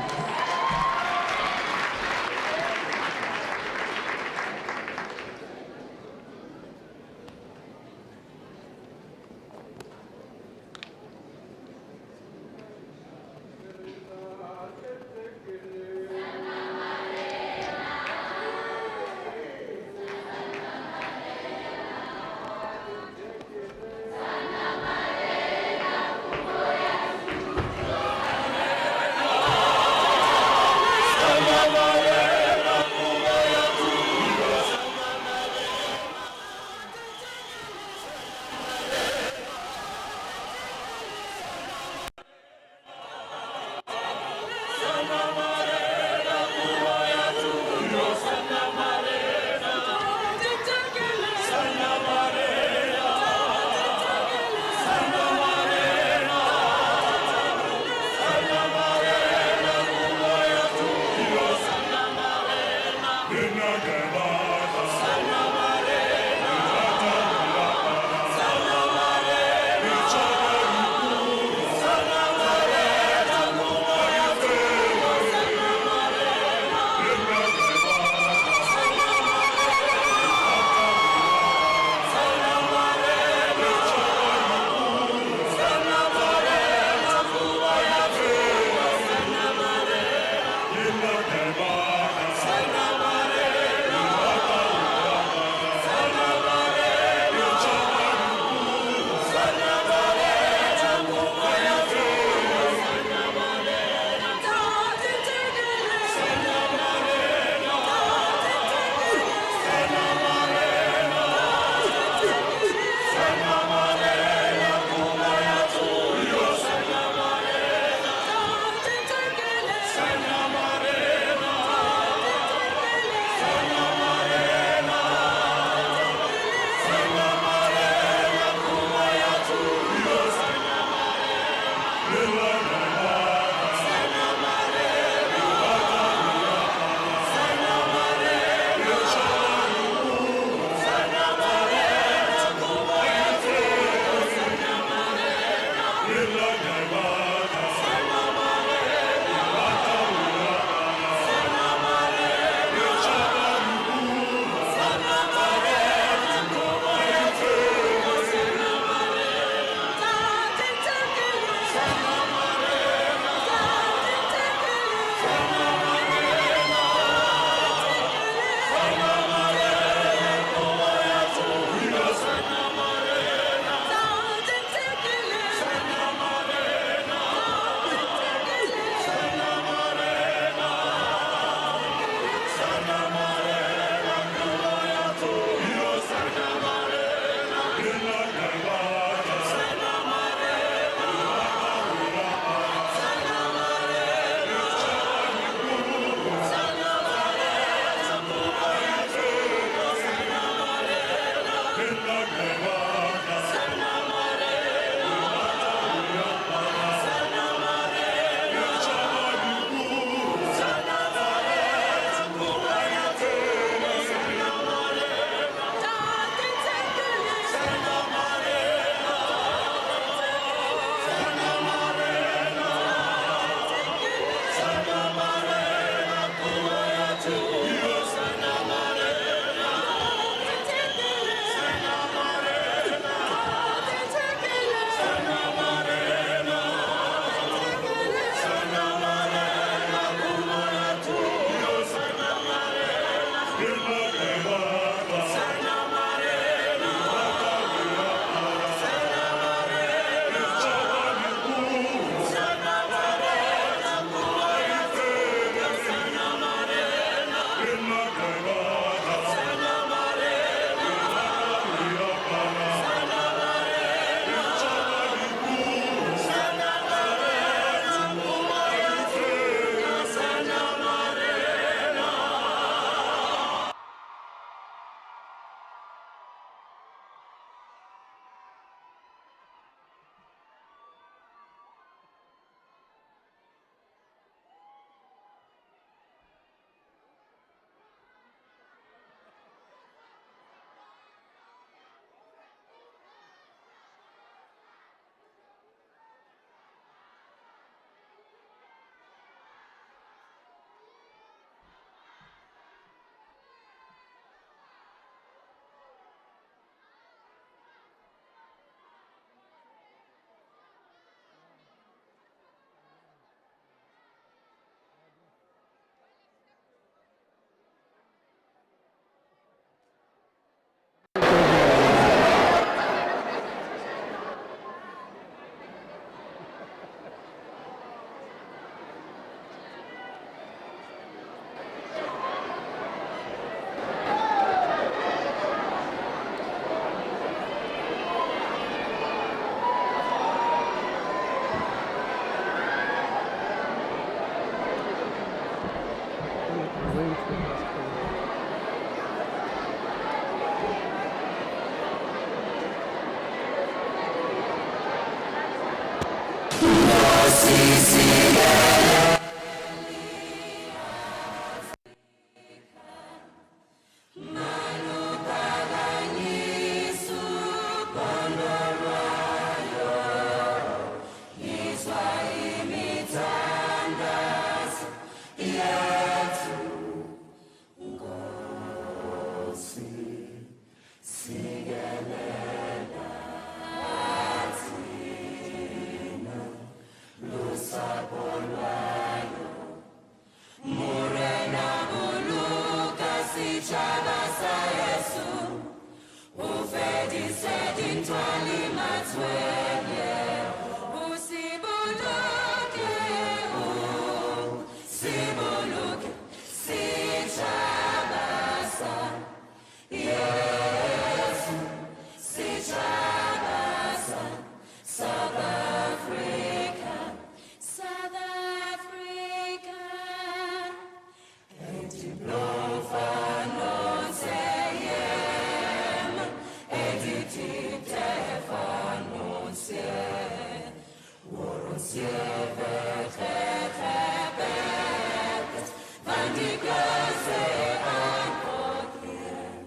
declare, say, and proclaim.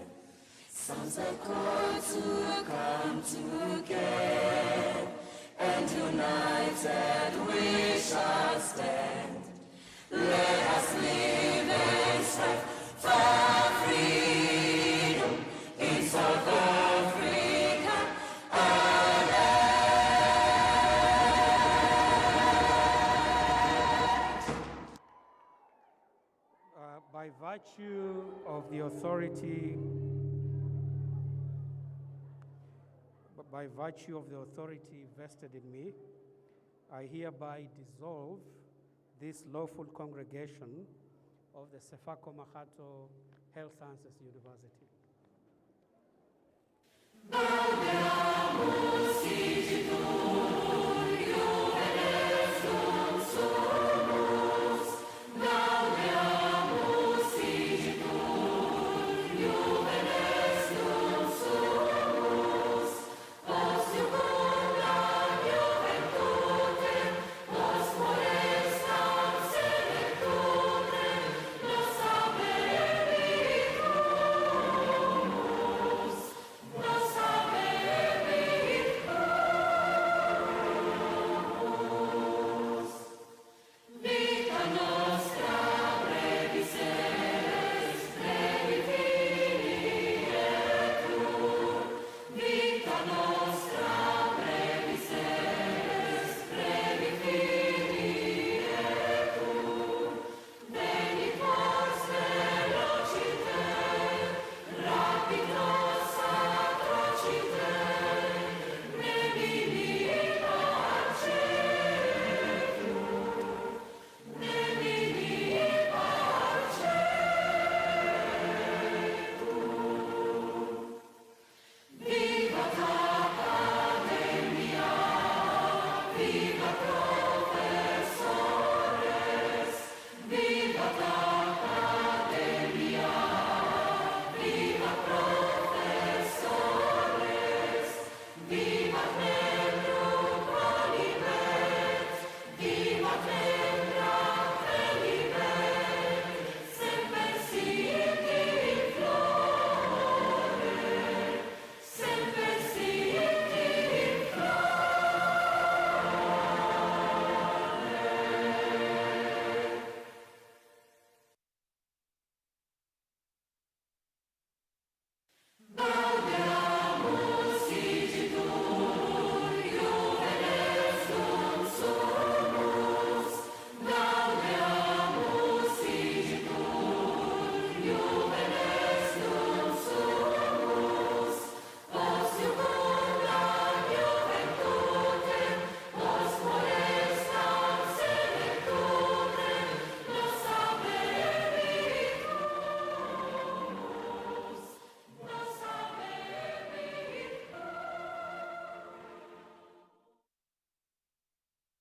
Sounds a call to come together, and united we shall stand. Let us live and strive for freedom in South Africa and by virtue of the authority vested in me, I hereby dissolve this lawful congregation of the Sefako Makgatho Health Sciences University.